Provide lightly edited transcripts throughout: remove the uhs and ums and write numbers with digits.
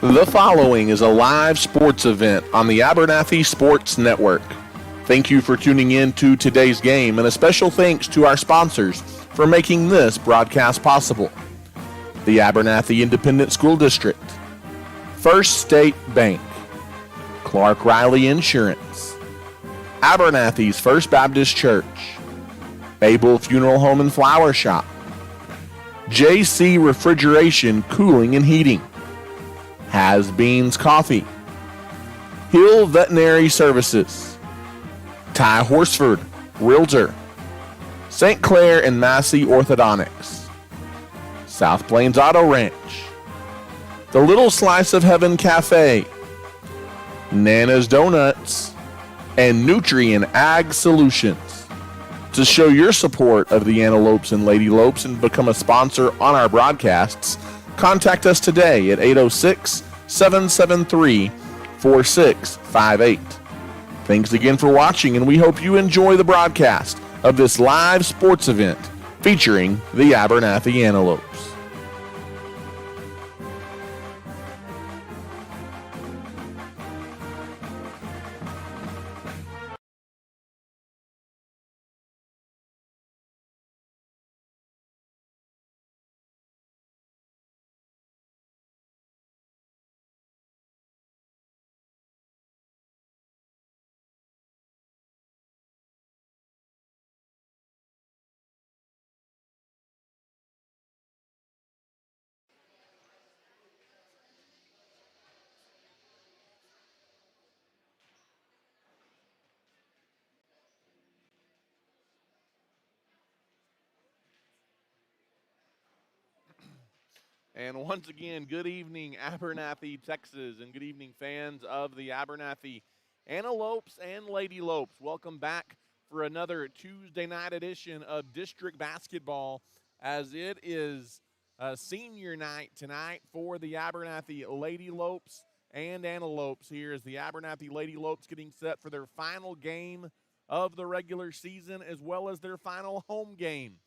The following is a live sports event on the Abernathy Sports Network. Thank you for tuning in to today's game, and a special thanks to our sponsors for making this broadcast possible. The Abernathy Independent School District, First State Bank, Clark Riley Insurance, Abernathy's First Baptist Church, Babel Funeral Home and Flower Shop, JC Refrigeration, Cooling and Heating, Has Beans Coffee, Hill Veterinary Services, Ty Horsford, Realtor, St. Clair and Massey Orthodontics, South Plains Auto Ranch, The Little Slice of Heaven Cafe, Nana's Donuts, and Nutrien Ag Solutions. To show your support of the Antelopes and Lady Lopes and become a sponsor on our broadcasts, contact us today at 806-773-4658. Thanks again for watching, and we hope you enjoy the broadcast of this live sports event featuring the Abernathy Antelopes. And once again, good evening, Abernathy, Texas, and good evening, fans of the Abernathy Antelopes and Lady Lopes. Welcome back for another Tuesday night edition of District Basketball, as it is senior night tonight for the Abernathy Lady Lopes and Antelopes. Here is the Abernathy Lady Lopes getting set for their final game of the regular season, as well as their final home game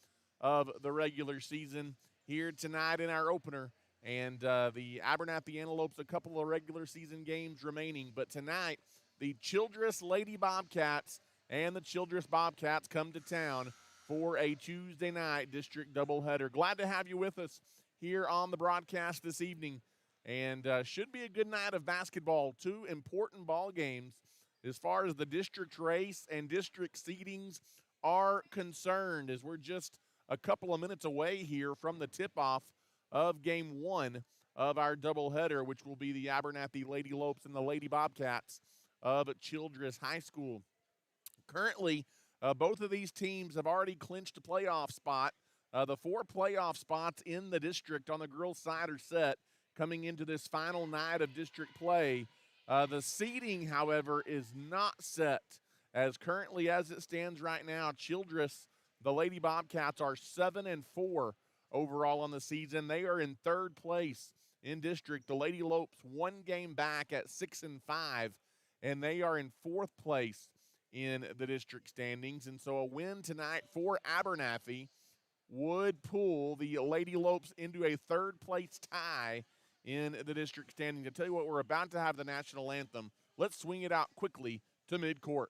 of the regular season here tonight in our opener. And the Abernathy Antelopes, a couple of regular season games remaining. But tonight, the Childress Lady Bobcats and the Childress Bobcats come to town for a Tuesday night district doubleheader. Glad to have you with us here on the broadcast this evening. And should be a good night of basketball. Two important ball games as far as the district race and district seedings are concerned, as we're just a couple of minutes away here from the tip-off of Game 1 of our doubleheader, which will be the Abernathy Lady Lopes and the Lady Bobcats of Childress High School. Currently, both of these teams have already clinched a playoff spot. The 4 playoff spots in the district on the girls' side are set coming into this final night of district play. The seeding, however, is not set, as currently as it stands right now, Childress, the Lady Bobcats, are 7-4 overall on the season. They are in third place in district. The Lady Lopes 1 game back at 6-5, and they are in fourth place in the district standings. And so a win tonight for Abernathy would pull the Lady Lopes into a third place tie in the district standing. To tell you what, we're about to have the national anthem. Let's swing it out quickly to midcourt.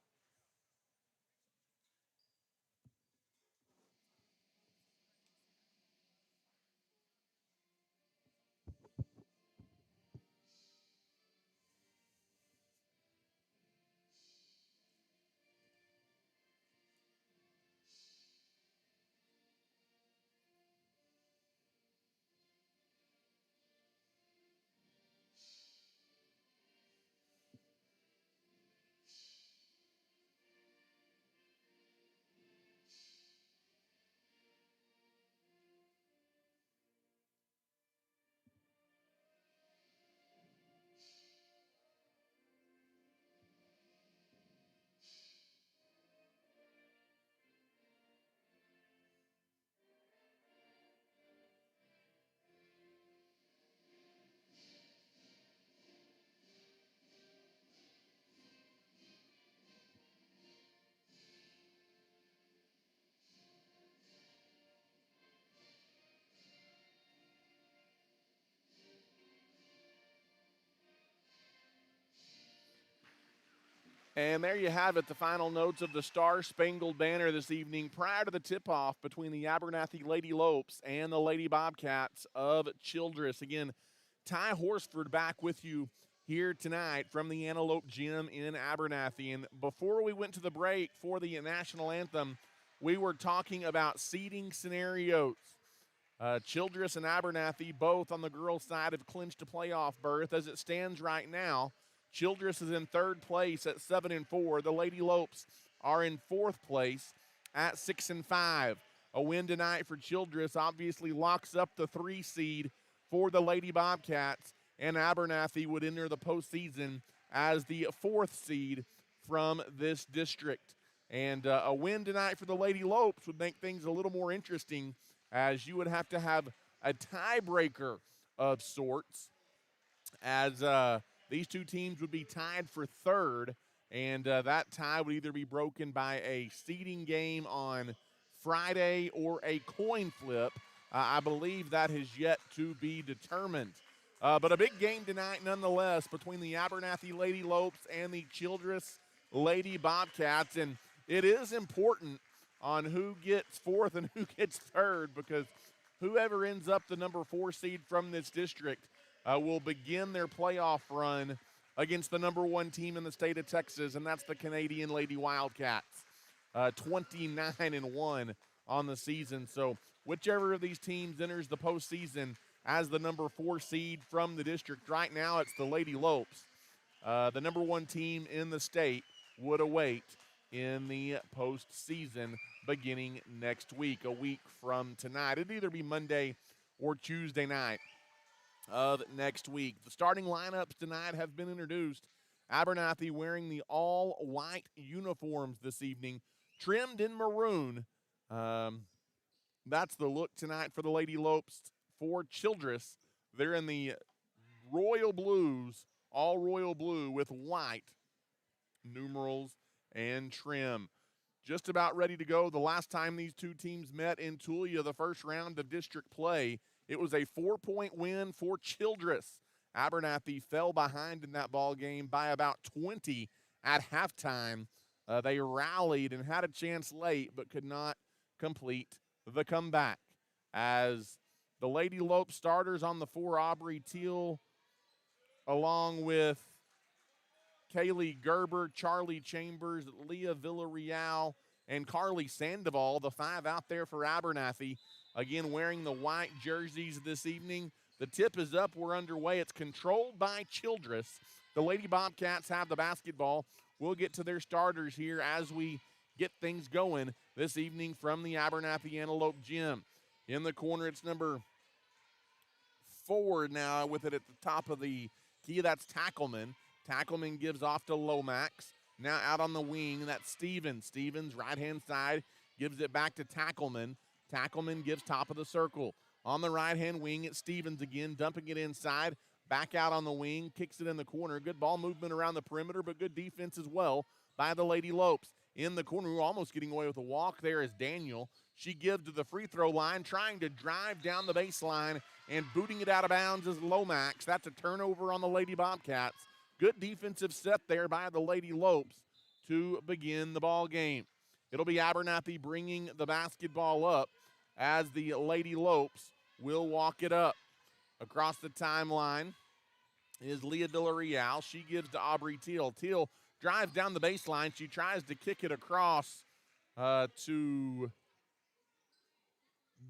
And there you have it, the final notes of the Star-Spangled Banner this evening prior to the tip-off between the Abernathy Lady Lopes and the Lady Bobcats of Childress. Again, Ty Horsford back with you here tonight from the Antelope Gym in Abernathy. And before we went to the break for the national anthem, we were talking about seeding scenarios. Childress and Abernathy, both on the girls' side, have clinched a playoff berth. As it stands right now, Childress is in third place at 7-4. The Lady Lopes are in fourth place at 6-5. A win tonight for Childress obviously locks up the 3 seed for the Lady Bobcats, and Abernathy would enter the postseason as the 4th seed from this district. And a win tonight for the Lady Lopes would make things a little more interesting, as you would have to have a tiebreaker of sorts, as these two teams would be tied for third, and that tie would either be broken by a seeding game on Friday or a coin flip. I believe that has yet to be determined. But a big game tonight nonetheless between the Abernathy Lady Lopes and the Childress Lady Bobcats, and it is important on who gets fourth and who gets third, because whoever ends up the number 4 seed from this district will begin their playoff run against the number 1 team in the state of Texas, and that's the Canadian Lady Wildcats, 29-1 on the season. So whichever of these teams enters the postseason as the number 4 seed from the district, right now it's the Lady Lopes. The number 1 team in the state would await in the postseason beginning next week, a week from tonight. It'd either be Monday or Tuesday night of next week. The starting lineups tonight have been introduced. Abernathy wearing the all-white uniforms this evening, trimmed in maroon. That's the look tonight for the Lady Lopes. For Childress, they're in the royal blues, all royal blue with white numerals and trim. Just about ready to go. The last time these two teams met in Tulia, the first round of district play, it was a 4-point win for Childress. Abernathy fell behind in that ball game by about 20 at halftime. They rallied and had a chance late, but could not complete the comeback. As the Lady Lope starters on the floor, Aubrey Teal, along with Kaylee Gerber, Charlie Chambers, Leah Villarreal, and Carly Sandoval, the 5 out there for Abernathy. Again, wearing the white jerseys this evening. The tip is up. We're underway. It's controlled by Childress. The Lady Bobcats have the basketball. We'll get to their starters here as we get things going this evening from the Abernathy Antelope Gym. In the corner, it's number 4 now with it at the top of the key. That's Tackleman. Tackleman gives off to Lomax. Now out on the wing, that's Stevens. Stevens, right-hand side, gives it back to Tackleman. Tackleman gives top of the circle. On the right-hand wing, it's Stevens again, dumping it inside. Back out on the wing, kicks it in the corner. Good ball movement around the perimeter, but good defense as well by the Lady Lopes. In the corner, almost getting away with a walk there is Daniel. She gives to the free throw line, trying to drive down the baseline, and booting it out of bounds is Lomax. That's a turnover on the Lady Bobcats. Good defensive set there by the Lady Lopes to begin the ball game. It'll be Abernathy bringing the basketball up as the Lady Lopes will walk it up. Across the timeline is Leah Villarreal. She gives to Aubrey Teal. Teal drives down the baseline. She tries to kick it across to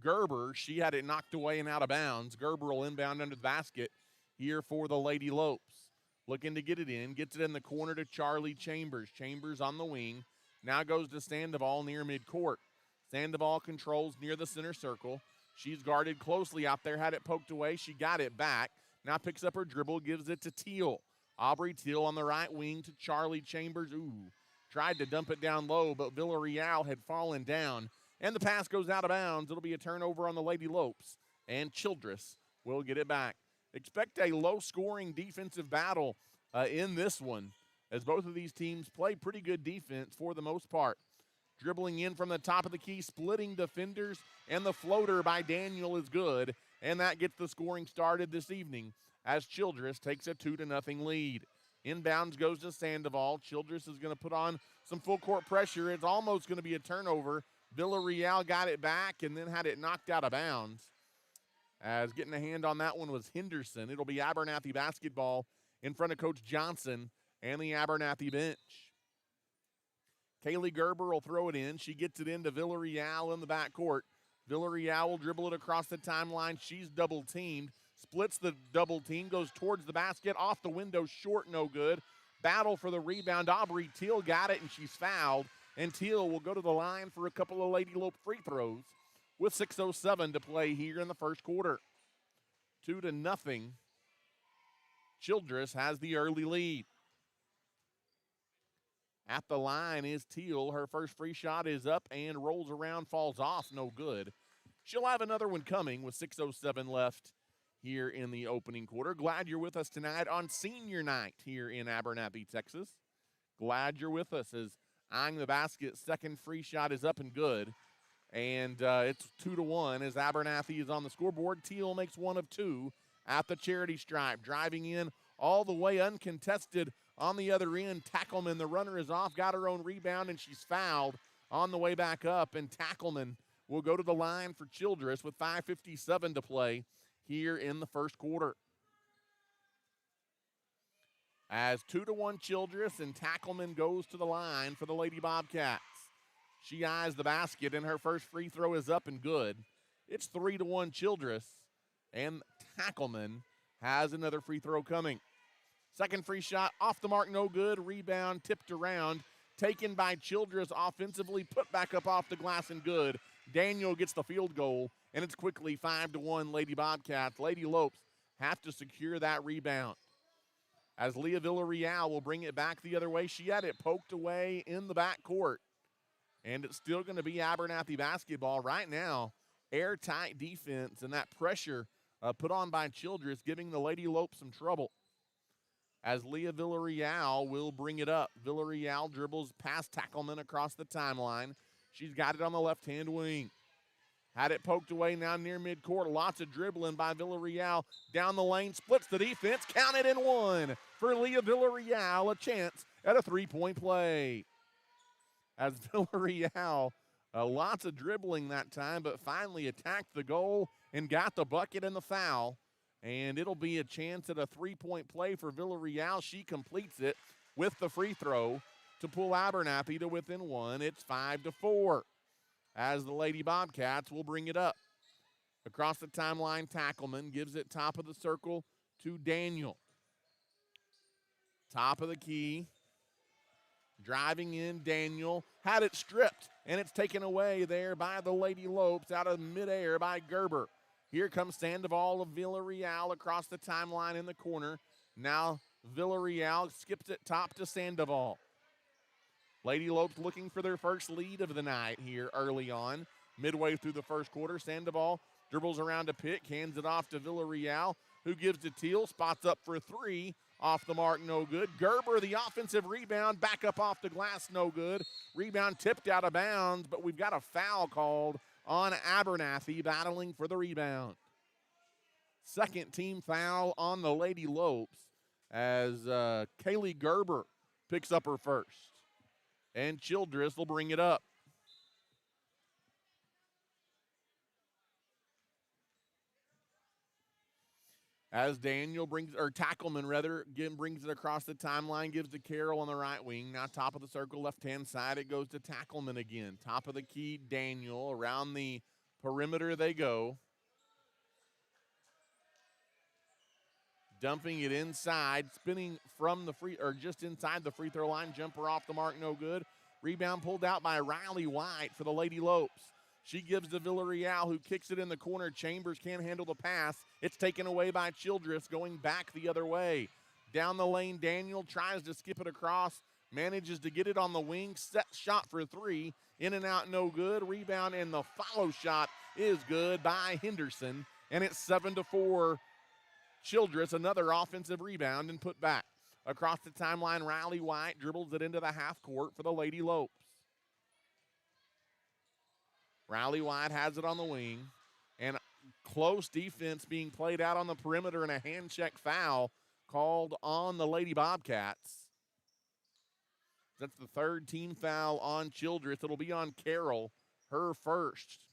Gerber. She had it knocked away and out of bounds. Gerber will inbound under the basket here for the Lady Lopes. Looking to get it in. Gets it in the corner to Charlie Chambers. Chambers on the wing. Now goes to Sandoval near midcourt. Sandoval controls near the center circle. She's guarded closely out there. Had it poked away. She got it back. Now picks up her dribble. Gives it to Teal. Aubrey Teal on the right wing to Charlie Chambers. Ooh. Tried to dump it down low, but Villarreal had fallen down. And the pass goes out of bounds. It'll be a turnover on the Lady Lopes. And Childress will get it back. Expect a low-scoring defensive battle in this one, as both of these teams play pretty good defense for the most part. Dribbling in from the top of the key, splitting defenders, and the floater by Daniel is good. And that gets the scoring started this evening as Childress takes a 2-0 lead. Inbounds goes to Sandoval. Childress is going to put on some full court pressure. It's almost going to be a turnover. Villarreal got it back and then had it knocked out of bounds. As getting a hand on that one was Henderson. It'll be Abernathy basketball in front of Coach Johnson and the Abernathy bench. Kaylee Gerber will throw it in. She gets it into Villarreal in the backcourt. Villarreal will dribble it across the timeline. She's double-teamed. Splits the double team, goes towards the basket, off the window, short, no good. Battle for the rebound. Aubrey Teal got it, and she's fouled. And Teal will go to the line for a couple of Lady Lope free throws with 6:07 to play here in the first quarter. 2-0. Childress has the early lead. At the line is Teal. Her first free shot is up and rolls around, falls off, no good. She'll have another one coming with 6:07 left here in the opening quarter. Glad you're with us tonight on senior night here in Abernathy, Texas. Glad you're with us as eyeing the basket. Second free shot is up and good. And it's 2-1 as Abernathy is on the scoreboard. Teal makes one of two at the charity stripe. Driving in all the way uncontested on the other end. Tackleman, the runner, is off, got her own rebound, and she's fouled on the way back up. And Tackleman will go to the line for Childress with 5:57 to play here in the first quarter. As 2-1 Childress, and Tackleman goes to the line for the Lady Bobcats. She eyes the basket, and her first free throw is up and good. It's 3-1 Childress, and Tackleman has another free throw coming. Second free shot off the mark, no good. Rebound tipped around, taken by Childress offensively, put back up off the glass and good. Daniel gets the field goal, and it's quickly 5-1 Lady Bobcats. Lady Lopes have to secure that rebound. As Leah Villarreal will bring it back the other way. She had it poked away in the backcourt. And it's still going to be Abernathy basketball right now. Airtight defense and that pressure put on by Childress giving the Lady Lopes some trouble. As Leah Villarreal will bring it up. Villarreal dribbles past Tackleman across the timeline. She's got it on the left-hand wing. Had it poked away now near midcourt. Lots of dribbling by Villarreal. Down the lane, splits the defense. Counted in one for Leah Villarreal. A chance at a three-point play. As Villarreal, lots of dribbling that time, but finally attacked the goal and got the bucket and the foul. And it'll be a chance at a three-point play for Villarreal. She completes it with the free throw to pull Abernathy to within one. It's 5-4. As the Lady Bobcats will bring it up. Across the timeline, Tackleman gives it top of the circle to Daniel. Top of the key. Driving in, Daniel had it stripped, and it's taken away there by the Lady Lopes out of midair by Gerber. Here comes Sandoval of Villarreal across the timeline in the corner. Now Villarreal skips it top to Sandoval. Lady Lopes looking for their first lead of the night here early on. Midway through the first quarter, Sandoval dribbles around a pick, hands it off to Villarreal, who gives to Teal, spots up for three. Off the mark, no good. Gerber, the offensive rebound, back up off the glass, no good. Rebound tipped out of bounds, but we've got a foul called on Abernathy battling for the rebound. Second team foul on the Lady Lopes as Kaylee Gerber picks up her first. And Childress will bring it up. As Daniel Tackleman brings it across the timeline, gives to Carroll on the right wing. Now top of the circle, left-hand side, it goes to Tackleman again. Top of the key, Daniel. Around the perimeter they go. Dumping it inside, spinning from just inside the free throw line. Jumper off the mark, no good. Rebound pulled out by Riley White for the Lady Lopes. She gives to Villarreal, who kicks it in the corner. Chambers can't handle the pass. It's taken away by Childress, going back the other way. Down the lane, Daniel tries to skip it across, manages to get it on the wing. Set shot for three. In and out, no good. Rebound, and the follow shot is good by Henderson. And it's 7-4. Childress, another offensive rebound and put back. Across the timeline, Riley White dribbles it into the half court for the Lady Lopes. Riley White has it on the wing, and close defense being played out on the perimeter and a hand check foul called on the Lady Bobcats. That's the third team foul on Childress. It'll be on Carroll, her first.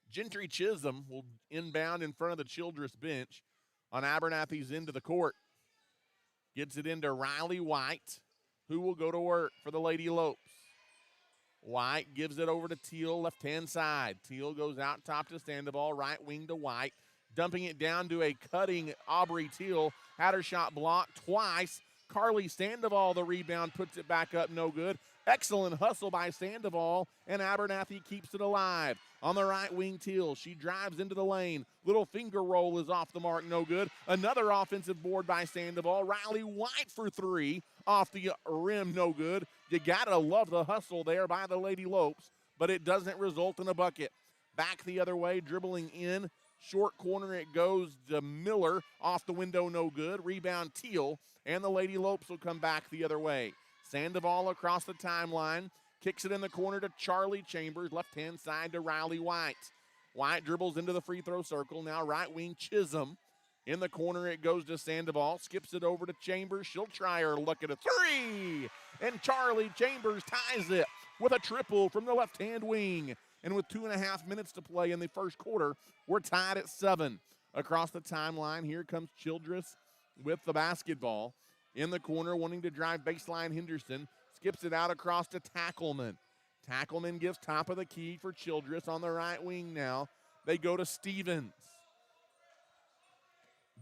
Gentry Chisholm will inbound in front of the Childress bench on Abernathy's end of the court. Gets it into Riley White, who will go to work for the Lady Lopes. White gives it over to Teal, left-hand side. Teal goes out top to Sandoval, right wing to White. Dumping it down to a cutting Aubrey Teal. Had her shot blocked twice. Carly Sandoval, the rebound, puts it back up, no good. Excellent hustle by Sandoval, and Abernathy keeps it alive. On the right wing, Teal. She drives into the lane. Little finger roll is off the mark, no good. Another offensive board by Sandoval. Riley White for three. Off the rim, no good. You gotta love the hustle there by the Lady Lopes, but it doesn't result in a bucket. Back the other way, dribbling in. Short corner, it goes to Miller. Off the window, no good. Rebound, Teal, and the Lady Lopes will come back the other way. Sandoval across the timeline. Kicks it in the corner to Charlie Chambers. Left-hand side to Riley White. White dribbles into the free throw circle. Now right wing, Chisholm. In the corner, it goes to Sandoval. Skips it over to Chambers. She'll try her look at a three. And Charlie Chambers ties it with a triple from the left-hand wing. And with 2.5 minutes to play in the first quarter, we're tied at 7. Across the timeline, here comes Childress with the basketball. In the corner, wanting to drive baseline, Henderson. Skips it out across to Tackleman. Tackleman gives top of the key for Childress on the right wing now. They go to Stevens.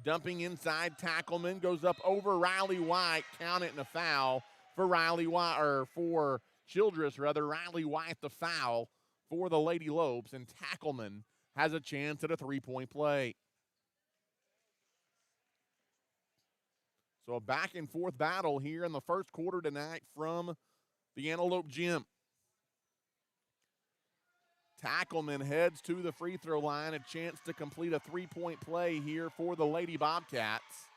Dumping inside, Tackleman goes up over Riley White. Count it in a foul for Riley White, or for Childress rather. Riley White the foul for the Lady Lopes, and Tackleman has a chance at a three-point play. So a back-and-forth battle here in the first quarter tonight from the Antelope Gym. Tackleman heads to the free throw line, a chance to complete a three-point play here for the Lady Bobcats.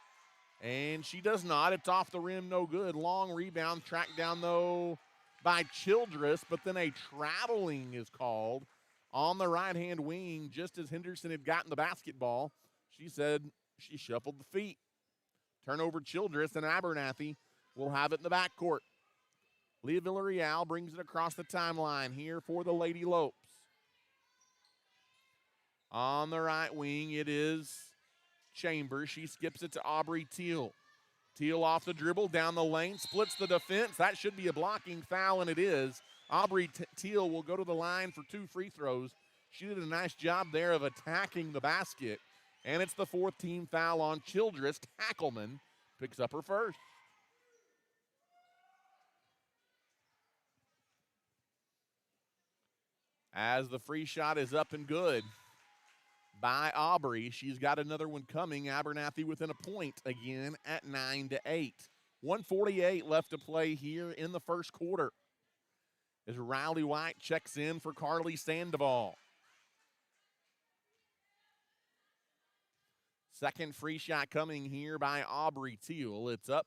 And she does not. It's off the rim, no good. Long rebound, tracked down, though, by Childress, but then a traveling is called on the right-hand wing just as Henderson had gotten the basketball. She said she shuffled the feet. Turnover, Childress, and Abernathy will have it in the backcourt. Leah Villarreal brings it across the timeline here for the Lady Lopes. On the right wing, it is Chambers. She skips it to Aubrey Teal. Teal off the dribble, down the lane, splits the defense. That should be a blocking foul, and it is. Aubrey Teal will go to the line for 2 free throws. She did a nice job there of attacking the basket. And it's the 4th team foul on Childress. Tackleman picks up her first. As the free shot is up and good by Aubrey. She's got another one coming. Abernathy within a point again at 9-8. 1:48 left to play here in the first quarter as Riley White checks in for Carly Sandoval. Second free shot coming here by Aubrey Teal. It's up,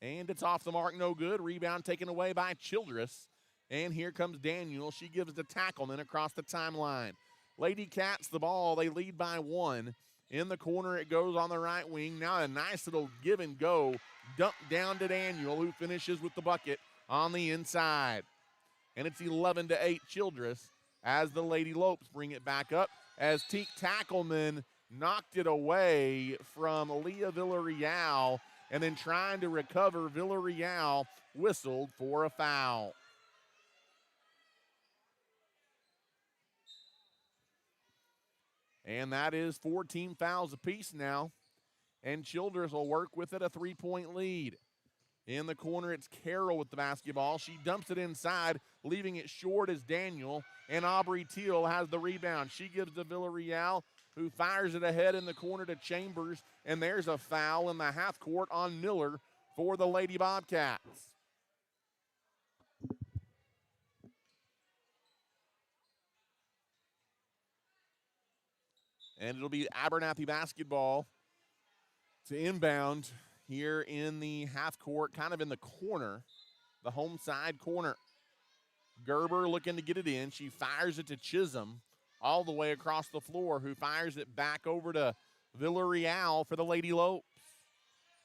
and it's off the mark, no good. Rebound taken away by Childress. And here comes Daniel. She gives the Tackleman across the timeline. Lady Cats the ball. They lead by 1. In the corner, it goes on the right wing. Now a nice little give and go. Dump down to Daniel, who finishes with the bucket on the inside. And it's 11-8 Childress as the Lady Lopes bring it back up as Teak Tackleman knocked it away from Leah Villarreal, and then trying to recover, Villarreal whistled for a foul. And that is 4 team fouls apiece now, and Childress will work with it, a 3-point lead. In the corner, it's Carroll with the basketball. She dumps it inside, leaving it short as Daniel, and Aubrey Teal has the rebound. She gives to Villarreal, who fires it ahead in the corner to Chambers, and there's a foul in the half court on Miller for the Lady Bobcats. And it'll be Abernathy Basketball to inbound here in the half court, kind of in the corner, the home side corner. Gerber looking to get it in. She fires it to Chisholm all the way across the floor, who fires it back over to Villarreal for the Lady Lopes.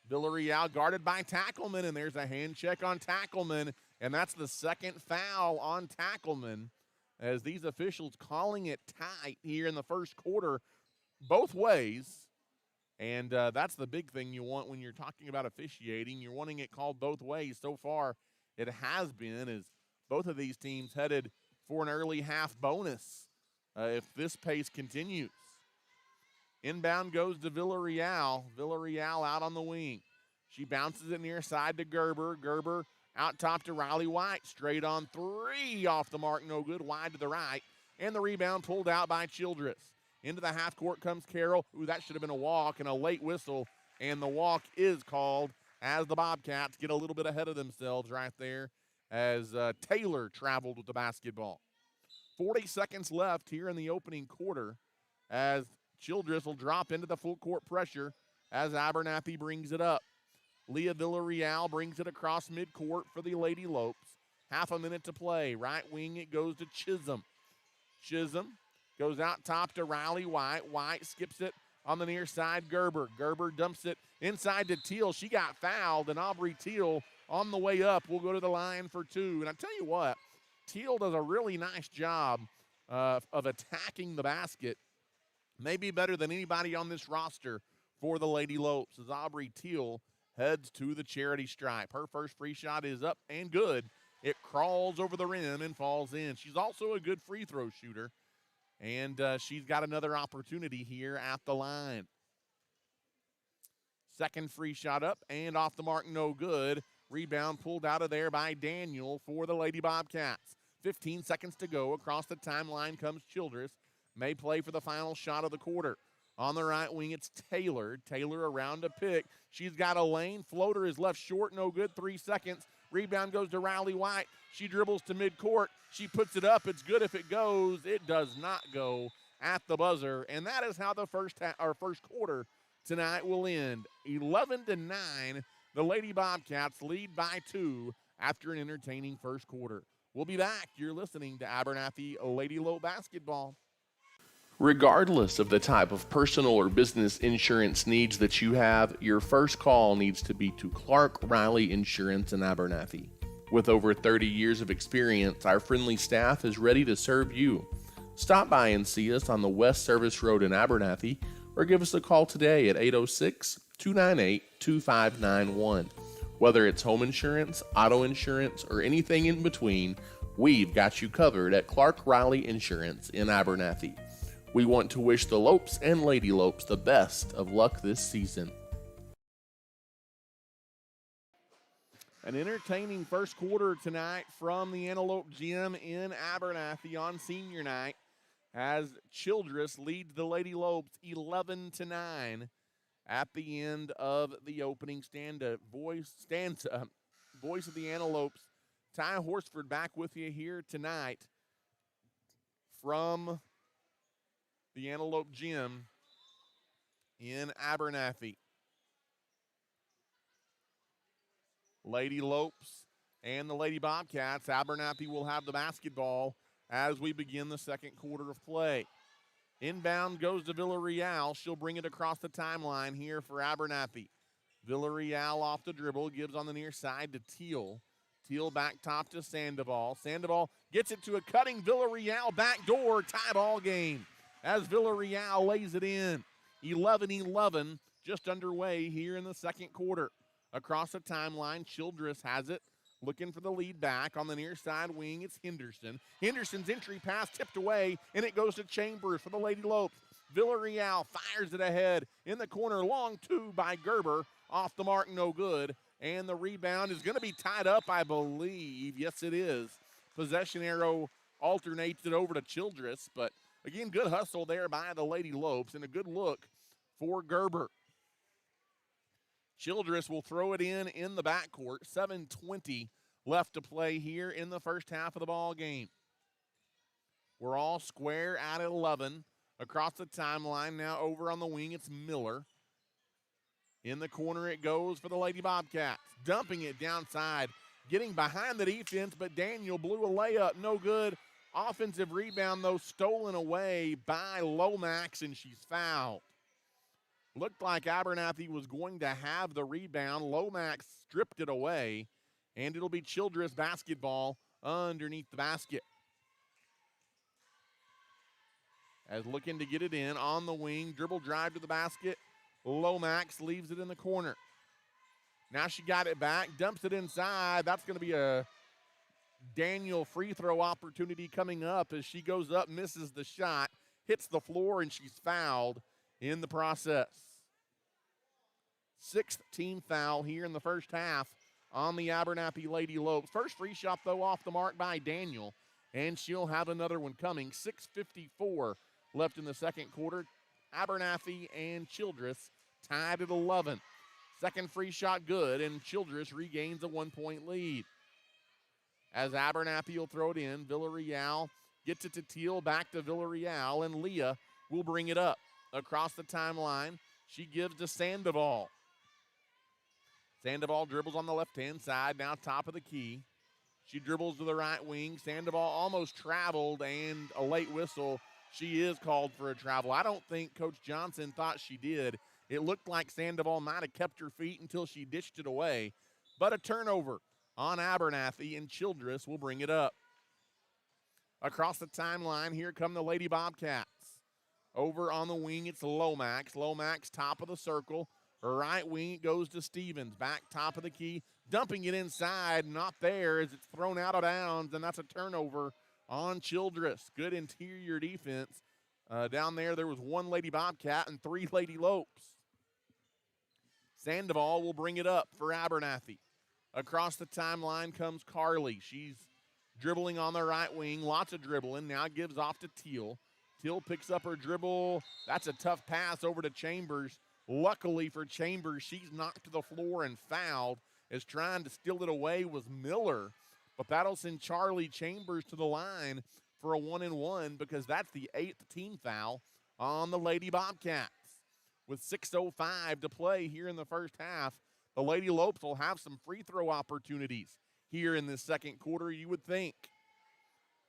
Villarreal guarded by Tackleman, and there's a hand check on Tackleman, and that's the second foul on Tackleman, as these officials calling it tight here in the first quarter both ways. And that's the big thing you want when you're talking about officiating. You're wanting it called both ways. So far, it has been, as both of these teams headed for an early half bonus if this pace continues. Inbound goes to Villarreal. Villarreal out on the wing. She bounces it near side to Gerber. Gerber out top to Riley White. Straight on three, off the mark, no good, wide to the right. And the rebound pulled out by Childress. Into the half court comes Carroll. Ooh, that should have been a walk and a late whistle. And the walk is called as the Bobcats get a little bit ahead of themselves right there as Taylor traveled with the basketball. 40 seconds left here in the opening quarter as Childress will drop into the full court pressure as Abernathy brings it up. Leah Villarreal brings it across midcourt for the Lady Lopes. Half a minute to play. Right wing, it goes to Chisholm. Chisholm goes out top to Riley White. White skips it on the near side, Gerber. Gerber dumps it inside to Teal. She got fouled, and Aubrey Teal on the way up will go to the line for two. And I tell you what, Teal does a really nice job of attacking the basket. Maybe better than anybody on this roster for the Lady Lopes as Aubrey Teal heads to the charity stripe. Her first free shot is up and good. It crawls over the rim and falls in. She's also a good free throw shooter, and she's got another opportunity here at the line. Second free shot up and off the mark, no good. Rebound pulled out of there by Daniel for the Lady Bobcats. 15 seconds to go. Across the timeline comes Childress. May play for the final shot of the quarter. On the right wing, it's Taylor. Taylor around a pick. She's got a lane. Floater is left short, no good, 3 seconds. Rebound goes to Riley White. She dribbles to midcourt. She puts it up. It's good if it goes. It does not go at the buzzer. And that is how the first quarter tonight will end. 11-9. The Lady Bobcats lead by 2 after an entertaining first quarter. We'll be back. You're listening to Abernathy Lady Lope Basketball. Regardless of the type of personal or business insurance needs that you have, your first call needs to be to Clark Riley Insurance in Abernathy. With over 30 years of experience, our friendly staff is ready to serve you. Stop by and see us on the West Service Road in Abernathy, or give us a call today at 806-298-2591. Whether it's home insurance, auto insurance, or anything in between, we've got you covered at Clark Riley Insurance in Abernathy. We want to wish the Lopes and Lady Lopes the best of luck this season. An entertaining first quarter tonight from the Antelope Gym in Abernathy on senior night as Childress leads the Lady Lopes 11-9 at the end of the opening stanza. Voice of the Antelopes, Ty Horsford, back with you here tonight from the Antelope Gym in Abernathy. Lady Lopes and the Lady Bobcats. Abernathy will have the basketball as we begin the second quarter of play. Inbound goes to Villarreal. She'll bring it across the timeline here for Abernathy. Villarreal off the dribble, gives on the near side to Teal. Teal back top to Sandoval. Sandoval gets it to a cutting Villarreal backdoor, tie ball game as Villarreal lays it in. 11-11, just underway here in the second quarter. Across the timeline, Childress has it, looking for the lead back. On the near side wing, it's Henderson. Henderson's entry pass tipped away, and it goes to Chambers for the Lady Lopes. Villarreal fires it ahead in the corner. Long two by Gerber. Off the mark, no good. And the rebound is going to be tied up, I believe. Yes, it is. Possession arrow alternates it over to Childress, but again, good hustle there by the Lady Lopes and a good look for Gerber. Childress will throw it in the backcourt. 7:20 left to play here in the first half of the ball game. We're all square at 11. Across the timeline now over on the wing, it's Miller. In the corner it goes for the Lady Bobcats. Dumping it downside. Getting behind the defense, but Daniel blew a layup. No good. Offensive rebound, though, stolen away by Lomax, and she's fouled. Looked like Abernathy was going to have the rebound. Lomax stripped it away, and it'll be Childress basketball underneath the basket. As looking to get it in on the wing, dribble drive to the basket. Lomax leaves it in the corner. Now she got it back, dumps it inside. That's going to be a Daniel free throw opportunity coming up as she goes up, misses the shot, hits the floor, and she's fouled in the process. Sixth team foul here in the first half on the Abernathy Lady Lopes. First free shot, though, off the mark by Daniel, and she'll have another one coming. 6:54 left in the second quarter. Abernathy and Childress tied at 11. Second free shot good, and Childress regains a 1-point lead. As Abernathy will throw it in, Villarreal gets it to Teal, back to Villarreal, and Leah will bring it up. Across the timeline, she gives to Sandoval. Sandoval dribbles on the left-hand side, now top of the key. She dribbles to the right wing. Sandoval almost traveled, and a late whistle. She is called for a travel. I don't think Coach Johnson thought she did. It looked like Sandoval might have kept her feet until she dished it away. But a turnover on Abernathy, and Childress will bring it up. Across the timeline, here come the Lady Bobcats. Over on the wing, it's Lomax. Lomax, top of the circle. Right wing, it goes to Stevens. Back top of the key, dumping it inside. Not there as it's thrown out of bounds, and that's a turnover on Childress. Good interior defense. Down there was one Lady Bobcat and 3 Lady Lopes. Sandoval will bring it up for Abernathy. Across the timeline comes Carly. She's dribbling on the right wing. Lots of dribbling. Now gives off to Teal. Teal picks up her dribble. That's a tough pass over to Chambers. Luckily for Chambers, she's knocked to the floor and fouled, as trying to steal it away was Miller. But that'll send Charlie Chambers to the line for a 1-and-1, because that's the 8th team foul on the Lady Bobcats. With 6:05 to play here in the first half, the Lady Lopes will have some free throw opportunities here in this second quarter, you would think.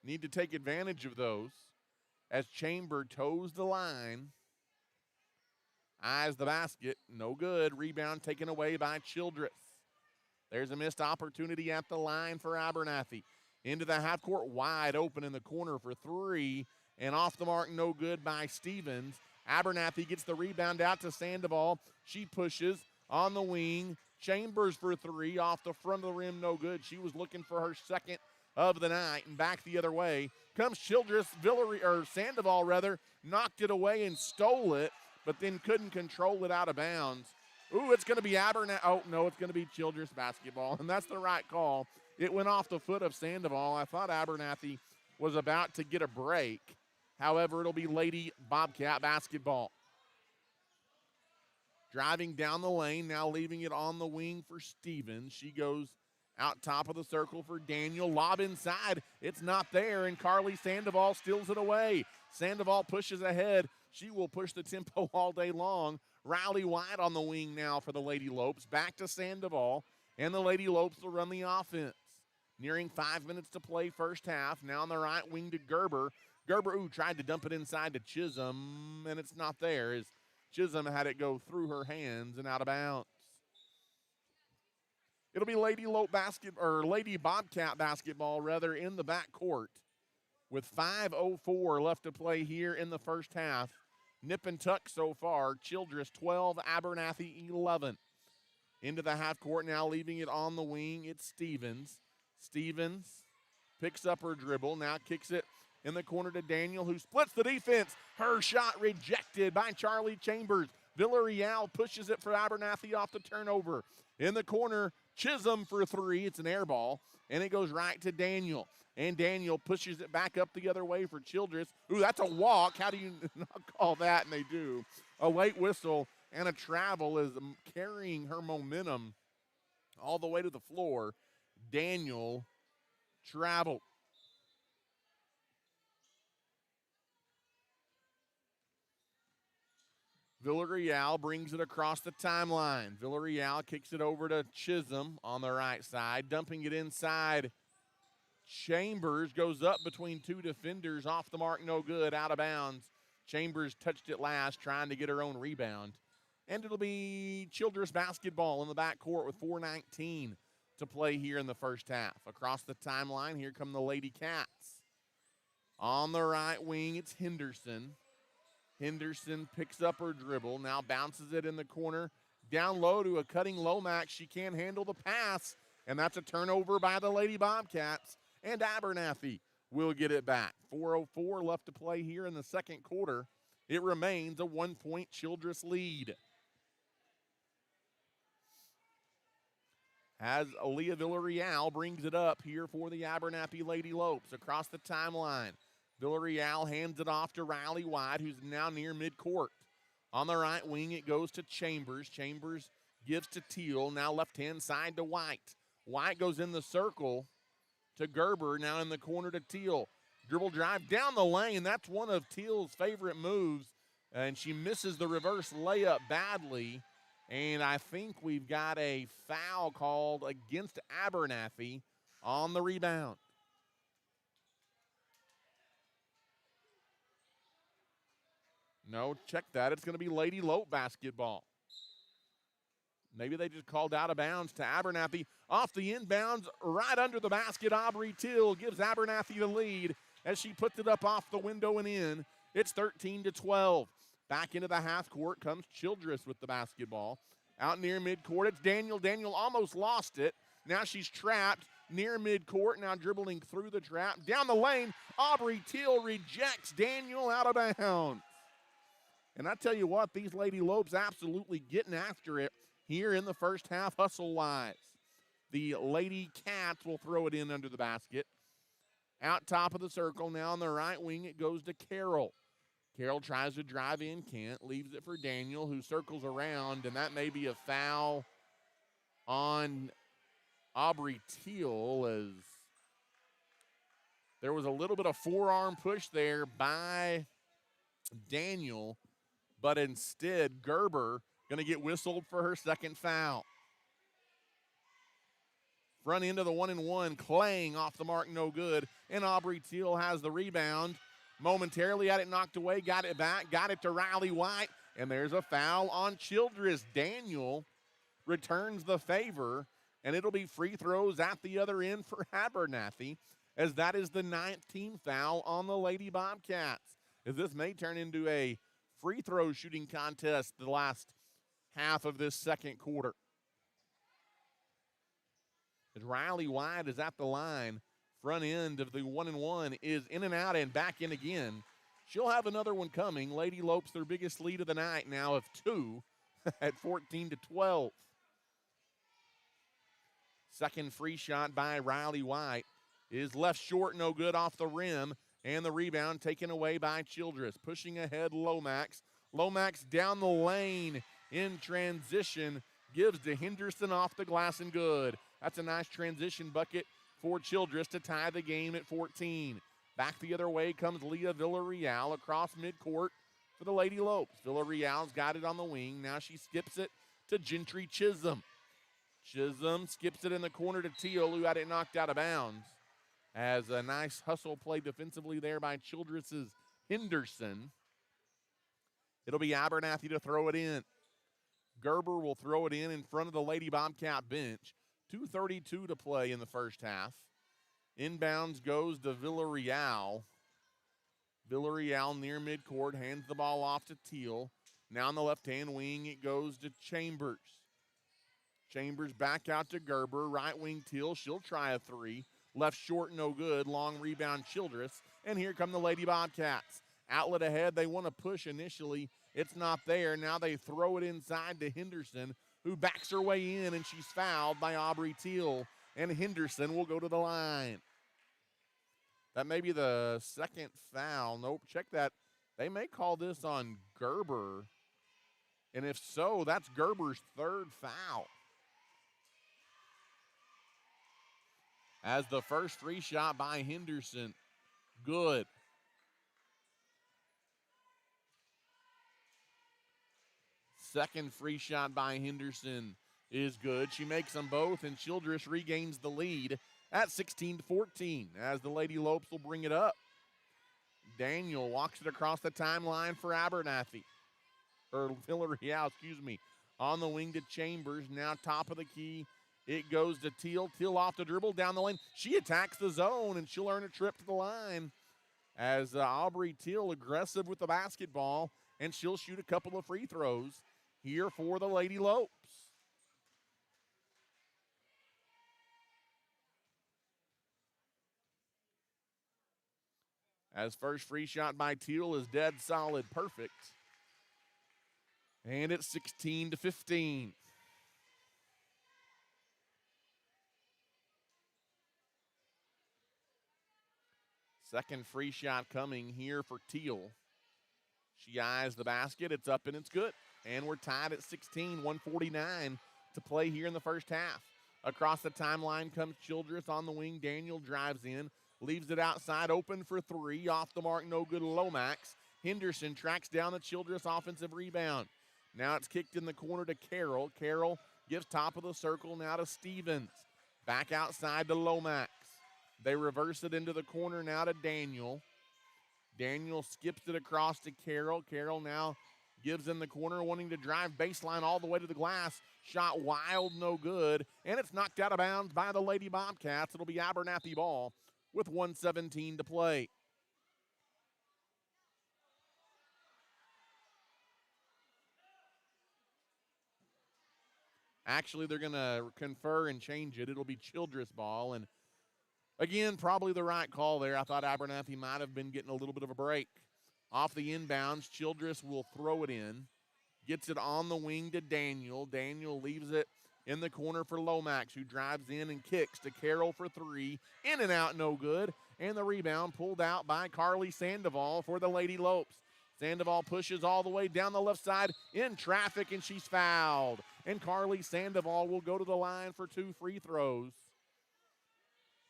Need to take advantage of those as Chamber toes the line. Eyes the basket, no good. Rebound taken away by Childress. There's a missed opportunity at the line for Abernathy. Into the half court, wide open in the corner for 3, and off the mark, no good by Stevens. Abernathy gets the rebound out to Sandoval. She pushes on the wing. Chambers for 3, off the front of the rim, no good. She was looking for her second of the night, and back the other way comes Childress. Sandoval knocked it away and stole it, but then couldn't control it out of bounds. Ooh, it's going to be Abernathy. Oh, no, it's going to be Childress basketball, and that's the right call. It went off the foot of Sandoval. I thought Abernathy was about to get a break. However, it'll be Lady Bobcat basketball. Driving down the lane, now leaving it on the wing for Stevens. She goes out top of the circle for Daniel. Lob inside. It's not there, and Carly Sandoval steals it away. Sandoval pushes ahead. She will push the tempo all day long. Riley White on the wing now for the Lady Lopes. Back to Sandoval, and the Lady Lopes will run the offense. Nearing 5 minutes to play first half. Now on the right wing to Gerber. Gerber, tried to dump it inside to Chisholm, and it's not there as Chisholm had it go through her hands and out of bounds. It'll be Lady Bobcat basketball in the backcourt with 5:04 left to play here in the first half. Nip and tuck so far. Childress 12, Abernathy 11. Into the half court now, leaving it on the wing. It's Stevens. Stevens picks up her dribble, now kicks it in the corner to Daniel, who splits the defense. Her shot rejected by Charlie Chambers. Villarreal pushes it for Abernathy off the turnover. In the corner, Chisholm for 3. It's an air ball, and it goes right to Daniel. And Daniel pushes it back up the other way for Childress. Ooh, that's a walk. How do you not call that? And they do. A late whistle and a travel is carrying her momentum all the way to the floor. Daniel traveled. Villarreal brings it across the timeline. Villarreal kicks it over to Chisholm on the right side, dumping it inside. Chambers goes up between 2 defenders, off the mark, no good, out of bounds. Chambers touched it last, trying to get her own rebound. And it'll be Childress basketball in the backcourt with 4:19 to play here in the first half. Across the timeline, here come the Lady Cats. On the right wing, it's Henderson. Henderson picks up her dribble, now bounces it in the corner. Down low to a cutting Lomax. She can't handle the pass, and that's a turnover by the Lady Bobcats. And Abernathy will get it back. 4:04 left to play here in the second quarter. It remains a 1-point Childress lead. As Aaliyah Villarreal brings it up here for the Abernathy Lady Lopes across the timeline. Villarreal hands it off to Riley White, who's now near midcourt. On the right wing, it goes to Chambers. Chambers gives to Teal, now left-hand side to White. White goes in the circle to Gerber, now in the corner to Teal. Dribble drive down the lane. That's one of Teal's favorite moves, and she misses the reverse layup badly. And I think we've got a foul called against Abernathy on the rebound. No, check that. It's going to be Lady Lope basketball. Maybe they just called out of bounds to Abernathy. Off the inbounds, right under the basket, Aubrey Till gives Abernathy the lead as she puts it up off the window and in. It's 13-12. Back into the half court comes Childress with the basketball. Out near midcourt, it's Daniel. Daniel almost lost it. Now she's trapped near midcourt, now dribbling through the trap. Down the lane, Aubrey Till rejects Daniel out of bounds. And I tell you what, these Lady Lopes absolutely getting after it here in the first half, hustle-wise. The Lady Cats will throw it in under the basket. Out top of the circle, now on the right wing, it goes to Carroll. Carroll tries to drive in, can't, leaves it for Daniel, who circles around, and that may be a foul on Aubrey Teal, as there was a little bit of forearm push there by Daniel, but instead Gerber going to get whistled for her second foul. Front end of the 1-and-1, Clang off the mark, no good, and Aubrey Teal has the rebound. Momentarily had it knocked away, got it back, got it to Riley White, and there's a foul on Childress. Daniel returns the favor, and it'll be free throws at the other end for Abernathy, as that is the 9th team foul on the Lady Bobcats. As this may turn into a free throw shooting contest the last half of this second quarter. As Riley White is at the line, front end of the 1-and-1 is in and out and back in again. She'll have another one coming. Lady Lopes, their biggest lead of the night now of 2 at 14-12. Second free shot by Riley White is left short, no good, off the rim, and the rebound taken away by Childress. Pushing ahead Lomax. Lomax down the lane in transition, gives to Henderson off the glass and good. That's a nice transition bucket for Childress to tie the game at 14. Back the other way comes Leah Villarreal across midcourt for the Lady Lopes. Villarreal's got it on the wing. Now she skips it to Gentry Chisholm. Chisholm skips it in the corner to Teal, who had it knocked out of bounds. As a nice hustle play defensively there by Childress's Henderson. It'll be Abernathy to throw it in. Gerber will throw it in front of the Lady Bobcat bench. 2:32 to play in the first half. Inbounds goes to Villarreal. Villarreal near midcourt, hands the ball off to Teal. Now on the left-hand wing, it goes to Chambers. Chambers back out to Gerber. Right wing Teal, she'll try a three. Left short, no good. Long rebound, Childress. And here come the Lady Bobcats. Outlet ahead, they want to push initially. It's not there. Now they throw it inside to Henderson, who backs her way in, and she's fouled by Aubrey Teal. And Henderson will go to the line. That may be the second foul. Nope, check that. They may call this on Gerber. And if so, that's Gerber's third foul. As the first free shot by Henderson, good. Second free shot by Henderson is good. She makes them both, and Childress regains the lead at 16-14 as the Lady Lopes will bring it up. Daniel walks it across the timeline for Abernathy. or Villarreal, excuse me, on the wing to Chambers. Now top of the key. It goes to Teal. Teal off the dribble down the lane. She attacks the zone, and she'll earn a trip to the line as Aubrey Teal aggressive with the basketball, and she'll shoot a couple of free throws here for the Lady Lopes. As first free shot by Teal is dead solid, perfect. And it's 16-15. Second free shot coming here for Teal. She eyes the basket. It's up and it's good. And we're tied at 16, 1:49 to play here in the first half. Across the timeline comes Childress on the wing. Daniel drives in, leaves it outside, open for three. Off the mark, no good. Lomax. Henderson tracks down the Childress offensive rebound. Now it's kicked in the corner to Carroll. Carroll gives top of the circle now to Stevens. Back outside to Lomax. They reverse it into the corner now to Daniel. Daniel skips it across to Carroll. Carroll now gives in the corner, wanting to drive baseline all the way to the glass. Shot wild, no good. And it's knocked out of bounds by the Lady Bobcats. It'll be Abernathy ball with 1:17 to play. Actually, they're going to confer and change it. It'll be Childress ball. And again, probably the right call there. I thought Abernathy might have been getting a little bit of a break. Off the inbounds, Childress will throw it in. Gets it on the wing to Daniel. Daniel leaves it in the corner for Lomax, who drives in and kicks to Carroll for three. In and out, no good. And the rebound pulled out by Carly Sandoval for the Lady Lopes. Sandoval pushes all the way down the left side in traffic, and she's fouled. And Carly Sandoval will go to the line for two free throws.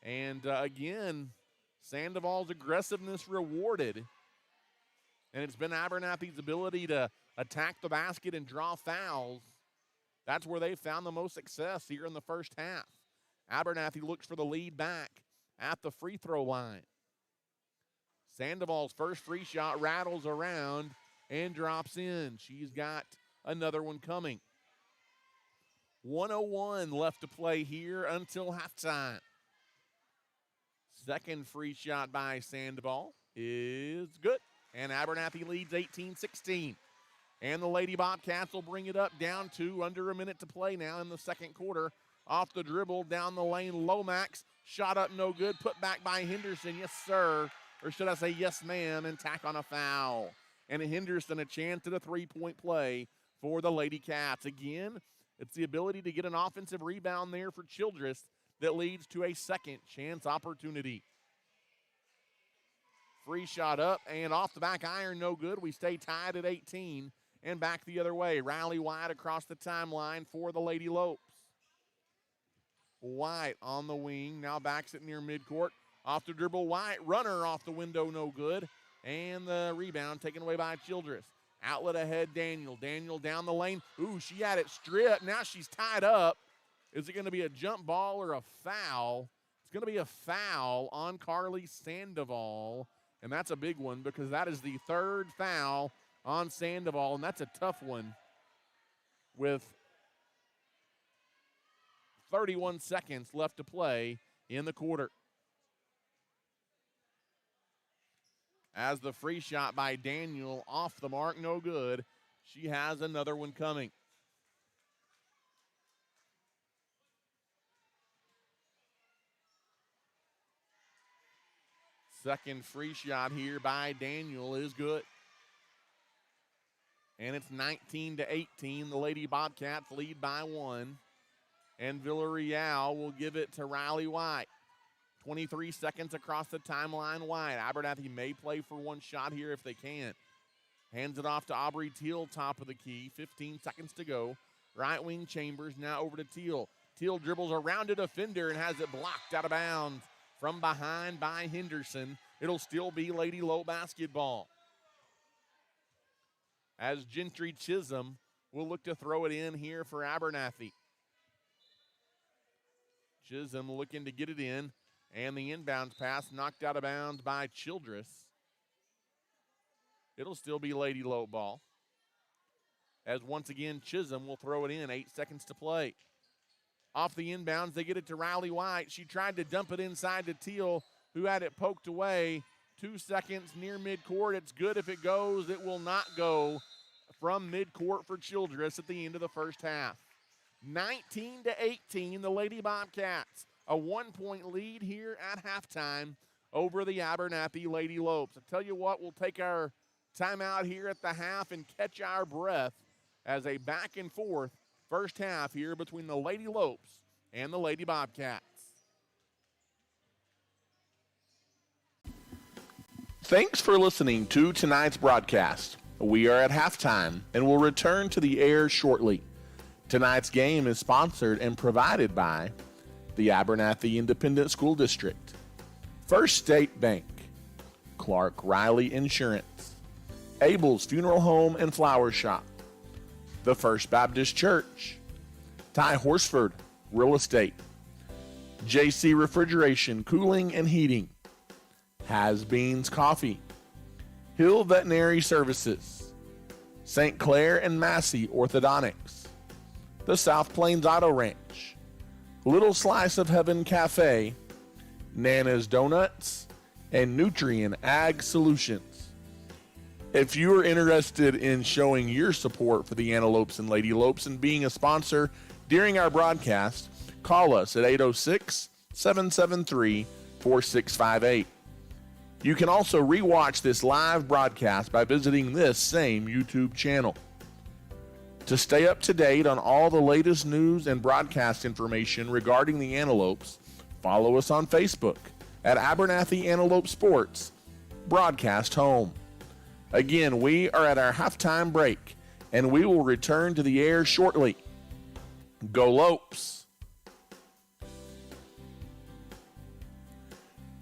And again, Sandoval's aggressiveness rewarded. And it's been Abernathy's ability to attack the basket and draw fouls. That's where they've found the most success here in the first half. Abernathy looks for the lead back at the free throw line. Sandoval's first free shot rattles around and drops in. She's got another one coming. 1:01 left to play here until halftime. Second free shot by Sandoval is good. And Abernathy leads 18-16. And the Lady Bobcats will bring it up down to under a minute to play now in the second quarter. Off the dribble, down the lane, Lomax. Shot up, no good. Put back by Henderson. Yes, sir. Or should I say yes, ma'am, and tack on a foul. And Henderson a chance at a three-point play for the Lady Cats. Again, it's the ability to get an offensive rebound there for Childress that leads to a second chance opportunity. Free shot up and off the back iron, no good. We stay tied at 18 and back the other way. Riley White across the timeline for the Lady Lopes. White on the wing, now backs it near midcourt. Off the dribble, White, runner off the window, no good. And the rebound taken away by Childress. Outlet ahead, Daniel. Daniel down the lane. Ooh, she had it stripped. Now she's tied up. Is it going to be a jump ball or a foul? It's going to be a foul on Carly Sandoval. And that's a big one because that is the third foul on Sandoval, and that's a tough one with 31 seconds left to play in the quarter. As the free shot by Daniel off the mark, no good. She has another one coming. Second free shot here by Daniel is good. And it's 19-18. The Lady Bobcats lead by one. And Villarreal will give it to Riley White. 23 seconds across the timeline. White. Abernathy may play for one shot here if they can. Hands it off to Aubrey Teal, top of the key. 15 seconds to go. Right wing Chambers now over to Teal. Teal dribbles around a defender and has it blocked out of bounds from behind by Henderson. It'll still be Lady Low basketball. As Gentry Chisholm will look to throw it in here for Abernathy. Chisholm looking to get it in, and the inbounds pass knocked out of bounds by Childress. It'll still be Lady Low ball. as once again Chisholm will throw it in. 8 seconds to play. Off the inbounds, they get it to Riley White. She tried to dump it inside to Teal, who had it poked away. 2 seconds near midcourt. It's good if it goes. It will not go from midcourt for Childress at the end of the first half. 19-18, the Lady Bobcats. A 1-point lead here at halftime over the Abernathy Lady Lopes. I tell you what, we'll take our timeout here at the half and catch our breath as a back and forth first half here between the Lady Lopes and the Lady Bobcats. Thanks for listening to tonight's broadcast. We are at halftime and will return to the air shortly. Tonight's game is sponsored and provided by the Abernathy Independent School District, First State Bank, Clark Riley Insurance, Abel's Funeral Home and Flower Shop, the First Baptist Church, Ty Horsford Real Estate, JC Refrigeration, Cooling and Heating, Has Beans Coffee, Hill Veterinary Services, St. Clair and Massey Orthodontics, the South Plains Auto Ranch, Little Slice of Heaven Cafe, Nana's Donuts, and Nutrien Ag Solutions. If you are interested in showing your support for the Antelopes and Lady Lopes and being a sponsor during our broadcast, call us at 806-773-4658. You can also rewatch this live broadcast by visiting this same YouTube channel. To stay up to date on all the latest news and broadcast information regarding the Antelopes, follow us on Facebook at Abernathy Antelope Sports, Broadcast Home. Again, we are at our halftime break, and we will return to the air shortly. Go Lopes!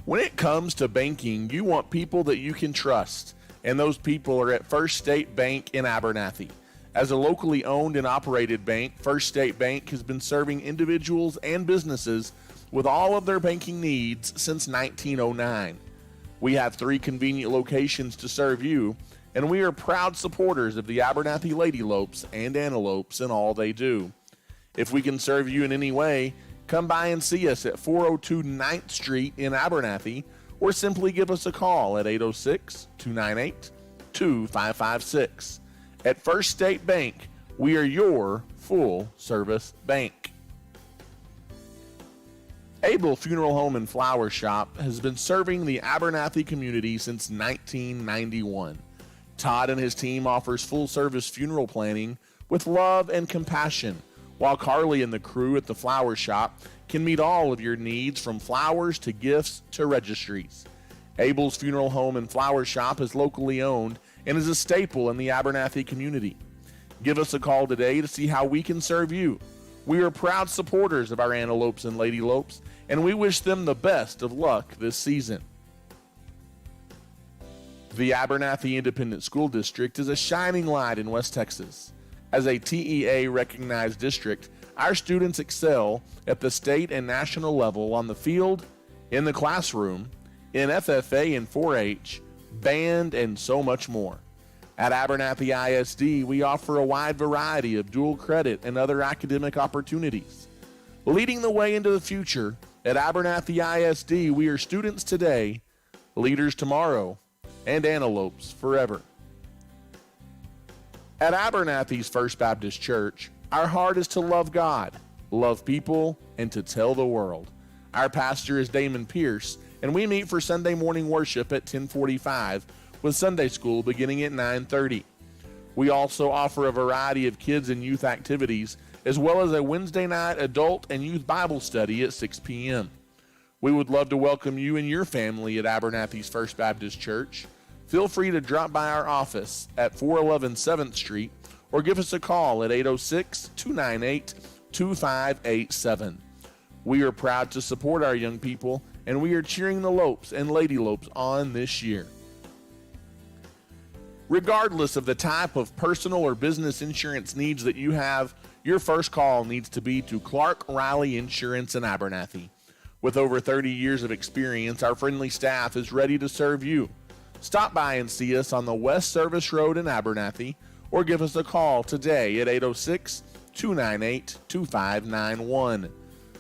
When it comes to banking, you want people that you can trust, and those people are at First State Bank in Abernathy. As a locally owned and operated bank, First State Bank has been serving individuals and businesses with all of their banking needs since 1909. We have 3 convenient locations to serve you, and we are proud supporters of the Abernathy Lady Lopes and Antelopes in all they do. If we can serve you in any way, come by and see us at 402 9th Street in Abernathy, or simply give us a call at 806-298-2556. At First State Bank, we are your full-service bank. Abel Funeral Home and Flower Shop has been serving the Abernathy community since 1991. Todd and his team offers full-service funeral planning with love and compassion, while Carly and the crew at the Flower Shop can meet all of your needs from flowers to gifts to registries. Abel's Funeral Home and Flower Shop is locally owned and is a staple in the Abernathy community. Give us a call today to see how we can serve you. We are proud supporters of our Antelopes and Lady Lopes, and we wish them the best of luck this season. The Abernathy Independent School District is a shining light in West Texas. As a TEA-recognized district, our students excel at the state and national level on the field, in the classroom, in FFA and 4-H, band, and so much more. At Abernathy ISD, we offer a wide variety of dual credit and other academic opportunities. Leading the way into the future, at Abernathy ISD, we are students today, leaders tomorrow, and antelopes forever. At Abernathy's First Baptist Church, our heart is to love God, love people, and to tell the world. Our pastor is Damon Pierce, and we meet for Sunday morning worship at 10:45 with Sunday school beginning at 9:30. We also offer a variety of kids and youth activities, as well as a Wednesday night adult and youth Bible study at 6 p.m. We would love to welcome you and your family at Abernathy's First Baptist Church. Feel free to drop by our office at 411 7th Street or give us a call at 806-298-2587. We are proud to support our young people, and we are cheering the Lopes and Lady Lopes on this year. Regardless of the type of personal or business insurance needs that you have, your first call needs to be to Clark Riley Insurance in Abernathy. With over 30 years of experience, our friendly staff is ready to serve you. Stop by and see us on the West Service Road in Abernathy, or give us a call today at 806 298 2591.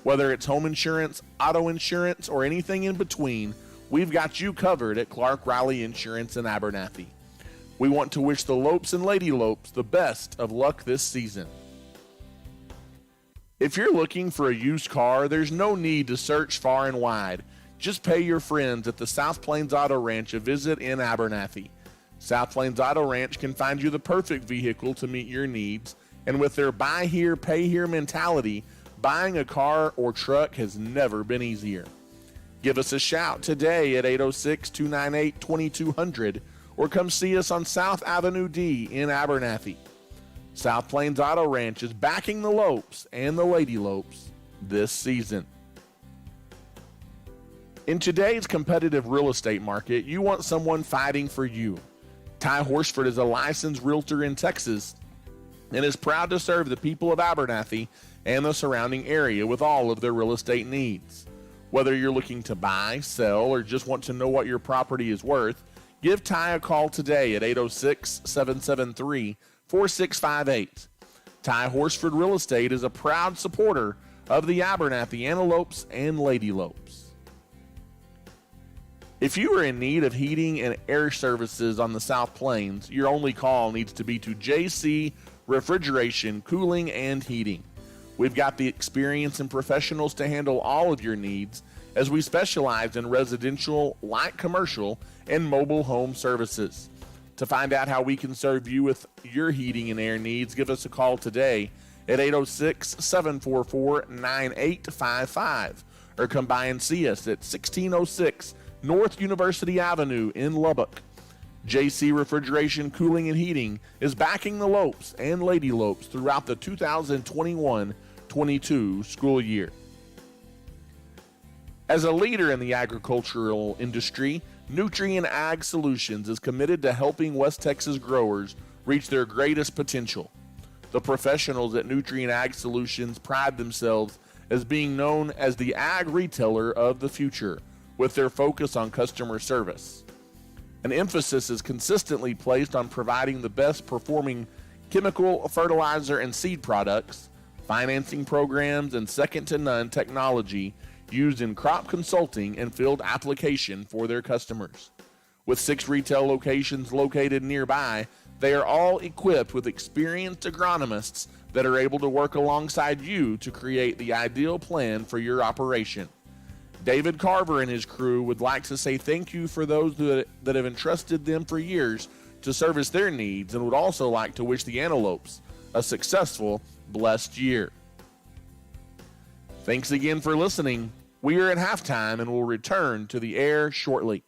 Whether it's home insurance, auto insurance, or anything in between, we've got you covered at Clark Riley Insurance in Abernathy. We want to wish the Lopes and Lady Lopes the best of luck this season. If you're looking for a used car, there's no need to search far and wide. Just pay your friends at the South Plains Auto Ranch a visit in Abernathy. South Plains Auto Ranch can find you the perfect vehicle to meet your needs, and with their buy here, pay here mentality, buying a car or truck has never been easier. Give us a shout today at 806-298-2200 or come see us on South Avenue D in Abernathy. South Plains Auto Ranch is backing the Lopes and the Lady Lopes this season. In today's competitive real estate market, you want someone fighting for you. Ty Horsford is a licensed realtor in Texas and is proud to serve the people of Abernathy and the surrounding area with all of their real estate needs. Whether you're looking to buy, sell, or just want to know what your property is worth, give Ty a call today at 806-773-4658. Ty Horsford Real Estate is a proud supporter of the Abernathy Antelopes and Lady Lopes. If you are in need of heating and air services on the South Plains, your only call needs to be to JC Refrigeration, Cooling, and Heating. We've got the experience and professionals to handle all of your needs, as we specialize in residential, light commercial, and mobile home services. To find out how we can serve you with your heating and air needs, give us a call today at 806-744-9855 or come by and see us at 1606 North University Avenue in Lubbock. JC Refrigeration, Cooling, and Heating is backing the Lopes and Lady Lopes throughout the 2021-22 school year. As a leader in the agricultural industry, Nutrien Ag Solutions is committed to helping West Texas growers reach their greatest potential. The professionals at Nutrien Ag Solutions pride themselves as being known as the ag retailer of the future, with their focus on customer service. An emphasis is consistently placed on providing the best performing chemical, fertilizer, and seed products, financing programs, and second-to-none technology used in crop consulting and field application for their customers. With 6 retail locations located nearby, they are all equipped with experienced agronomists that are able to work alongside you to create the ideal plan for your operation. David Carver and his crew would like to say thank you for those that have entrusted them for years to service their needs, and would also like to wish the Antelopes a successful, blessed year. Thanks again for listening. We are at halftime and will return to the air shortly.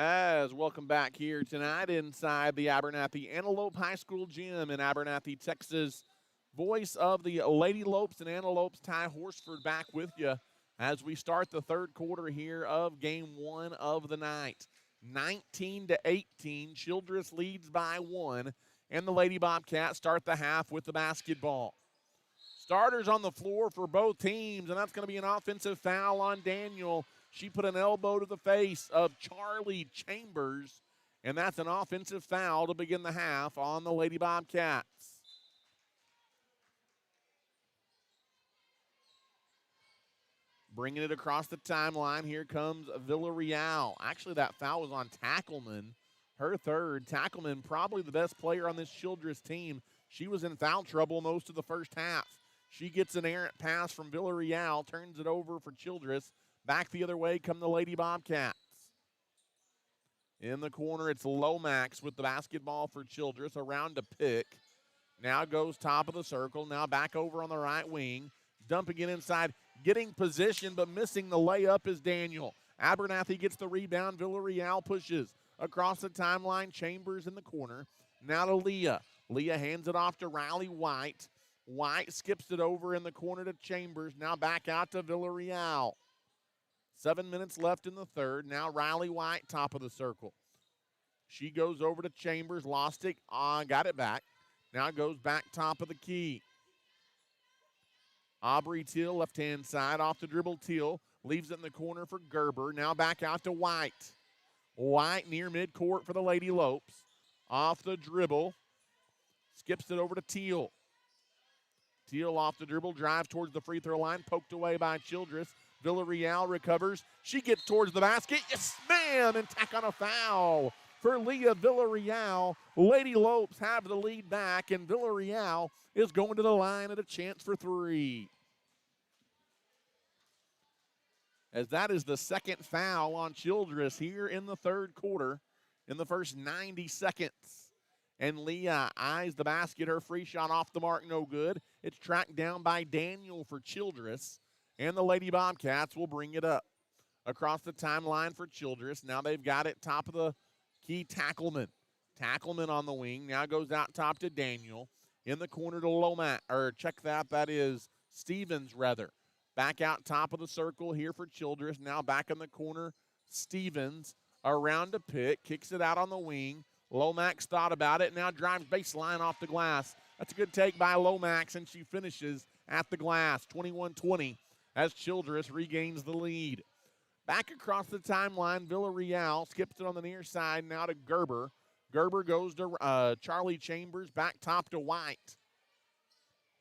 As welcome back here tonight inside the Abernathy Antelope High School Gym in Abernathy, Texas. Voice of the Lady Lopes and Antelopes, Ty Horsford, back with you as we start the third quarter here of game 1 of the night. 19-18. Childress leads by 1, and the Lady Bobcats start the half with the basketball. Starters on the floor for both teams, and that's going to be an offensive foul on Daniel. She put an elbow to the face of Charlie Chambers, and that's an offensive foul to begin the half on the Lady Bobcats. Bringing it across the timeline, here comes Villarreal. Actually, that foul was on Tackleman, her third. Tackleman, probably the best player on this Childress team. She was in foul trouble most of the first half. She gets an errant pass from Villarreal, turns it over for Childress. Back the other way come the Lady Bobcats. In the corner, it's Lomax with the basketball for Childress, around to pick. Now goes top of the circle, now back over on the right wing. Dumping it inside, getting position, but missing the layup is Daniel. Abernathy gets the rebound. Villarreal pushes across the timeline. Chambers in the corner. Now to Leah. Leah hands it off to Riley White. White skips it over in the corner to Chambers. Now back out to Villarreal. 7 minutes left in the third. Now Riley White, top of the circle. She goes over to Chambers. Lost it. Got it back. Now goes back top of the key. Aubrey Teal, left-hand side, off the dribble. Teal leaves it in the corner for Gerber. Now back out to White. White near midcourt for the Lady Lopes. Off the dribble. Skips it over to Teal. Teal off the dribble, drives towards the free throw line, poked away by Childress. Villarreal recovers. She gets towards the basket. Yes, ma'am, and tack on a foul for Leah Villarreal. Lady Lopes have the lead back, and Villarreal is going to the line at a chance for 3. As that is the second foul on Childress here in the third quarter in the first 90 seconds. And Leah eyes the basket. Her free shot off the mark, no good. It's tracked down by Daniel for Childress, and the Lady Bobcats will bring it up. Across the timeline for Childress. Now they've got it top of the key, Tackleman. Tackleman on the wing. Now goes out top to Daniel. In the corner to Lomax. Or check that. That is Stevens, rather. Back out top of the circle here for Childress. Now back in the corner, Stevens. Around to pick. Kicks it out on the wing. Lomax thought about it. Now drives baseline off the glass. That's a good take by Lomax, and she finishes at the glass. 21-20 as Childress regains the lead. Back across the timeline, Villarreal skips it on the near side, now to Gerber. Gerber goes to Charlie Chambers, back top to White.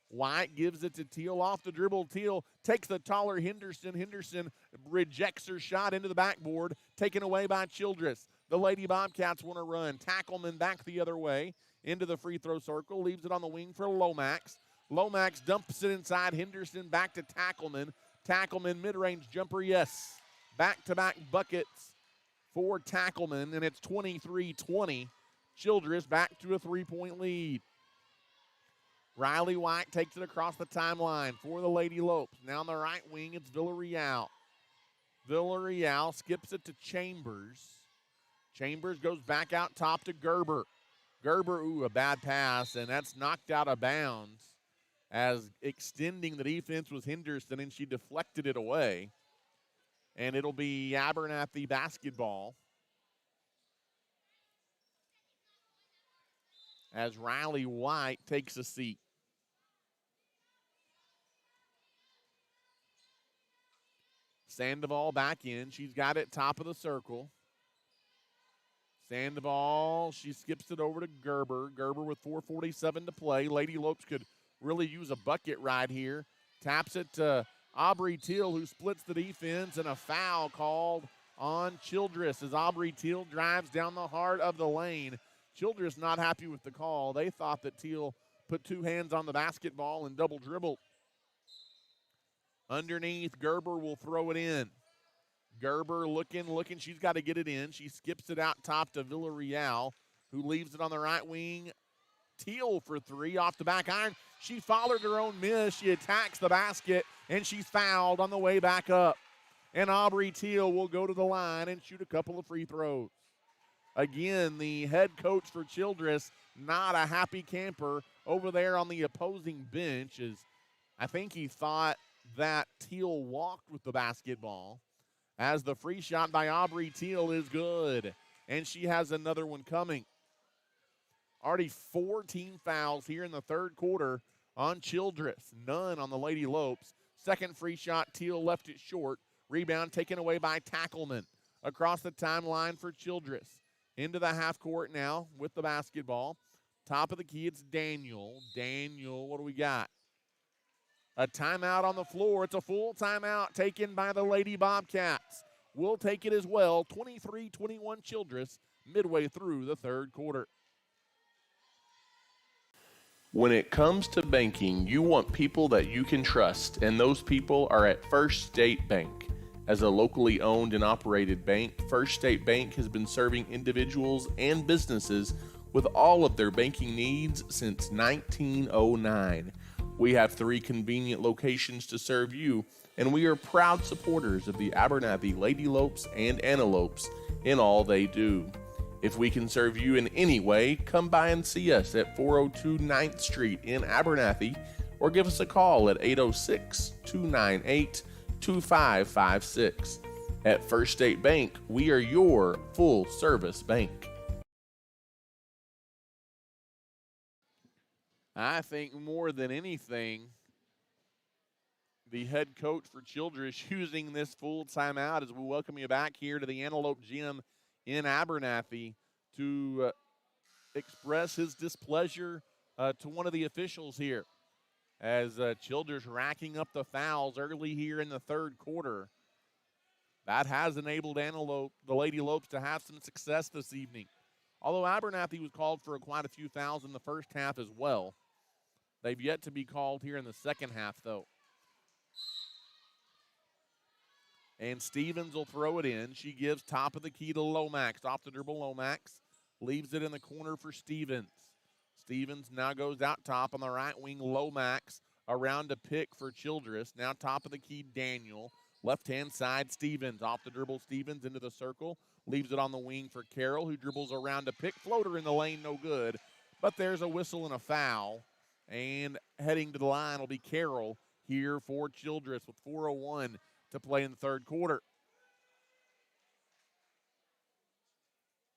White gives it to Teal off the dribble. Teal takes the taller Henderson. Henderson rejects her shot into the backboard, taken away by Childress. The Lady Bobcats want to run. Tackleman back the other way into the free throw circle, leaves it on the wing for Lomax. Lomax dumps it inside. Henderson back to Tackleman. Tackleman mid-range jumper, yes. Back-to-back buckets for Tackleman, and it's 23-20. Childress back to a 3-point lead. Riley White takes it across the timeline for the Lady Lopes. Now on the right wing, it's Villarreal. Villarreal skips it to Chambers. Chambers goes back out top to Gerber. Gerber, a bad pass, and that's knocked out of bounds as extending the defense was Henderson, and she deflected it away. And it'll be Abernathy Basketball as Riley White takes a seat. Sandoval back in. She's got it top of the circle. Sandoval, she skips it over to Gerber. Gerber with 4:47 to play. Lady Lopes could really use a bucket right here. Taps it to Aubrey Teal, who splits the defense, and a foul called on Childress as Aubrey Teal drives down the heart of the lane. Childress not happy with the call. They thought that Teal put two hands on the basketball and double dribbled. Underneath, Gerber will throw it in. Gerber looking. She's got to get it in. She skips it out top to Villarreal, who leaves it on the right wing. Teal for 3 off the back iron. She followed her own miss. She attacks the basket, and she's fouled on the way back up. And Aubrey Teal will go to the line and shoot a couple of free throws. Again, the head coach for Childress, not a happy camper over there on the opposing bench, as I think he thought that Teal walked with the basketball, as the free shot by Aubrey Teal is good. and she has another one coming. Already 4 team fouls here in the third quarter on Childress. None on the Lady Lopes. Second free shot, Teal left it short. Rebound taken away by Tackleman. Across the timeline for Childress. Into the half court now with the basketball. Top of the key, it's Daniel. Daniel, what do we got? A timeout on the floor. It's a full timeout taken by the Lady Bobcats. We'll take it as well. 23-21 Childress midway through the third quarter. When it comes to banking, you want people that you can trust, and those people are at First State Bank. As a locally owned and operated bank, First State Bank has been serving individuals and businesses with all of their banking needs since 1909. We have 3 convenient locations to serve you, and we are proud supporters of the Abernathy Lady Lopes and Antelopes in all they do. If we can serve you in any way, come by and see us at 402 9th Street in Abernathy, or give us a call at 806-298-2556. At First State Bank, we are your full-service bank. I think more than anything, the head coach for Childress using this full timeout as we welcome you back here to the Antelope Gym in Abernathy to express his displeasure to one of the officials here as Childress racking up the fouls early here in the third quarter. That has enabled the Lady Lopes to have some success this evening. Although Abernathy was called for quite a few fouls in the first half as well. They've yet to be called here in the second half, though. And Stevens will throw it in. She gives top of the key to Lomax. Off the dribble, Lomax leaves it in the corner for Stevens. Stevens now goes out top on the right wing. Lomax around to pick for Childress. Now top of the key, Daniel. Left-hand side, Stevens. Off the dribble, Stevens into the circle. Leaves it on the wing for Carroll, who dribbles around to pick. Floater in the lane, no good. But there's a whistle and a foul. And heading to the line will be Carroll here for Childress with 4:01 to play in the third quarter.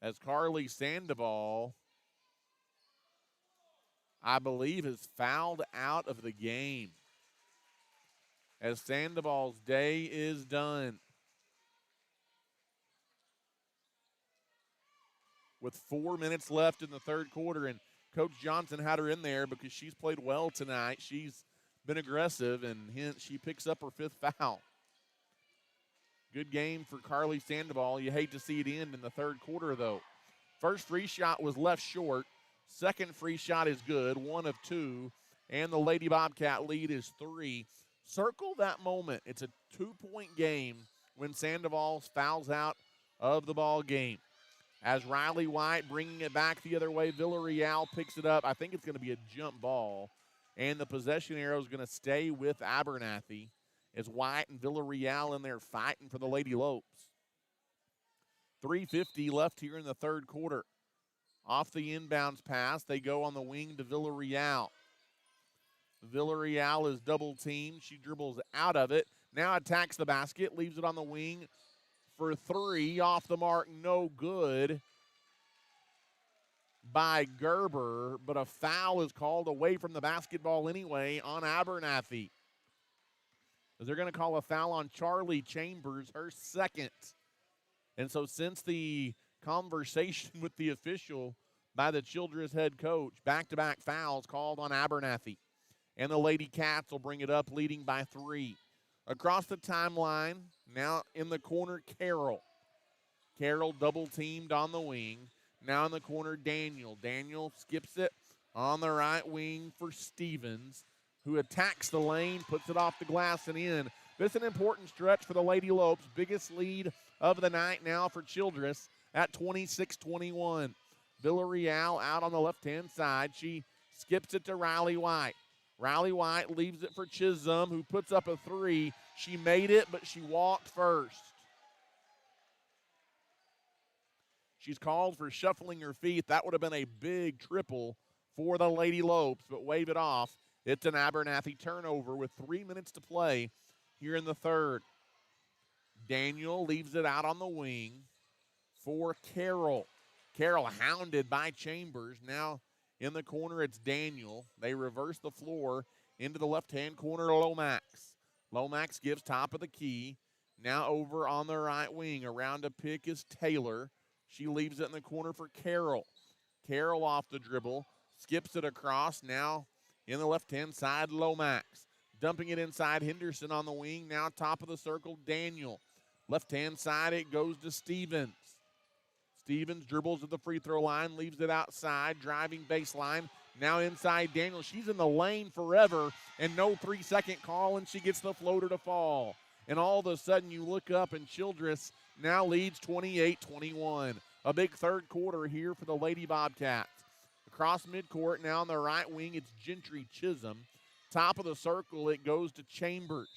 As Carly Sandoval, I believe, is fouled out of the game. As Sandoval's day is done. With 4 minutes left in the third quarter, and Coach Johnson had her in there because she's played well tonight. She's been aggressive, and hence she picks up her 5th foul. Good game for Carly Sandoval. You hate to see it end in the third quarter, though. First free shot was left short. Second free shot is good, 1 of 2. And the Lady Bobcat lead is 3. Circle that moment. It's a 2-point game when Sandoval fouls out of the ball game. As Riley White bringing it back the other way, Villarreal picks it up. I think it's going to be a jump ball. And the possession arrow is going to stay with Abernathy. As White and Villarreal in there fighting for the Lady Lopes. 3:50 left here in the third quarter. Off the inbounds pass, they go on the wing to Villarreal. Villarreal is double teamed. She dribbles out of it. Now attacks the basket, leaves it on the wing for 3. Off the mark, no good by Gerber, but a foul is called away from the basketball anyway on Abernathy. They're going to call a foul on Charlie Chambers, her second. And so since the conversation with the official by the Childress head coach, back-to-back fouls called on Abernathy. And the Lady Cats will bring it up, leading by 3. Across the timeline, now in the corner, Carroll. Carroll double-teamed on the wing. Now in the corner, Daniel. Daniel skips it on the right wing for Stevens, who attacks the lane, puts it off the glass and in. This is an important stretch for the Lady Lopes. Biggest lead of the night now for Childress at 26-21. Villarreal out on the left-hand side. She skips it to Riley White. Riley White leaves it for Chisholm, who puts up a 3. She made it, but she walked first. She's called for shuffling her feet. That would have been a big triple for the Lady Lopes, but wave it off. It's an Abernathy turnover with 3 minutes to play here in the third. Daniel leaves it out on the wing for Carroll. Carroll hounded by Chambers. Now in the corner, it's Daniel. They reverse the floor into the left-hand corner, Lomax. Lomax gives top of the key. Now over on the right wing. Around to pick is Taylor. She leaves it in the corner for Carroll. Carroll off the dribble. Skips it across. Now in the left-hand side, Lomax. Dumping it inside, Henderson on the wing. Now top of the circle, Daniel. Left-hand side, it goes to Stevens. Stevens dribbles to the free throw line, leaves it outside, driving baseline. Now inside Daniel. She's in the lane forever, and no 3-second call, and she gets the floater to fall. And all of a sudden you look up, and Childress now leads 28-21. A big third quarter here for the Lady Bobcats. Across midcourt, now on the right wing, it's Gentry Chisholm. Top of the circle, it goes to Chambers.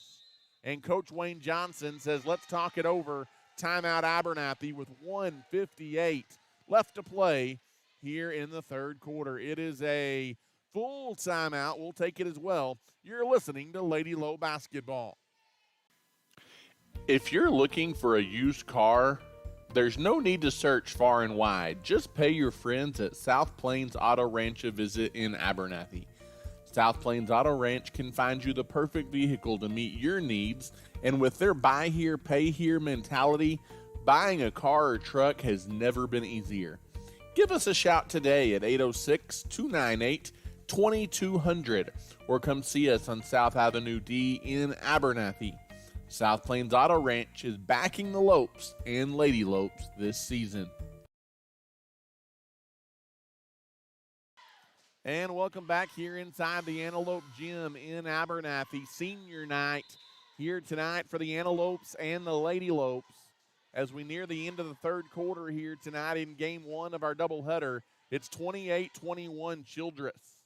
And Coach Wayne Johnson says, let's talk it over. Timeout Abernathy with 1:58 left to play here in the third quarter. It is a full timeout. We'll take it as well. You're listening to Lady Low Basketball. If you're looking for a used car, there's no need to search far and wide. Just pay your friends at South Plains Auto Ranch a visit in Abernathy. South Plains Auto Ranch can find you the perfect vehicle to meet your needs, and with their buy here, pay here mentality, buying a car or truck has never been easier. Give us a shout today at 806-298-2200 or come see us on South Avenue D in Abernathy. South Plains Auto Ranch is backing the Lopes and Lady Lopes this season. And welcome back here inside the Antelope Gym in Abernathy. Senior night here tonight for the Antelopes and the Lady Lopes as we near the end of the third quarter here tonight in game one of our doubleheader. It's 28-21 Childress.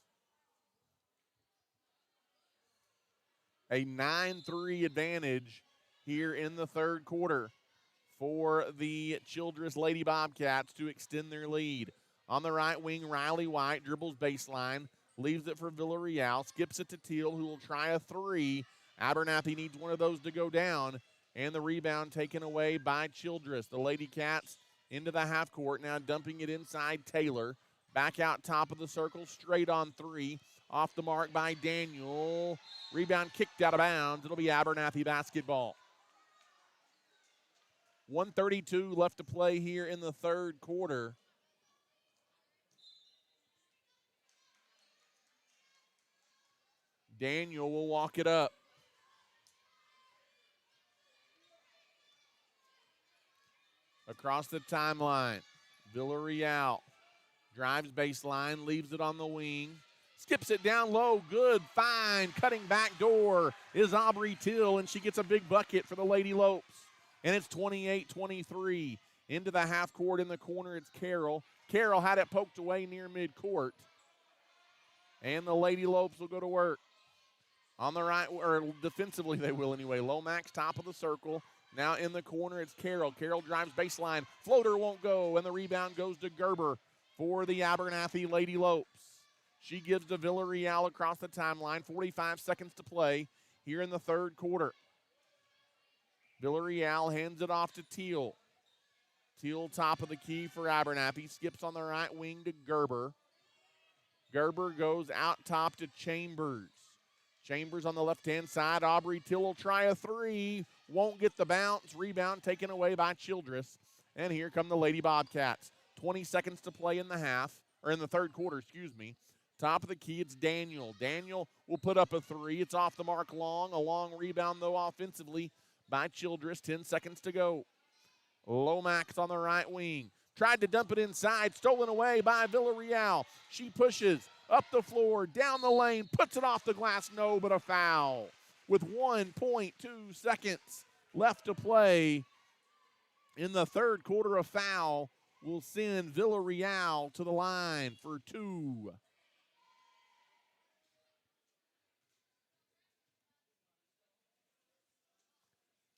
A 9-3 advantage here in the third quarter for the Childress Lady Bobcats to extend their lead. On the right wing, Riley White dribbles baseline, leaves it for Villarreal, skips it to Teal, who will try a three. Abernathy needs one of those to go down, and the rebound taken away by Childress. The Lady Cats into the half court, now dumping it inside Taylor. Back out top of the circle, straight on three. Off the mark by Daniel. Rebound kicked out of bounds. It'll be Abernathy basketball. 1:32 left to play here in the third quarter. Daniel will walk it up. Across the timeline, Villarreal drives baseline, leaves it on the wing, skips it down low, good, fine, cutting back door is Aubrey Till, and she gets a big bucket for the Lady Lopes. And it's 28-23. Into the half court in the corner, it's Carroll. Carroll had it poked away near midcourt. And the Lady Lopes will go to work. On the right, or defensively they will anyway. Lomax, top of the circle. Now in the corner, it's Carroll. Carroll drives baseline. Floater won't go, and the rebound goes to Gerber for the Abernathy Lady Lopes. She gives to Villarreal across the timeline. 45 seconds to play here in the third quarter. Villarreal hands it off to Teal. Teal top of the key for Abernathy. Skips on the right wing to Gerber. Gerber goes out top to Chambers. Chambers on the left-hand side. Aubrey Till will try a three. Won't get the bounce. Rebound taken away by Childress. And here come the Lady Bobcats. 20 seconds to play in the half, or in the third quarter, excuse me. Top of the key, it's Daniel. Daniel will put up a three. It's off the mark long. A long rebound, though, offensively by Childress. 10 seconds to go. Lomax on the right wing. Tried to dump it inside. Stolen away by Villarreal. She pushes up the floor, down the lane, puts it off the glass. No, but a foul. With 1.2 seconds left to play in the third quarter, a foul will send Villarreal to the line for two.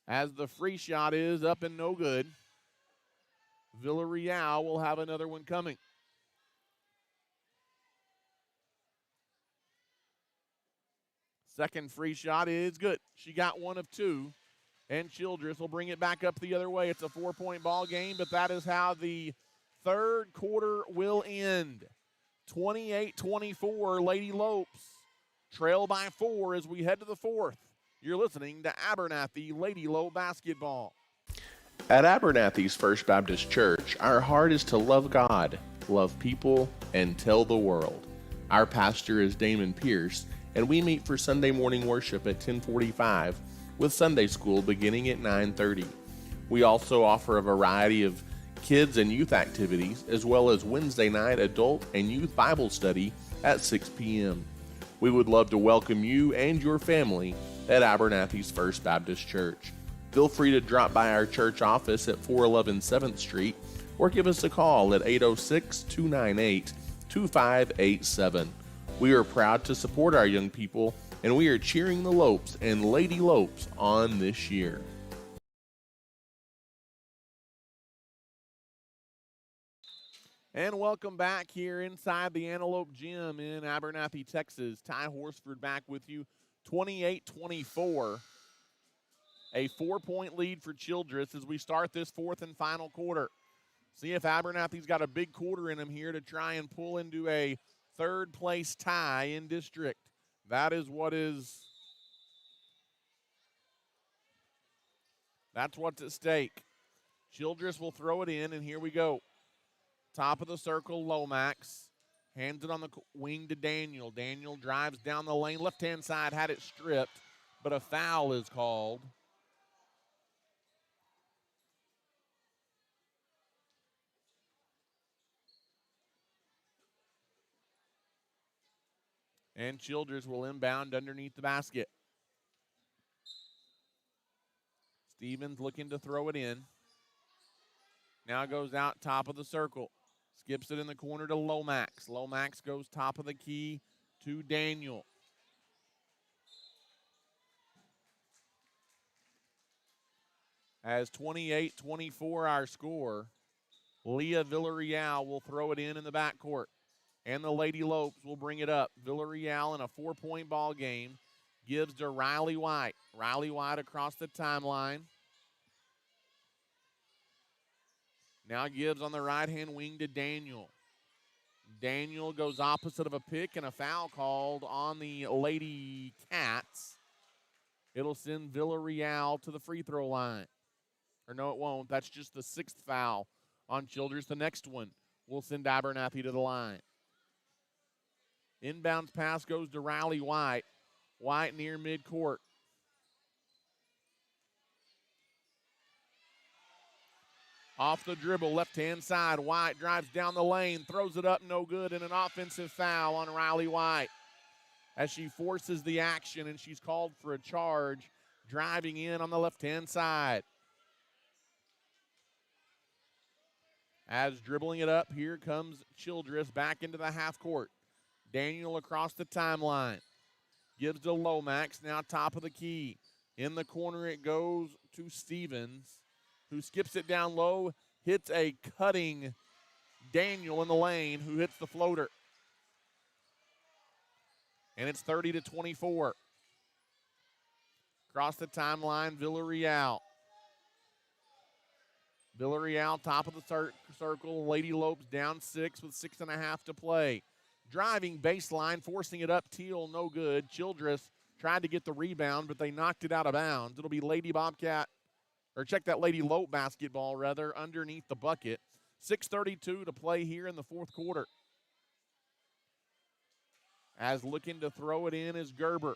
As the free shot is up and no good, Villarreal will have another one coming. Second free shot is good. She got one of two, And Childress will bring it back up the other way. It's a 4-point ball game, but that is how the third quarter will end. 28-24, Lady Lopes trail by 4 as we head to the fourth. You're listening to Abernathy Lady Lope Basketball. At Abernathy's First Baptist Church, our heart is to love God, love people, and tell the world. Our pastor is Damon Pierce, and we meet for Sunday morning worship at 10:45, with Sunday school beginning at 9:30. We also offer a variety of kids and youth activities, as well as Wednesday night adult and youth Bible study at 6 p.m. We would love to welcome you and your family at Abernathy's First Baptist Church. Feel free to drop by our church office at 411 7th Street or give us a call at 806-298-2587. We are proud to support our young people, and we are cheering the Lopes and Lady Lopes on this year. And welcome back here inside the Antelope Gym in Abernathy, Texas. Ty Horsford back with you, 28-24. A 4-point lead for Childress as we start this fourth and final quarter. See if Abernathy's got a big quarter in them here to try and pull into a third-place tie in district. That's what's at stake. Childress will throw it in, and here we go. Top of the circle, Lomax. Hands it on the wing to Daniel. Daniel drives down the lane. Left-hand side had it stripped, but a foul is called. And Childress will inbound underneath the basket. Stevens looking to throw it in. Now goes out top of the circle. Skips it in the corner to Lomax. Lomax goes top of the key to Daniel. As 28-24 our score, Leah Villarreal will throw it in the backcourt. And the Lady Lopes will bring it up. Villarreal in a 4-point ball game gives to Riley White. Riley White across the timeline. Now gives on the right-hand wing to Daniel. Daniel goes opposite of a pick and a foul called on the Lady Cats. It'll send Villarreal to the free throw line. Or no, it won't. That's just the 6th foul on Childress. The next one will send Abernathy to the line. Inbounds pass goes to Riley White. White near midcourt. Off the dribble, left-hand side. White drives down the lane, throws it up, no good, and an offensive foul on Riley White as she forces the action, and she's called for a charge, driving in on the left-hand side. As dribbling it up, here comes Childress back into the half court. Daniel across the timeline. Gives to Lomax, now top of the key. In the corner it goes to Stevens, who skips it down low, hits a cutting Daniel in the lane, who hits the floater. And it's 30-24. Across the timeline, Villarreal. Villarreal, top of the circle. Lady Lopes down 6 with 6.5 to play. Driving baseline, forcing it up. Teal, no good. Childress tried to get the rebound, but they knocked it out of bounds. It'll be Lady Bobcat, or check that Lady Lope basketball, rather, underneath the bucket. 6:32 to play here in the fourth quarter. As looking to throw it in is Gerber.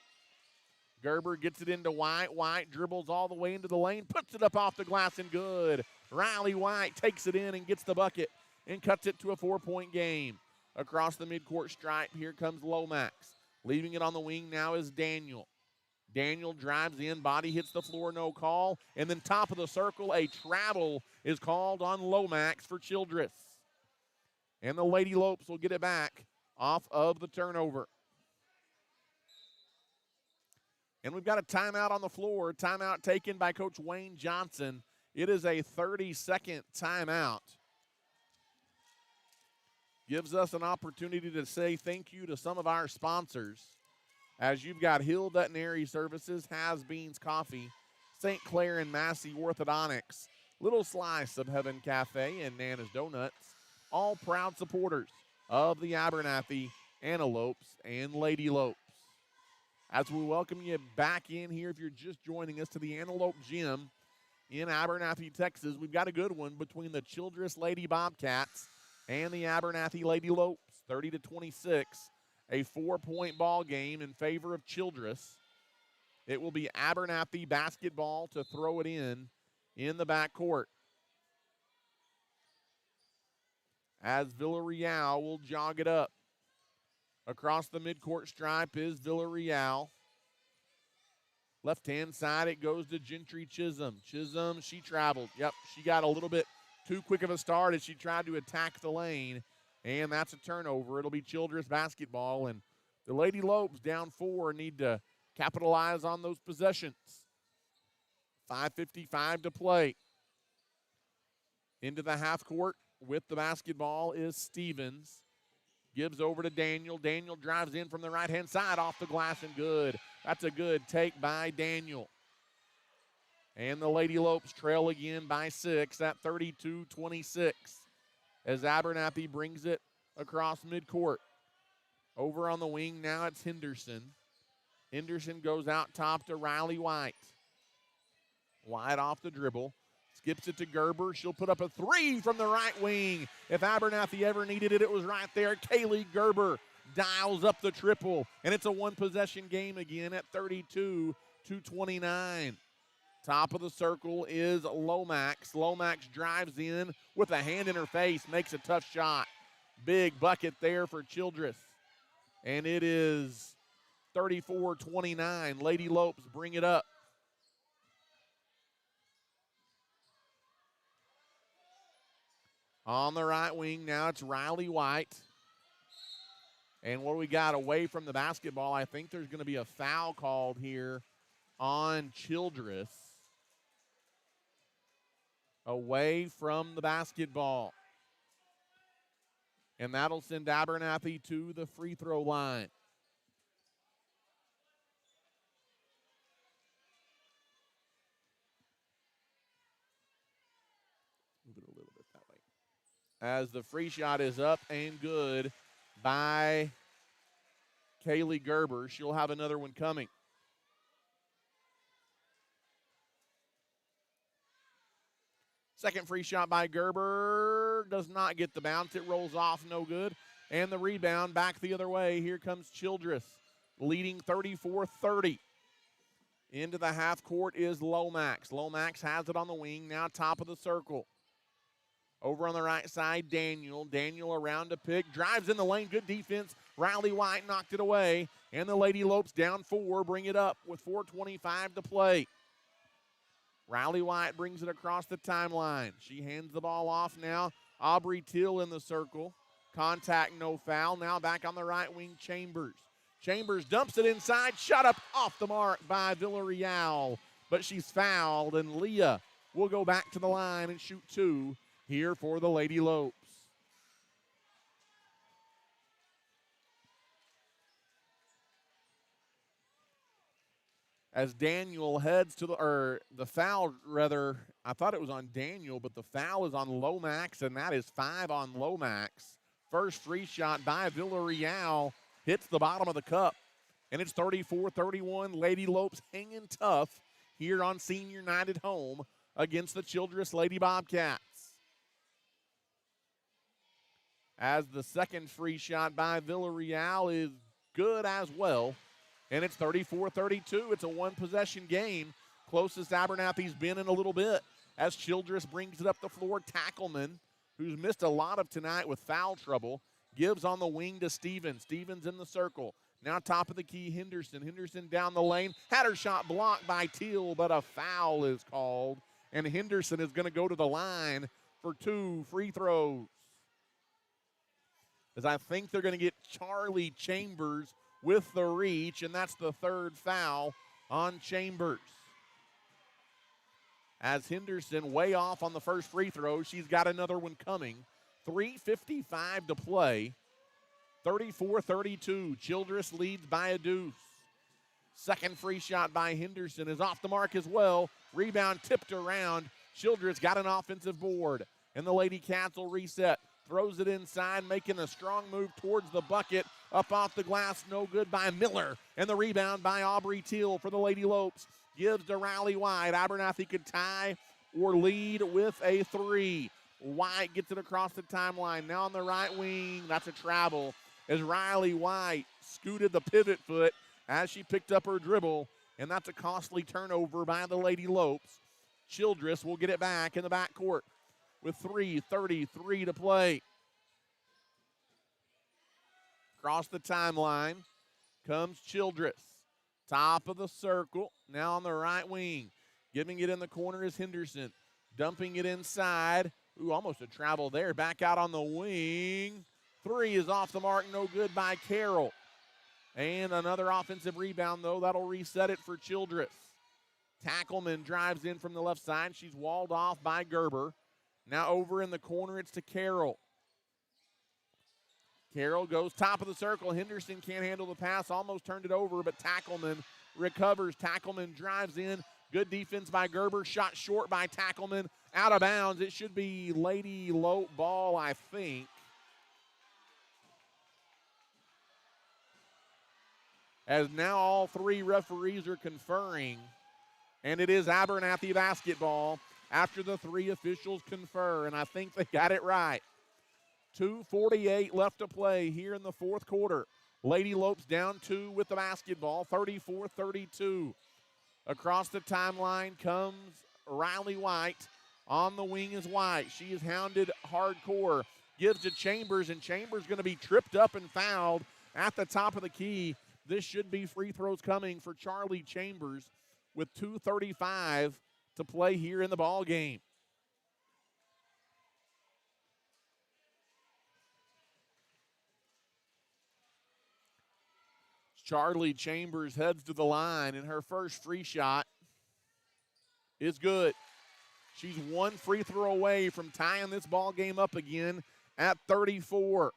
Gerber gets it into White. White dribbles all the way into the lane, puts it up off the glass and good. Riley White takes it in and gets the bucket and cuts it to a 4-point game. Across the midcourt stripe, here comes Lomax. Leaving it on the wing now is Daniel. Daniel drives in, body hits the floor, no call. And then top of the circle, a travel is called on Lomax for Childress. And the Lady Lopes will get it back off of the turnover. And we've got a timeout on the floor. Timeout taken by Coach Wayne Johnson. It is a 30-second timeout. Gives us an opportunity to say thank you to some of our sponsors. As you've got Hill Veterinary Services, Has Beans Coffee, St. Clair and Massey Orthodontics, Little Slice of Heaven Cafe, and Nana's Donuts, all proud supporters of the Abernathy Antelopes and Lady Lopes. As we welcome you back in here, if you're just joining us, to the Antelope Gym in Abernathy, Texas, we've got a good one between the Childress Lady Bobcats and the Abernathy Lady Lopes, 30-26, a 4-point ball game in favor of Childress. It will be Abernathy Basketball to throw it in the backcourt. As Villarreal will jog it up. Across the midcourt stripe is Villarreal. Left-hand side, it goes to Gentry Chisholm. Chisholm, she traveled. Yep, she got a little bit too quick of a start as she tried to attack the lane, and that's a turnover. It'll be Childress basketball, and the Lady Lopes down 4 need to capitalize on those possessions. 5:55 to play. Into the half court with the basketball is Stevens. Gives over to Daniel. Daniel drives in from the right-hand side, off the glass and good. That's a good take by Daniel. And the Lady Lopes trail again by 6 at 32-26 as Abernathy brings it across midcourt. Over on the wing now it's Henderson. Henderson goes out top to Riley White. White off the dribble. Skips it to Gerber. She'll put up a 3 from the right wing. If Abernathy ever needed it, it was right there. Kaylee Gerber dials up the triple, and it's a one-possession game again at 32-29. Top of the circle is Lomax. Lomax drives in with a hand in her face, makes a tough shot. Big bucket there for Childress. And it is 34-29. Lady Lopes bring it up. On the right wing now, it's Riley White. And what do we got away from the basketball? I think there's going to be a foul called here on Childress. Away from the basketball. And that'll send Abernathy to the free throw line. Move it a little bit that way. As the free shot is up and good by Kaylee Gerber. She'll have another one coming. Second free shot by Gerber does not get the bounce. It rolls off, no good. And the rebound back the other way. Here comes Childress, leading 34-30. Into the half court is Lomax. Lomax has it on the wing, now top of the circle. Over on the right side, Daniel. Daniel around to pick, drives in the lane, good defense. Riley White knocked it away, and the Lady Lopes down 4, bring it up with 4:25 to play. Riley White brings it across the timeline. She hands the ball off now. Aubrey Till in the circle. Contact, no foul. Now back on the right wing, Chambers. Chambers dumps it inside. Shot up off the mark by Villarreal. But she's fouled, and Leah will go back to the line and shoot 2 here for the Lady Lopes. As Daniel heads to the foul, rather, I thought it was on Daniel, but the foul is on Lomax, and that is 5 on Lomax. First free shot by Villarreal hits the bottom of the cup, and it's 34-31. Lady Lopes hanging tough here on Senior Night at home against the Childress Lady Bobcats. As the second free shot by Villarreal is good as well. And it's 34-32. It's a one-possession game. Closest Abernathy's been in a little bit. As Childress brings it up the floor, Tackleman, who's missed a lot of tonight with foul trouble, gives on the wing to Stevens. Stevens in the circle. Now top of the key, Henderson. Henderson down the lane. Had her shot blocked by Teal, but a foul is called. And Henderson is going to go to the line for 2 free throws. As I think they're going to get Charlie Chambers with the reach, and that's the third foul on Chambers. As Henderson way off on the first free throw, she's got another one coming. 3:55 to play. 34-32. Childress leads by a deuce. Second free shot by Henderson is off the mark as well. Rebound tipped around. Childress got an offensive board. And the Lady Cats will reset. Throws it inside, making a strong move towards the bucket. Up off the glass, no good by Miller. And the rebound by Aubrey Teal for the Lady Lopes. Gives to Riley White. Abernathy could tie or lead with a three. White gets it across the timeline. Now on the right wing, that's a travel. As Riley White scooted the pivot foot as she picked up her dribble. And that's a costly turnover by the Lady Lopes. Childress will get it back in the backcourt with 3:33 to play. Across the timeline comes Childress. Top of the circle, now on the right wing. Giving it in the corner is Henderson. Dumping it inside. Ooh, almost a travel there. Back out on the wing. Three is off the mark, no good by Carroll. And another offensive rebound, though. That'll reset it for Childress. Tackleman drives in from the left side. She's walled off by Gerber. Now over in the corner, it's to Carroll. Carroll goes top of the circle. Henderson can't handle the pass. Almost turned it over, but Tackleman recovers. Tackleman drives in. Good defense by Gerber. Shot short by Tackleman. Out of bounds. It should be Lady Lope ball, I think. As now all three referees are conferring. And it is Abernathy basketball after the three officials confer. And I think they got it right. 2:48 left to play here in the fourth quarter. Lady Lopes down 2 with the basketball, 34-32. Across the timeline comes Riley White. On the wing is White. She is hounded hardcore. Gives to Chambers, and Chambers going to be tripped up and fouled at the top of the key. This should be free throws coming for Charlie Chambers with 2:35 to play here in the ball game. Charlie Chambers heads to the line, and her first free shot is good. She's one free throw away from tying this ball game up again at 34.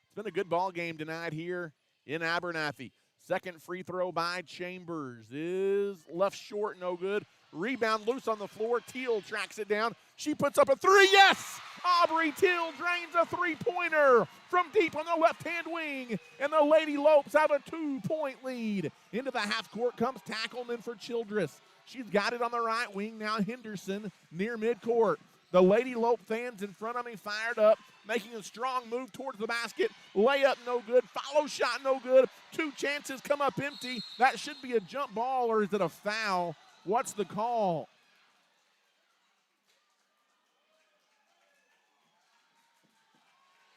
It's been a good ball game tonight here in Abernathy. Second free throw by Chambers is left short, no good. Rebound loose on the floor. Teal tracks it down. She puts up a three. Yes! Aubrey Teal drains a three-pointer from deep on the left-hand wing. And the Lady Lopes have a 2-point lead. Into the half court comes Tackleman for Childress. She's got it on the right wing. Now Henderson near midcourt. The Lady Lope fans in front of me fired up, making a strong move towards the basket. Layup no good. Follow shot no good. Two chances come up empty. That should be a jump ball, or is it a foul? What's the call?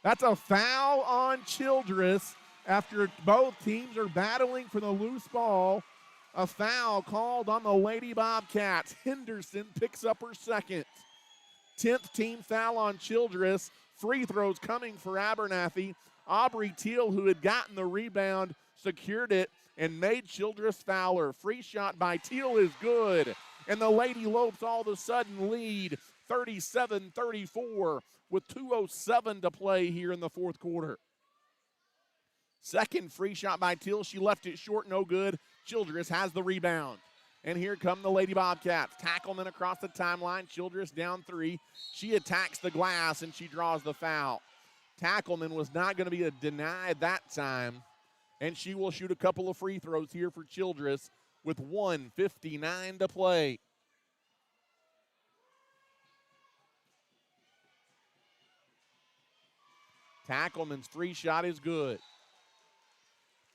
That's a foul on Childress after both teams are battling for the loose ball. A foul called on the Lady Bobcats. Henderson picks up her second. 10th team foul on Childress. Free throws coming for Abernathy. Aubrey Teal, who had gotten the rebound, secured it and made Childress foul her. Free shot by Teal is good. And the Lady Lopes all of a sudden lead 37-34 with 2:07 to play here in the fourth quarter. Second free shot by Teal. She left it short, no good. Childress has the rebound. And here come the Lady Bobcats. Tackleman across the timeline. Childress down 3. She attacks the glass, and she draws the foul. Tackleman was not going to be denied that time. And she will shoot a couple of free throws here for Childress with 1:59 to play. Tackleman's free shot is good.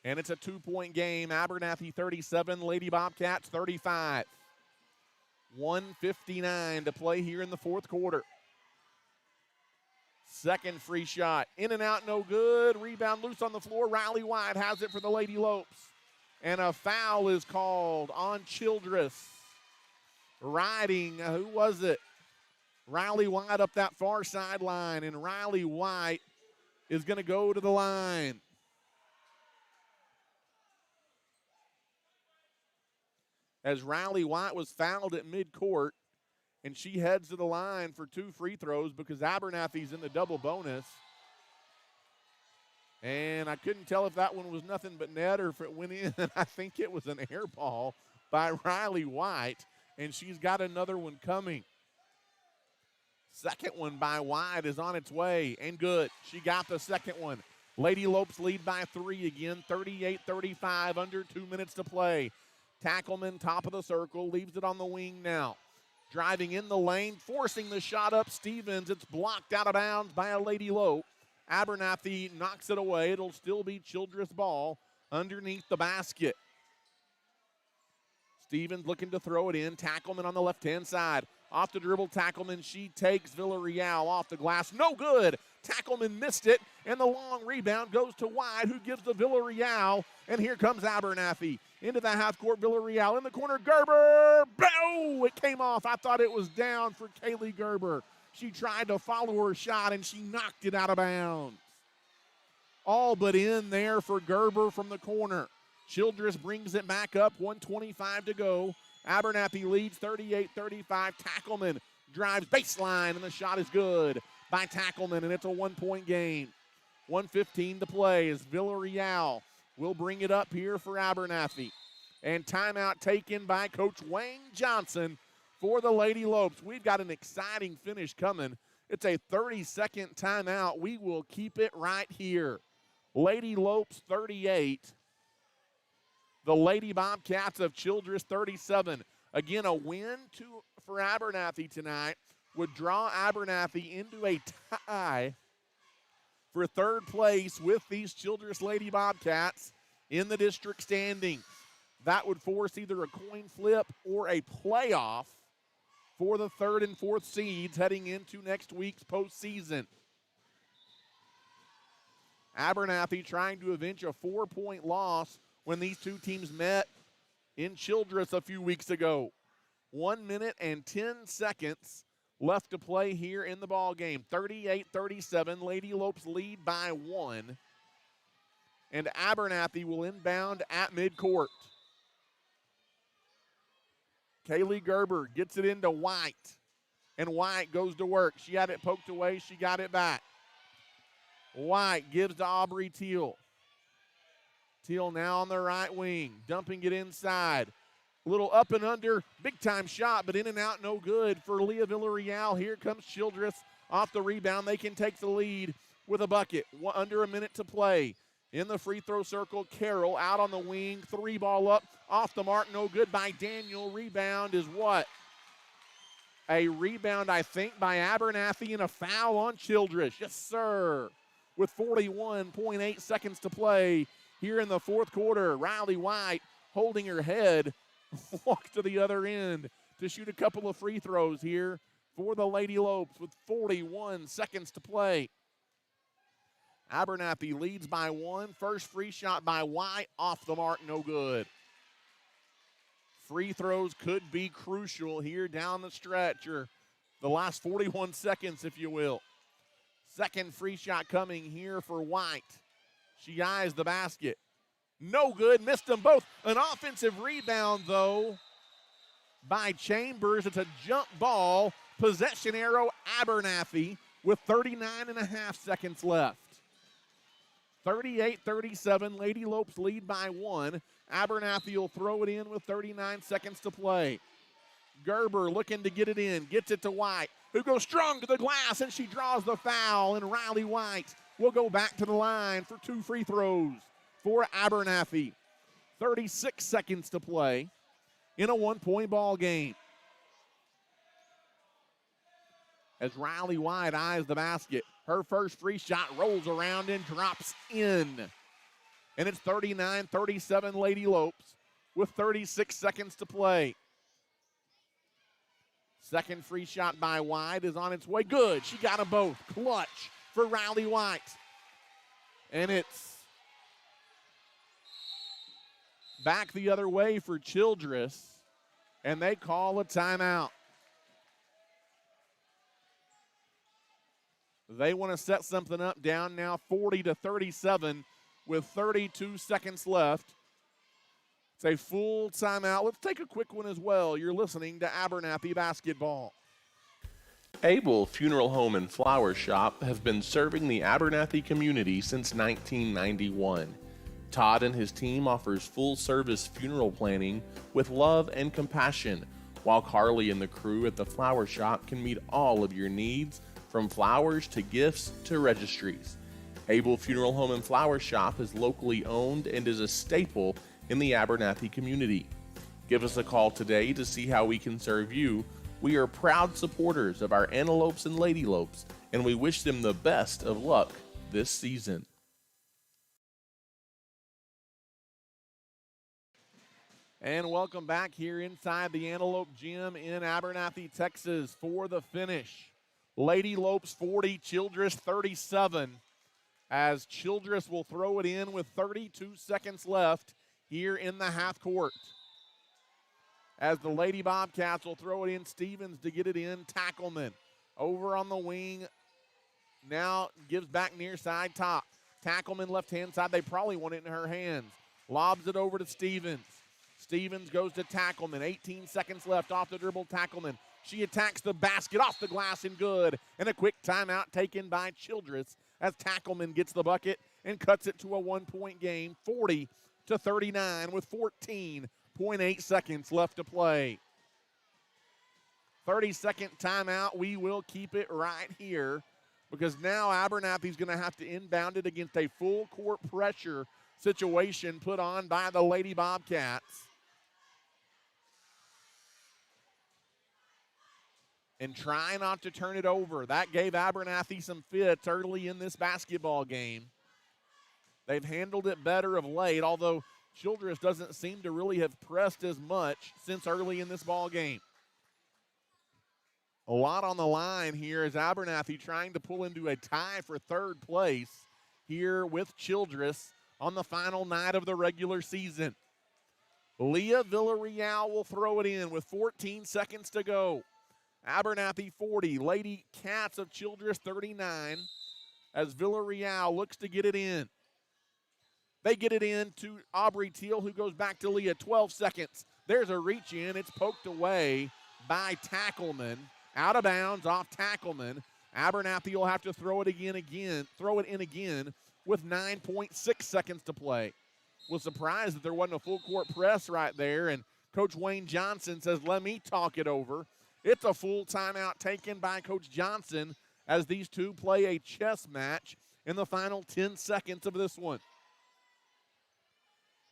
And it's a 2-point game. Abernathy 37, Lady Bobcats 35. 1:59 to play here in the fourth quarter. Second free shot. In and out, no good. Rebound loose on the floor. Riley White has it for the Lady Lopes. And a foul is called on Childress. Riding, who was it? Riley White up that far sideline. And Riley White is going to go to the line. As Riley White was fouled at midcourt, and she heads to the line for 2 free throws because Abernathy's in the double bonus. And I couldn't tell if that one was nothing but net or if it went in. I think it was an air ball by Riley White, and she's got another one coming. Second one by White is on its way, and good. She got the second one. Lady Lopes lead by 3 again, 38-35, under 2 minutes to play. Tackleman, top of the circle, leaves it on the wing now. Driving in the lane, forcing the shot up Stevens. It's blocked out of bounds by a Lady Lope. Abernathy knocks it away. It'll still be Childress ball underneath the basket. Stevens looking to throw it in. Tackleman on the left-hand side. Off the dribble, Tackleman. She takes Villarreal off the glass. No good. Tackleman missed it, and the long rebound goes to White, who gives the Villarreal. And here comes Abernathy. Into the half-court, Villarreal. In the corner, Gerber. Bow! It came off. I thought it was down for Kaylee Gerber. She tried to follow her shot, and she knocked it out of bounds. All but in there for Gerber from the corner. Childress brings it back up, 1:25 to go. Abernathy leads 38-35. Tackleman drives baseline, and the shot is good by Tackleman, and it's a 1-point game. 1:15 to play as Villarreal will bring it up here for Abernathy. And timeout taken by Coach Wayne Johnson for the Lady Lopes. We've got an exciting finish coming. It's a 30-second timeout. We will keep it right here. Lady Lopes 38. The Lady Bobcats of Childress 37. Again, a win for Abernathy tonight would draw Abernathy into a tie for third place with these Childress Lady Bobcats in the district standings. That would force either a coin flip or a playoff for the third and fourth seeds heading into next week's postseason. Abernathy trying to avenge a 4-point loss when these two teams met in Childress a few weeks ago. 1 minute and 10 seconds left to play here in the ball game. 38-37, Lady Lopes lead by 1. And Abernathy will inbound at midcourt. Kaylee Gerber gets it into White, and White goes to work. She had it poked away. She got it back. White gives to Aubrey Teal. Teal now on the right wing, dumping it inside. A little up and under, big-time shot, but in and out, no good for Leah Villarreal. Here comes Childress off the rebound. They can take the lead with a bucket. Under a minute to play. In the free throw circle, Carroll out on the wing. 3-ball up, off the mark, no good by Daniel. Rebound is what? A rebound, I think, by Abernathy, and a foul on Childress. Yes, sir. With 41.8 seconds to play here in the fourth quarter. Riley White holding her head, walks to the other end to shoot a couple of free throws here for the Lady Lopes with 41 seconds to play. Abernathy leads by 1. First free shot by White, off the mark, no good. Free throws could be crucial here down the stretch, or the last 41 seconds, if you will. Second free shot coming here for White. She eyes the basket. No good, missed them both. An offensive rebound, though, by Chambers. It's a jump ball. Possession arrow, Abernathy, with 39.5 seconds left. 38-37, Lady Lopes lead by 1. Abernathy will throw it in with 39 seconds to play. Gerber looking to get it in, gets it to White, who goes strong to the glass, and she draws the foul, and Riley White will go back to the line for 2 free throws for Abernathy. 36 seconds to play in a 1-point ball game. As Riley White eyes the basket, her first free shot rolls around and drops in. And it's 39-37 Lady Lopes with 36 seconds to play. Second free shot by White is on its way. Good. She got them both. Clutch for Riley White. And it's back the other way for Childress, and they call a timeout. They want to set something up, down now 40-37 with 32 seconds left. It's a full timeout. Let's take a quick one as well. You're listening to Abernathy Basketball. Abel Funeral Home and Flower Shop has been serving the Abernathy community since 1991. Todd and his team offers full-service funeral planning with love and compassion, while Carly and the crew at the flower shop can meet all of your needs, from flowers to gifts to registries. Abel Funeral Home and Flower Shop is locally owned and is a staple in the Abernathy community. Give us a call today to see how we can serve you. We are proud supporters of our Antelopes and Lady Lopes, and we wish them the best of luck this season. And welcome back here inside the Antelope Gym in Abernathy, Texas for the finish. Lady Lopes 40, Childress 37, as Childress will throw it in with 32 seconds left here in the half court. As the Lady Bobcats will throw it in, Stevens to get it in, Tackleman over on the wing, now gives back near side top. Tackleman left-hand side, they probably want it in her hands. Lobs it over to Stevens. Stevens goes to Tackleman, 18 seconds left off the dribble, Tackleman. She attacks the basket off the glass and good, and a quick timeout taken by Childress as Tackleman gets the bucket and cuts it to a one-point game, 40-39 with 14.8 seconds left to play. 30-second timeout. We will keep it right here because now Abernathy's going to have to inbound it against a full court pressure situation put on by the Lady Bobcats. And try not to turn it over. That gave Abernathy some fits early in this basketball game. They've handled it better of late, although Childress doesn't seem to really have pressed as much since early in this ball game. A lot on the line here as Abernathy trying to pull into a tie for third place here with Childress on the final night of the regular season. Leah Villarreal will throw it in with 14 seconds to go. Abernathy 40, Lady Cats of Childress 39, as Villarreal looks to get it in. They get it in to Aubrey Teal, who goes back to Leah, 12 seconds. There's a reach in, it's poked away by Tackleman. Out of bounds off Tackleman. Abernathy will have to throw it in again with 9.6 seconds to play. Was surprised that there wasn't a full court press right there, and Coach Wayne Johnson says, let me talk it over. It's a full timeout taken by Coach Johnson as these two play a chess match in the final 10 seconds of this one.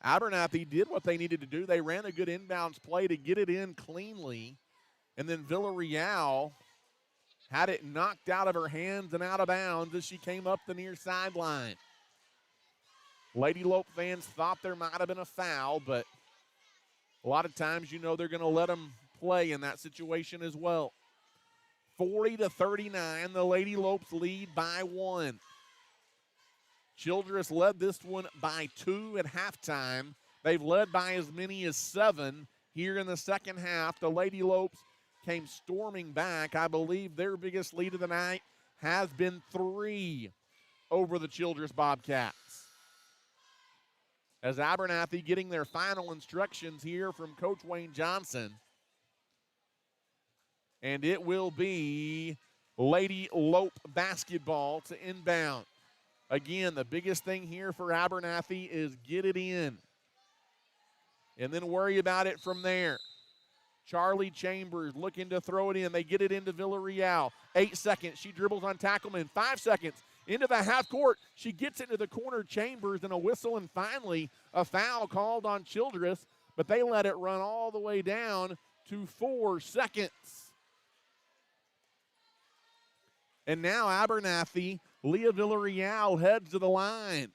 Abernathy did what they needed to do. They ran a good inbounds play to get it in cleanly, and then Villarreal had it knocked out of her hands and out of bounds as she came up the near sideline. Lady Lope fans thought there might have been a foul, but a lot of times you know they're going to let them play in that situation as well. 40-39, the Lady Lopes lead by 1. Childress led this one by 2 at halftime. They've led by as many as 7 here in the second half. The Lady Lopes came storming back. I believe their biggest lead of the night has been 3 over the Childress Bobcats. As Abernathy getting their final instructions here from Coach Wayne Johnson. And it will be Lady Lope basketball to inbound. Again, the biggest thing here for Abernathy is get it in. And then worry about it from there. Charlie Chambers looking to throw it in. They get it into Villarreal. 8 seconds. She dribbles on Tackleman. 5 seconds. Into the half court. She gets into the corner. Chambers and a whistle. And finally, a foul called on Childress. But they let it run all the way down to 4 seconds. And now Abernathy, Leah Villarreal heads to the line.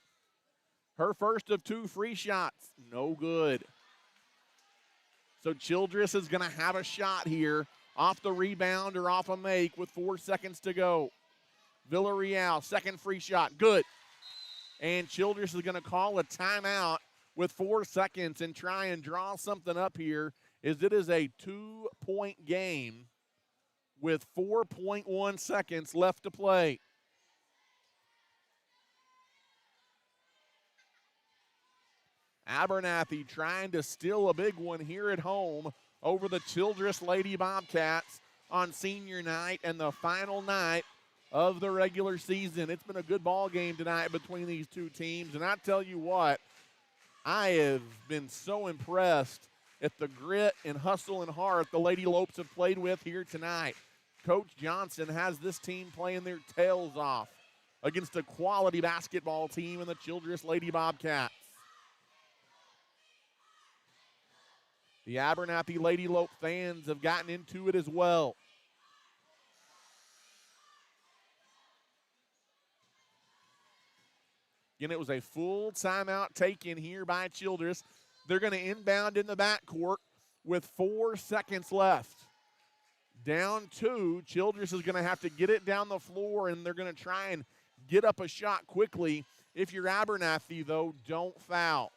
Her first of 2 free shots. No good. So Childress is going to have a shot here off the rebound or off a make with 4 seconds to go. Villarreal, second free shot. Good. And Childress is going to call a timeout with 4 seconds and try and draw something up here, as it is a 2-point game with 4.1 seconds left to play. Abernathy trying to steal a big one here at home over the Childress Lady Bobcats on senior night and the final night of the regular season. It's been a good ball game tonight between these two teams, and I tell you what, I have been so impressed at the grit and hustle and heart the Lady Lopes have played with here tonight. Coach Johnson has this team playing their tails off against a quality basketball team in the Childress Lady Bobcats. The Abernathy Lady Lope fans have gotten into it as well. Again, it was a full timeout taken here by Childress. They're going to inbound in the backcourt with 4 seconds left. Down 2, Childress is going to have to get it down the floor, and they're going to try and get up a shot quickly. If you're Abernathy, though, don't foul.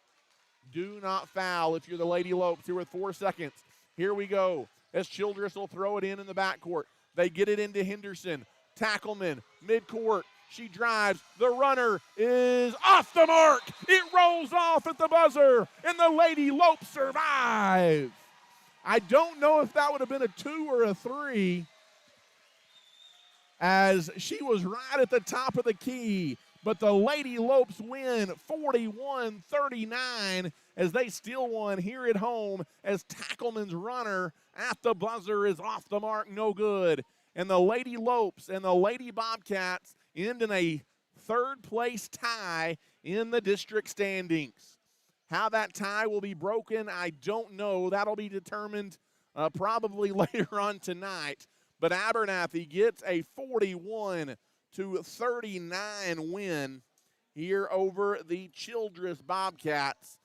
Do not foul if you're the Lady Lopes here with 4 seconds. Here we go as Childress will throw it in the backcourt. They get it into Henderson. Tackleman, midcourt. She drives. The runner is off the mark. It rolls off at the buzzer, and the Lady Lopes survive. I don't know if that would have been a 2 or a 3, as she was right at the top of the key. But the Lady Lopes win 41-39 as they steal one here at home, as Tackleman's runner at the buzzer is off the mark, no good. And the Lady Lopes and the Lady Bobcats end in a third-place tie in the district standings. How that tie will be broken, I don't know. That'll be determined probably later on tonight. But Abernathy gets a 41-39 win here over the Childress Bobcats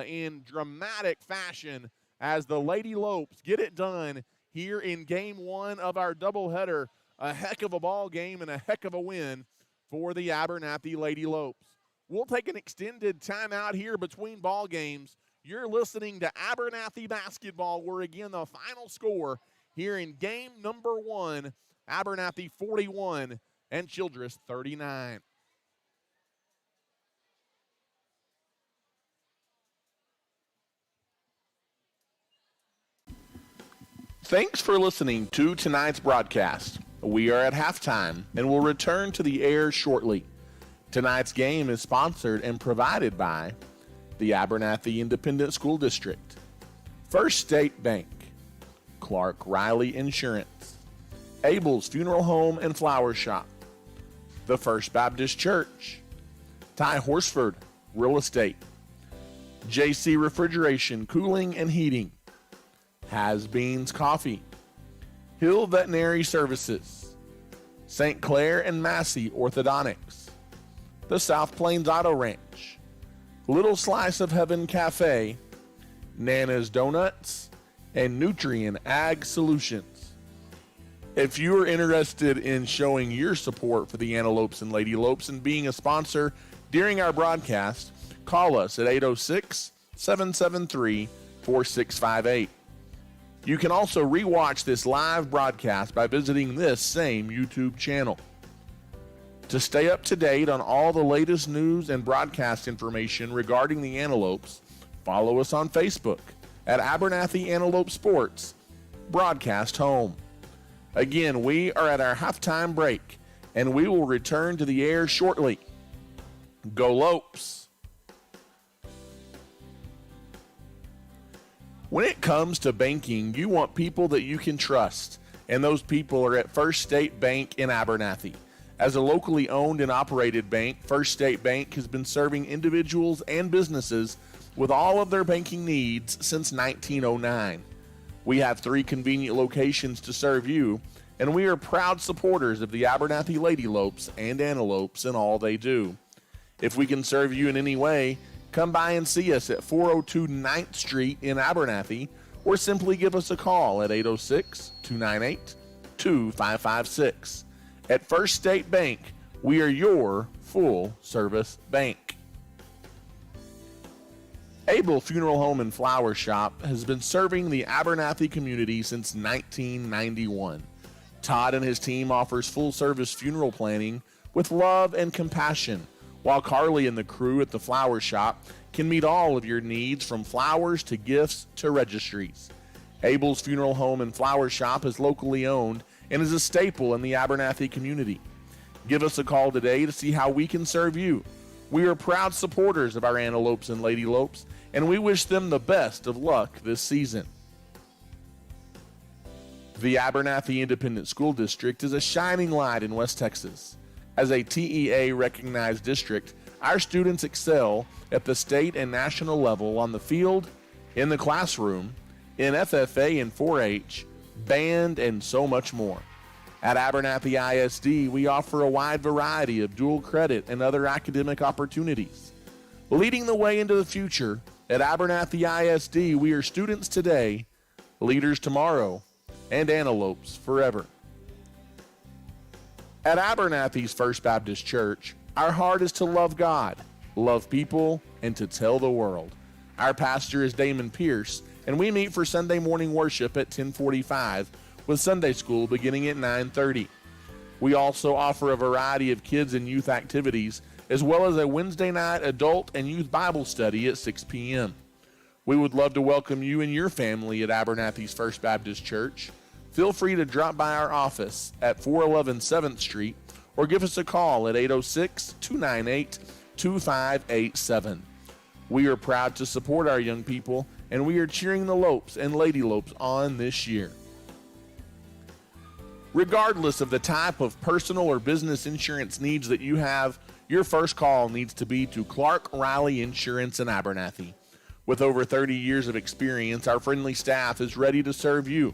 in dramatic fashion, as the Lady Lopes get it done here in game 1 of our doubleheader. A heck of a ball game and a heck of a win for the Abernathy Lady Lopes. We'll take an extended timeout here between ball games. You're listening to Abernathy Basketball, where again the final score here in game number 1, Abernathy 41 and Childress 39. Thanks for listening to tonight's broadcast. We are at halftime and will return to the air shortly. Tonight's game is sponsored and provided by the Abernathy Independent School District, First State Bank, Clark Riley Insurance, Abel's Funeral Home and Flower Shop, the First Baptist Church, Ty Horsford Real Estate, JC Refrigeration, Cooling and Heating, Has Beans Coffee, Hill Veterinary Services, St. Clair and Massey Orthodontics, the South Plains Auto Ranch, Little Slice of Heaven Cafe, Nana's Donuts, and Nutrien Ag Solutions. If you are interested in showing your support for the Antelopes and Lady Lopes and being a sponsor during our broadcast, call us at 806-773-4658. You can also rewatch this live broadcast by visiting this same YouTube channel. To stay up to date on all the latest news and broadcast information regarding the Antelopes, follow us on Facebook at Abernathy Antelope Sports, Broadcast Home. Again, we are at our halftime break, and we will return to the air shortly. Go Lopes! When it comes to banking, you want people that you can trust, and those people are at First State Bank in Abernathy. As a locally owned and operated bank, First State Bank has been serving individuals and businesses with all of their banking needs since 1909. We have 3 convenient locations to serve you, and we are proud supporters of the Abernathy Lady Lopes and Antelopes in all they do. If we can serve you in any way, come by and see us at 402 9th Street in Abernathy, or simply give us a call at 806-298-2556. At First State Bank, we are your full-service bank. Abel Funeral Home and Flower Shop has been serving the Abernathy community since 1991. Todd and his team offers full-service funeral planning with love and compassion, while Carly and the crew at the flower shop can meet all of your needs, from flowers to gifts to registries. Abel's Funeral Home and Flower Shop is locally owned and is a staple in the Abernathy community. Give us a call today to see how we can serve you. We are proud supporters of our Antelopes and Lady Lopes, and we wish them the best of luck this season. The Abernathy Independent School District is a shining light in West Texas. As a TEA-recognized district, our students excel at the state and national level on the field, in the classroom, in FFA and 4-H, band, and so much more. At Abernathy ISD, we offer a wide variety of dual credit and other academic opportunities. Leading the way into the future, at Abernathy ISD, we are students today, leaders tomorrow, and antelopes forever. At Abernathy's First Baptist Church, our heart is to love God, love people, and to tell the world. Our pastor is Damon Pierce, and we meet for Sunday morning worship at 10:45, with Sunday school beginning at 9:30. We also offer a variety of kids and youth activities, as well as a Wednesday night adult and youth Bible study at 6 p.m. We would love to welcome you and your family at Abernathy's First Baptist Church. Feel free to drop by our office at 411 7th Street or give us a call at 806-298-2587. We are proud to support our young people, and we are cheering the Lopes and Lady Lopes on this year. Regardless of the type of personal or business insurance needs that you have, your first call needs to be to Clark Riley Insurance in Abernathy. With over 30 years of experience, our friendly staff is ready to serve you.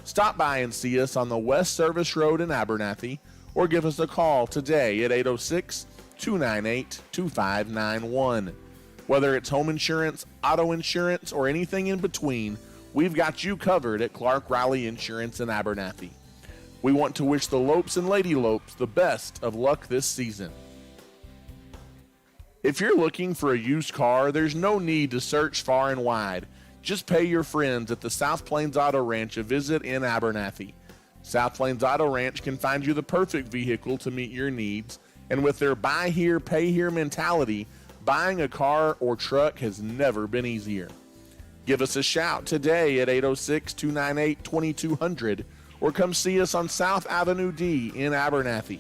Stop by and see us on the West Service Road in Abernathy, or give us a call today at 806-298-2591. Whether it's home insurance, auto insurance, or anything in between, we've got you covered at Clark Riley Insurance in Abernathy. We want to wish the Lopes and Lady Lopes the best of luck this season. If you're looking for a used car, there's no need to search far and wide. Just pay your friends at the South Plains Auto Ranch a visit in Abernathy. South Plains Auto Ranch can find you the perfect vehicle to meet your needs, and with their buy here, pay here mentality, buying a car or truck has never been easier. Give us a shout today at 806-298-2200 or come see us on South Avenue D in Abernathy.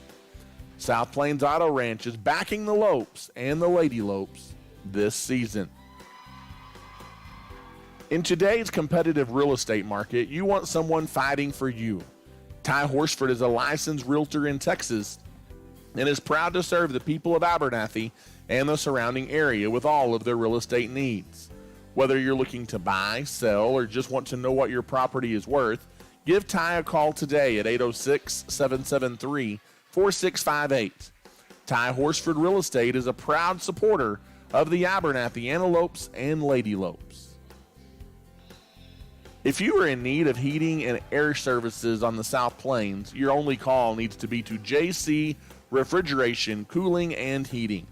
South Plains Auto Ranch is backing the Lopes and the Lady Lopes this season. In today's competitive real estate market, you want someone fighting for you. Ty Horsford is a licensed realtor in Texas and is proud to serve the people of Abernathy and the surrounding area with all of their real estate needs. Whether you're looking to buy, sell, or just want to know what your property is worth, give Ty a call today at 806-773-4658. Ty Horsford Real Estate is a proud supporter of the Abernathy Antelopes and Lady Lopes. If you are in need of heating and air services on the South Plains, your only call needs to be to JC Refrigeration, Cooling, and Heating.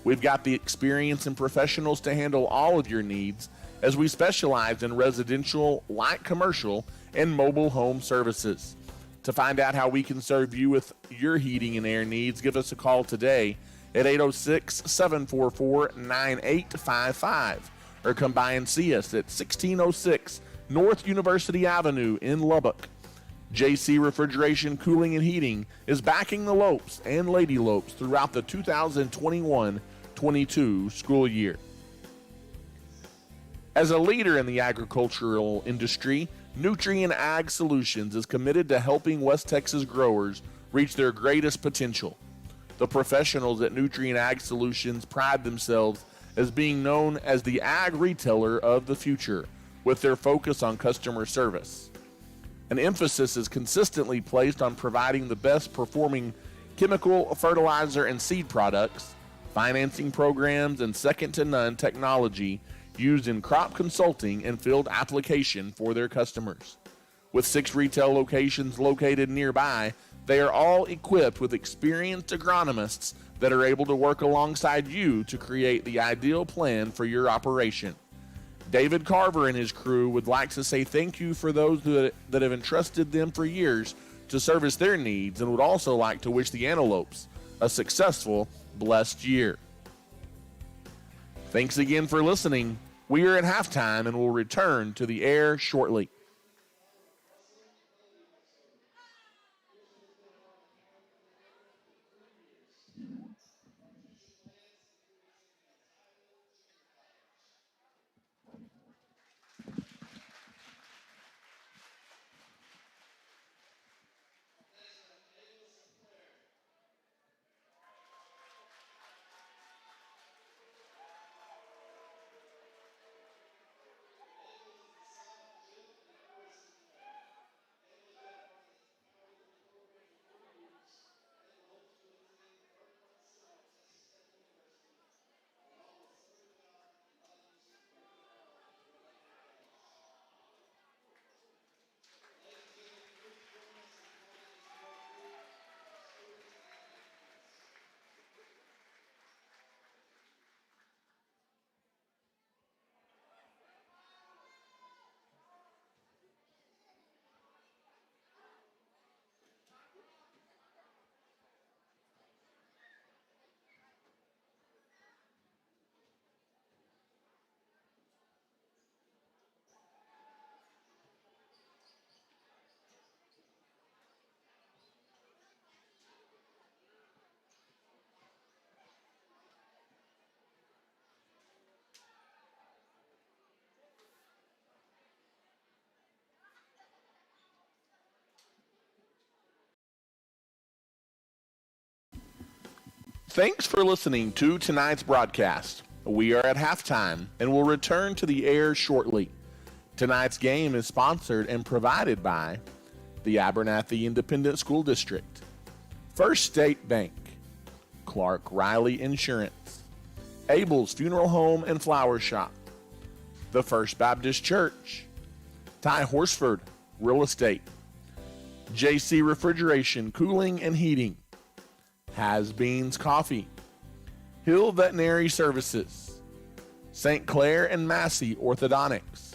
We've got the experience and professionals to handle all of your needs, as we specialize in residential, light commercial, and mobile home services. To find out how we can serve you with your heating and air needs, give us a call today at 806-744-9855 or come by and see us at 1606 North University Avenue in Lubbock. JC Refrigeration, Cooling, and Heating is backing the Lopes and Lady Lopes throughout the 2021-22 school year. As a leader in the agricultural industry, Nutrien Ag Solutions is committed to helping West Texas growers reach their greatest potential. The professionals at Nutrien Ag Solutions pride themselves as being known as the ag retailer of the future, with their focus on customer service. An emphasis is consistently placed on providing the best performing chemical, fertilizer, and seed products, financing programs, and second-to-none technology used in crop consulting and field application for their customers. With 6 retail locations located nearby, they are all equipped with experienced agronomists that are able to work alongside you to create the ideal plan for your operation. David Carver and his crew would like to say thank you for those that have entrusted them for years to service their needs, and would also like to wish the Antelopes a successful, blessed year. Thanks again for listening. We are at halftime and will return to the air shortly. Thanks for listening to tonight's broadcast. We are at halftime and will return to the air shortly. Tonight's game is sponsored and provided by the Abernathy Independent School District, First State Bank, Clark Riley Insurance, Abel's Funeral Home and Flower Shop, the First Baptist Church, Ty Horsford Real Estate, JC Refrigeration, Cooling and Heating, Has Beans Coffee, Hill Veterinary Services, St. Clair and Massey Orthodontics,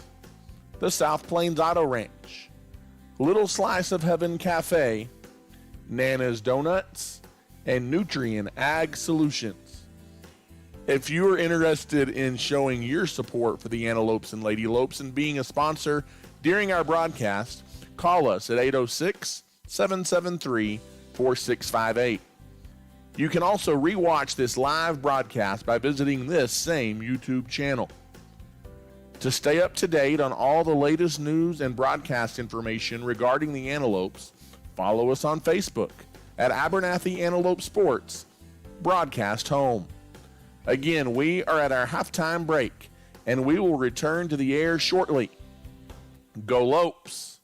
the South Plains Auto Ranch, Little Slice of Heaven Cafe, Nana's Donuts, and Nutrien Ag Solutions. If you are interested in showing your support for the Antelopes and Lady Lopes and being a sponsor during our broadcast, call us at 806-773-4658. You can also rewatch this live broadcast by visiting this same YouTube channel. To stay up to date on all the latest news and broadcast information regarding the Antelopes, follow us on Facebook at Abernathy Antelope Sports, Broadcast Home. Again, we are at our halftime break, and we will return to the air shortly. Go Lopes!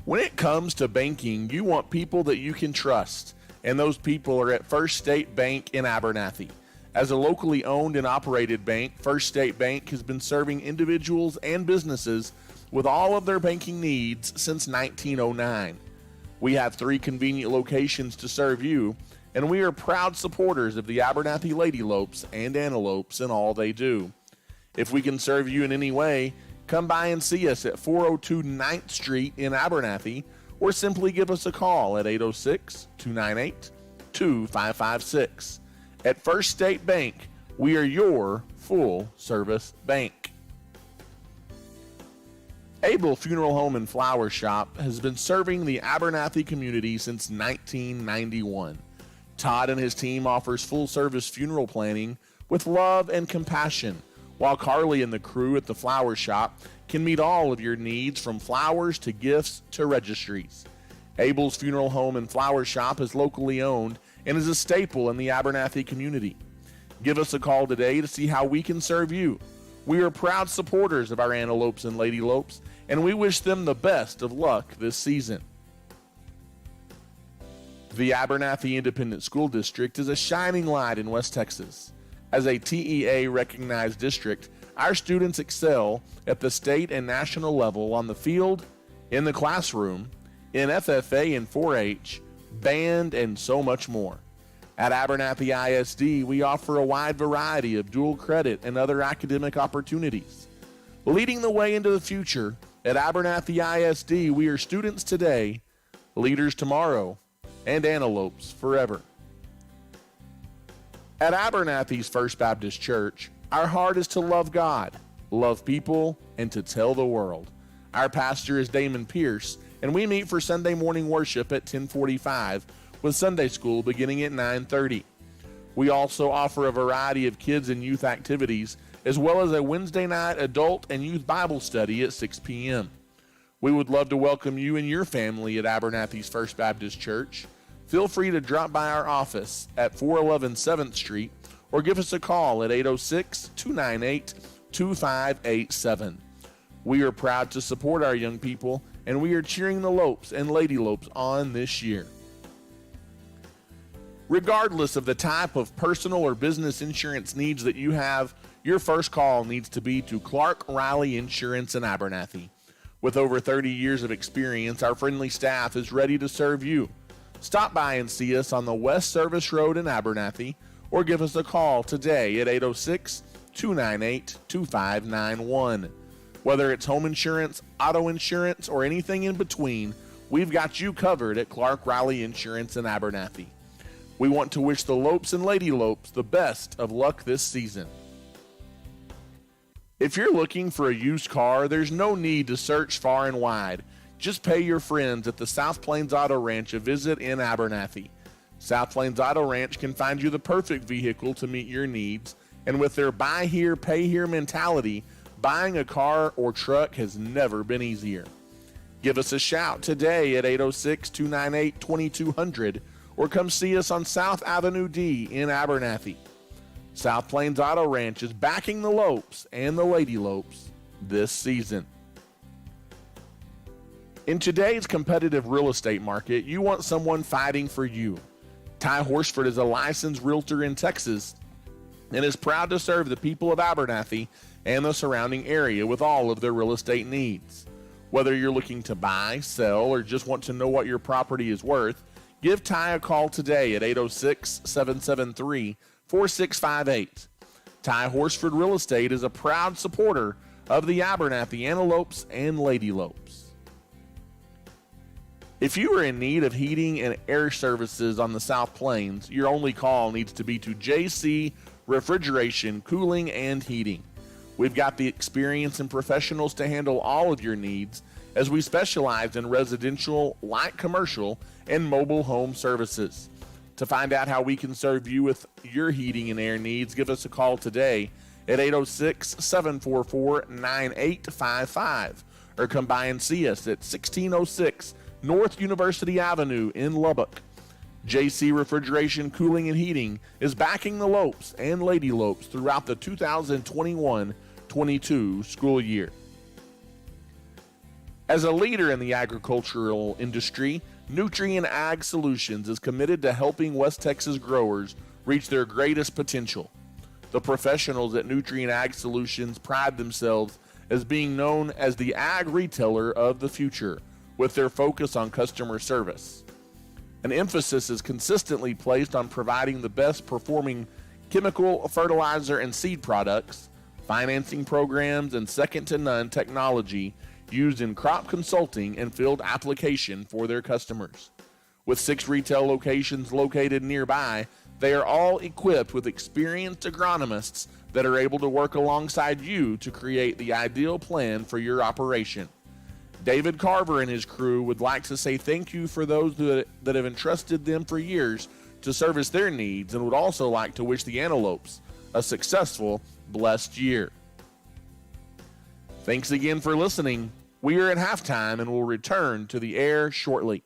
When it comes to banking, you want people that you can trust, and those people are at First State Bank in Abernathy. As a locally owned and operated bank, First State Bank has been serving individuals and businesses with all of their banking needs since 1909. We have 3 convenient locations to serve you, and we are proud supporters of the Abernathy Lady Lopes and Antelopes in all they do. If we can serve you in any way, come by and see us at 402 9th Street in Abernathy, or simply give us a call at 806-298-2556. At First State Bank, we are your full-service bank. Abel Funeral Home and Flower Shop has been serving the Abernathy community since 1991. Todd and his team offers full-service funeral planning with love and compassion, while Carly and the crew at the Flower Shop can meet all of your needs from flowers to gifts to registries. Abel's Funeral Home and Flower Shop is locally owned and is a staple in the Abernathy community. Give us a call today to see how we can serve you. We are proud supporters of our Antelopes and Lady Lopes, and we wish them the best of luck this season. The Abernathy Independent School District is a shining light in West Texas. As a TEA-recognized district, our students excel at the state and national level on the field, in the classroom, in FFA and 4-H, band, and so much more. At Abernathy ISD, we offer a wide variety of dual credit and other academic opportunities. Leading the way into the future, at Abernathy ISD, we are students today, leaders tomorrow, and antelopes forever. At Abernathy's First Baptist Church, our heart is to love God, love people, and to tell the world. Our pastor is Damon Pierce, and we meet for Sunday morning worship at 10:45, with Sunday school beginning at 9:30. We also offer a variety of kids and youth activities, as well as a Wednesday night adult and youth Bible study at 6 p.m. We would love to welcome you and your family at Abernathy's First Baptist Church. Feel free to drop by our office at 411 7th Street or give us a call at 806-298-2587. We are proud to support our young people, and we are cheering the Lopes and Lady Lopes on this year. Regardless of the type of personal or business insurance needs that you have, your first call needs to be to Clark Riley Insurance in Abernathy. With over 30 years of experience, our friendly staff is ready to serve you. Stop by and see us on the West Service Road in Abernathy, or give us a call today at 806-298-2591. Whether it's home insurance, auto insurance, or anything in between, we've got you covered at Clark Riley Insurance in Abernathy. We want to wish the Lopes and Lady Lopes the best of luck this season. If you're looking for a used car, there's no need to search far and wide. Just pay your friends at the South Plains Auto Ranch a visit in Abernathy. South Plains Auto Ranch can find you the perfect vehicle to meet your needs, and with their buy here, pay here mentality, buying a car or truck has never been easier. Give us a shout today at 806-298-2200 or come see us on South Avenue D in Abernathy. South Plains Auto Ranch is backing the Lopes and the Lady Lopes this season. In today's competitive real estate market, you want someone fighting for you. Ty Horsford is a licensed realtor in Texas and is proud to serve the people of Abernathy and the surrounding area with all of their real estate needs. Whether you're looking to buy, sell, or just want to know what your property is worth, give Ty a call today at 806-773-4658. Ty Horsford Real Estate is a proud supporter of the Abernathy Antelopes and Lady Lopes. If you are in need of heating and air services on the South Plains, your only call needs to be to JC Refrigeration, Cooling, and Heating. We've got the experience and professionals to handle all of your needs, as we specialize in residential, light commercial, and mobile home services. To find out how we can serve you with your heating and air needs, give us a call today at 806-744-9855 or come by and see us at 1606 North University Avenue in Lubbock. JC Refrigeration, Cooling, and Heating is backing the Lopes and Lady Lopes throughout the 2021-22 school year. As a leader in the agricultural industry, Nutrien Ag Solutions is committed to helping West Texas growers reach their greatest potential. The professionals at Nutrien Ag Solutions pride themselves as being known as the ag retailer of the future, with their focus on customer service. An emphasis is consistently placed on providing the best performing chemical, fertilizer, and seed products, financing programs, and second-to-none technology used in crop consulting and field application for their customers. With 6 retail locations located nearby, they are all equipped with experienced agronomists that are able to work alongside you to create the ideal plan for your operation. David Carver and his crew would like to say thank you for those that have entrusted them for years to service their needs, and would also like to wish the Antelopes a successful, blessed year. Thanks again for listening. We are at halftime and will return to the air shortly.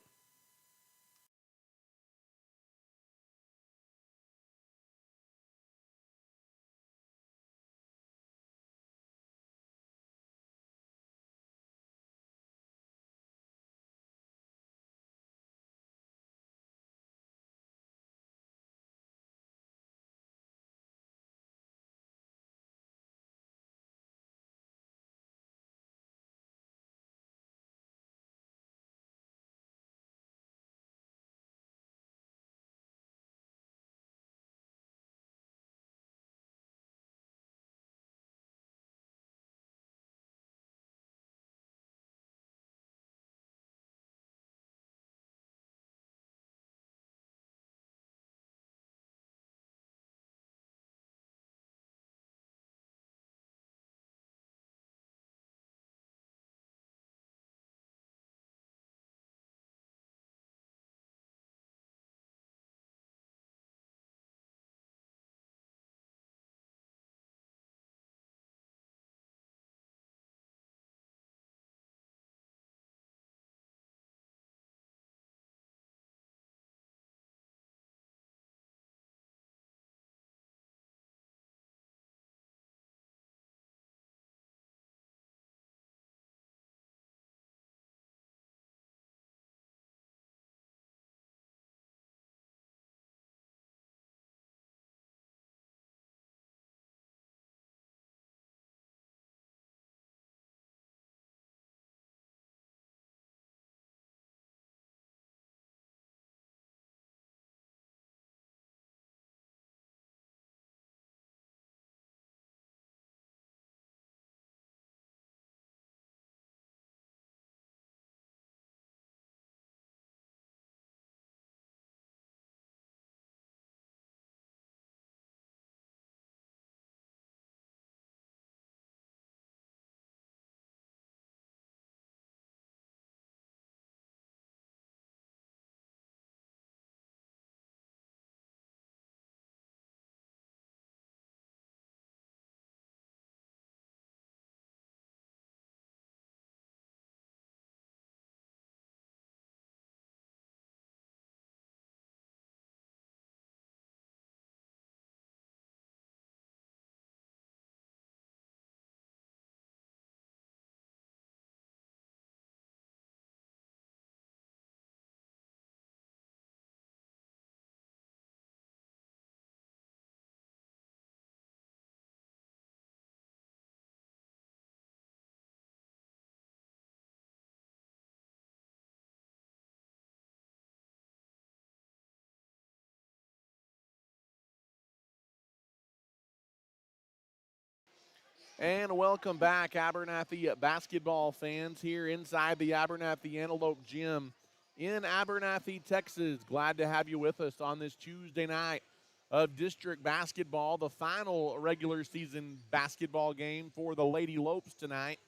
And welcome back, Abernathy basketball fans, here inside the Abernathy Antelope Gym in Abernathy, Texas. Glad to have you with us on this Tuesday night of district basketball, the final regular season basketball game for the Lady Lopes tonight,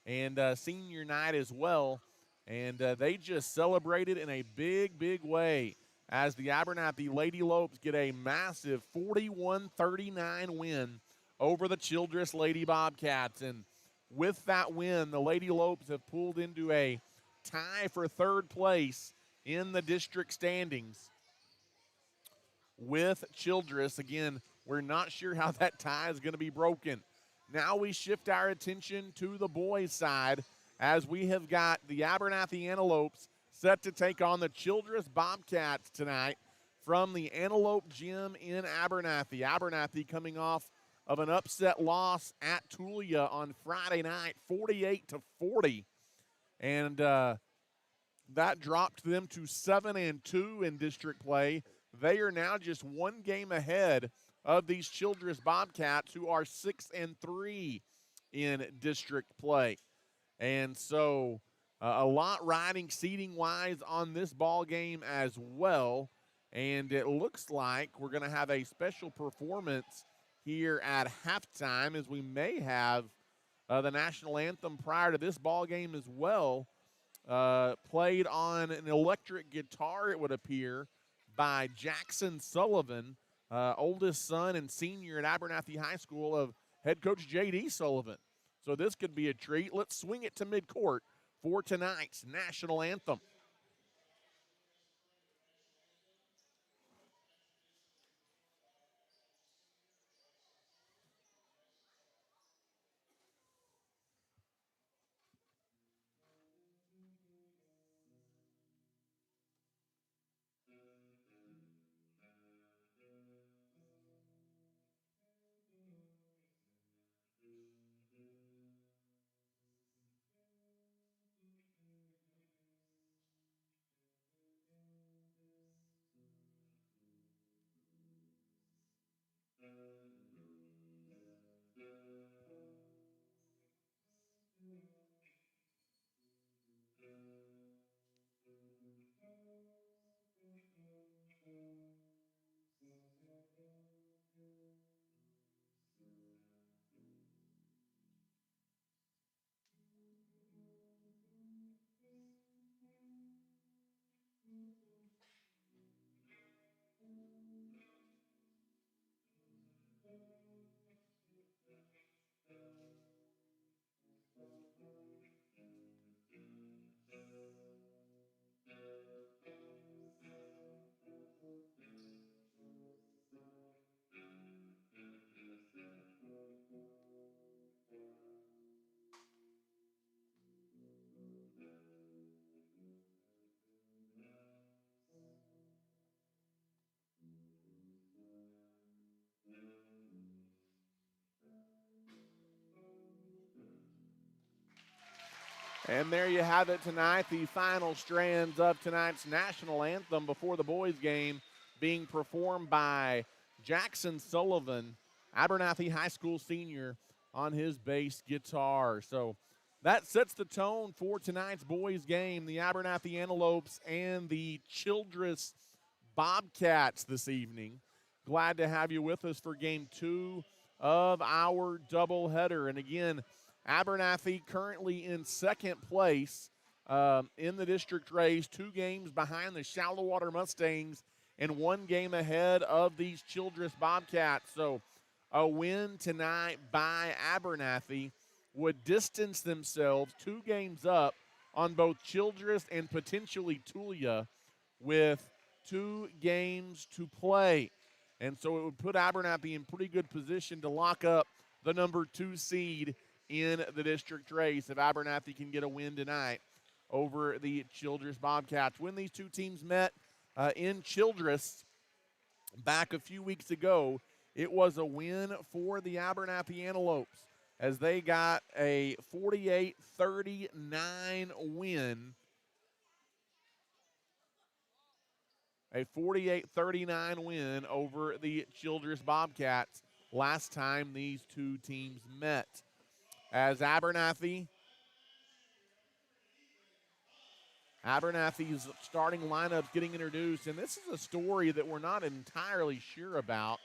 and senior night as well. And they just celebrated in a big, big way as the Abernathy Lady Lopes get a massive 41-39 win over the Childress Lady Bobcats. And with that win, the Lady Lopes have pulled into a tie for third place in the district standings with Childress. Again, we're not sure how that tie is going to be broken. Now we shift our attention to the boys' side as we have got the Abernathy Antelopes set to take on the Childress Bobcats tonight from the Antelope Gym in Abernathy. Abernathy coming off of an upset loss at Tulia on Friday night, 48-40. And that dropped them to 7-2 in district play. They are now just one game ahead of these Childress Bobcats, who are 6-3 in district play. And so a lot riding seating-wise on this ball game as well. And it looks like we're going to have a special performance here at halftime, as we may have the national anthem prior to this ball game as well, played on an electric guitar, it would appear, by Jackson Sullivan, oldest son and senior at Abernathy High School of head coach J.D. Sullivan. So this could be a treat. Let's swing it to midcourt for tonight's national anthem. And there you have it tonight, the final strands of tonight's national anthem before the boys' game being performed by Jackson Sullivan, Abernathy High School senior, on his bass guitar. So that sets the tone for tonight's boys' game, the Abernathy Antelopes and the Childress Bobcats this evening. Glad to have you with us for game 2 of our doubleheader. And again, Abernathy currently in second place in the district race, 2 games behind the Shallow Water Mustangs and 1 game ahead of these Childress Bobcats. So a win tonight by Abernathy would distance themselves 2 games up on both Childress and potentially Tulia with 2 games to play. And so it would put Abernathy in pretty good position to lock up the number 2 seed in the district race if Abernathy can get a win tonight over the Childress Bobcats. When these 2 teams met in Childress back a few weeks ago, it was a win for the Abernathy Antelopes as they got a 48-39 win. A 48-39 win over the Childress Bobcats last time these 2 teams met. as Abernathy's starting lineup getting introduced, and this is a story that we're not entirely sure about,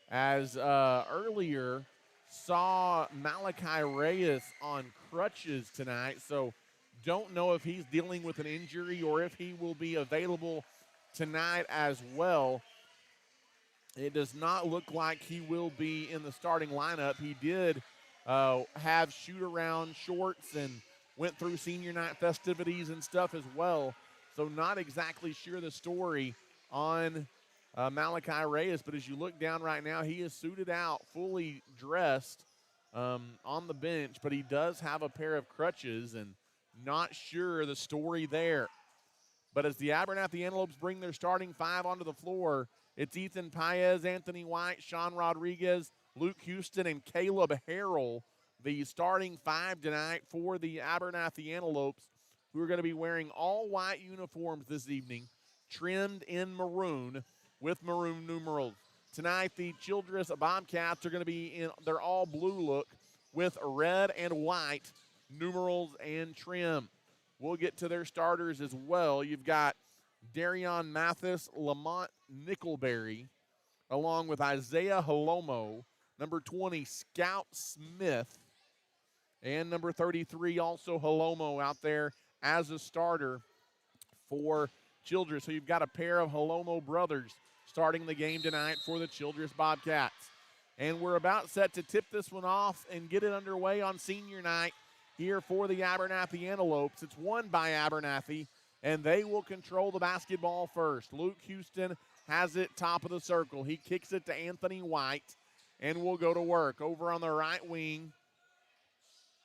as earlier saw Malachi Reyes on crutches tonight, so don't know if he's dealing with an injury or if he will be available tonight as well. It does not look like he will be in the starting lineup. He did have shoot-around shorts and went through senior night festivities and stuff as well. So not exactly sure the story on Malachi Reyes, but as you look down right now, he is suited out, fully dressed on the bench, but he does have a pair of crutches, and not sure the story there. But as the Abernathy Antelopes bring their starting five onto the floor, it's Ethan Paez, Anthony White, Sean Rodriguez, Luke Houston, and Caleb Harrell, the starting five tonight for the Abernathy Antelopes, who are going to be wearing all white uniforms this evening, trimmed in maroon with maroon numerals. Tonight, the Childress Bobcats are going to be in their all blue look with red and white numerals and trim. We'll get to their starters as well. You've got Darion Mathis, Lamont Nickelberry, along with Isaiah Halomo, number 20, Scout Smith, and number 33, also Halomo, out there as a starter for Childress. So you've got a pair of Halomo brothers starting the game tonight for the Childress Bobcats. And we're about set to tip this one off and get it underway on senior night here for the Abernathy Antelopes. It's won by Abernathy, and they will control the basketball first. Luke Houston has it top of the circle. He kicks it to Anthony White, and will go to work. Over on the right wing,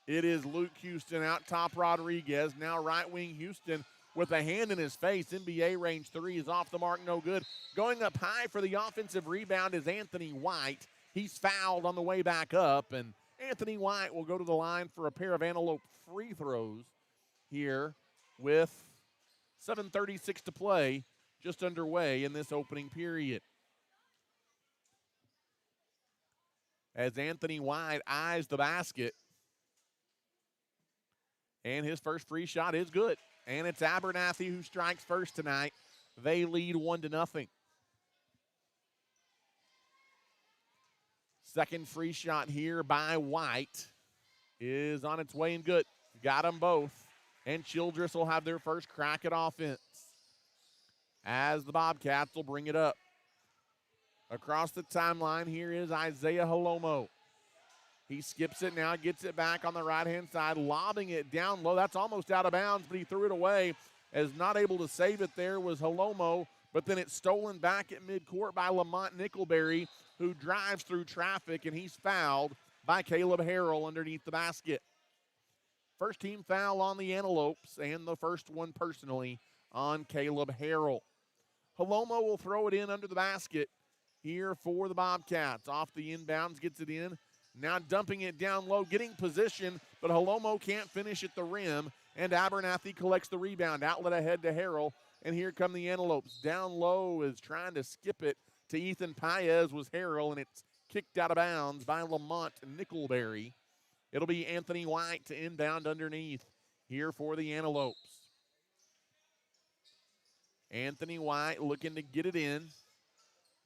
it is Luke Houston, out top Rodriguez. Now right wing Houston with a hand in his face. NBA range three is off the mark, no good. Going up high for the offensive rebound is Anthony White. He's fouled on the way back up, and Anthony White will go to the line for a pair of Antelope free throws here with 7:36 to play, just underway in this opening period. As Anthony White eyes the basket, and his first free shot is good. And it's Abernathy who strikes first tonight. They lead 1-0. Second free shot here by White is on its way and good. Got them both. And Childress will have their first crack at offense, as the Bobcats will bring it up. Across the timeline, here is Isaiah Halomo. He skips it now, gets it back on the right-hand side, lobbing it down low. That's almost out of bounds, but he threw it away, as not able to save it there was Halomo, but then it's stolen back at midcourt by Lamont Nickelberry, who drives through traffic, and he's fouled by Caleb Harrell underneath the basket. First team foul on the Antelopes, and the first one personally on Caleb Harrell. Halomo will throw it in under the basket here for the Bobcats. Off the inbounds, gets it in. Now dumping it down low, getting position, but Halomo can't finish at the rim, and Abernathy collects the rebound. Outlet ahead to Harrell, and here come the Antelopes. Down low is trying to skip it to Ethan Paez was Harrell, and it's kicked out of bounds by Lamont Nickelberry. It'll be Anthony White to inbound underneath here for the Antelopes. Anthony White looking to get it in.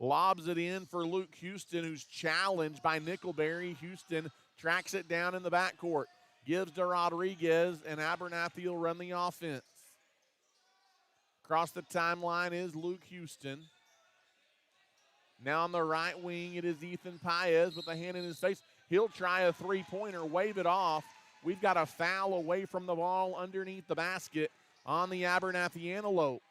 Lobs it in for Luke Houston, who's challenged by Nickelberry. Houston tracks it down in the backcourt. Gives to Rodriguez, and Abernathy will run the offense. Across the timeline is Luke Houston. Now on the right wing, it is Ethan Paez with a hand in his face. He'll try a three-pointer, wave it off. We've got a foul away from the ball underneath the basket on the Abernathy Antelopes.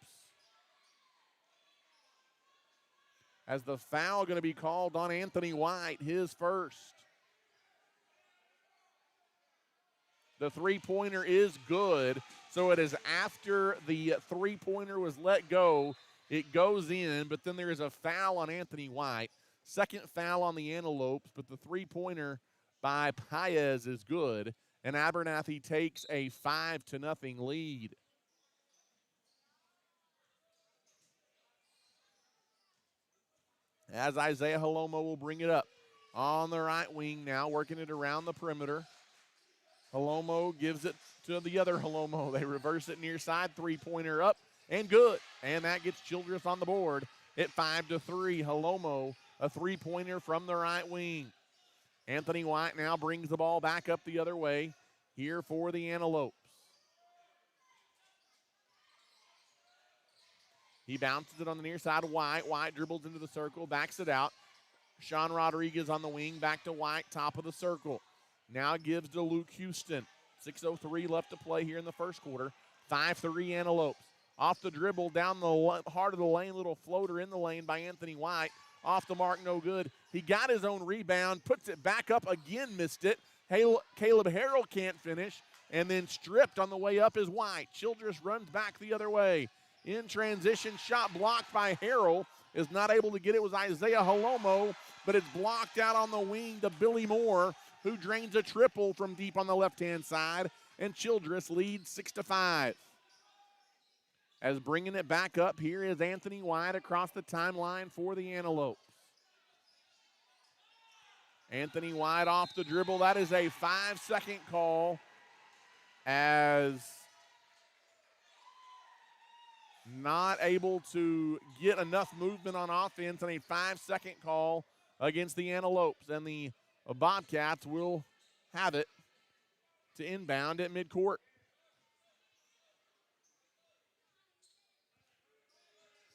As the foul going to be called on Anthony White, his first. The three-pointer is good, so it is after the three-pointer was let go. It goes in, but then there is a foul on Anthony White. Second foul on the Antelopes, but the three-pointer by Paez is good, and Abernathy takes a 5-0 lead. As Isaiah Halomo will bring it up on the right wing now, working it around the perimeter. Halomo gives it to the other Halomo. They reverse it near side. Three-pointer up and good. And that gets Childress on the board at 5-3. Halomo, a three-pointer from the right wing. Anthony White now brings the ball back up the other way here for the Antelopes. He bounces it on the near side of White. White dribbles into the circle, backs it out. Sean Rodriguez on the wing, back to White, top of the circle. Now gives to Luke Houston. 6:03 left to play here in the first quarter. 5-3 Antelopes. Off the dribble, down the heart of the lane, little floater in the lane by Anthony White. Off the mark, no good. He got his own rebound, puts it back up again, missed it. Caleb Harrell can't finish, and then stripped on the way up is White. Childress runs back the other way. In transition, shot blocked by Harrell. Is not able to get it. Was Isaiah Halomo, but it's blocked out on the wing to Billy Moore, who drains a triple from deep on the left-hand side, and Childress leads 6-5. As bringing it back up here is Anthony White across the timeline for the Antelopes. Anthony White off the dribble. That is a 5-second call as not able to get enough movement on offense, and a 5-second call against the Antelopes. And the Bobcats will have it to inbound at midcourt.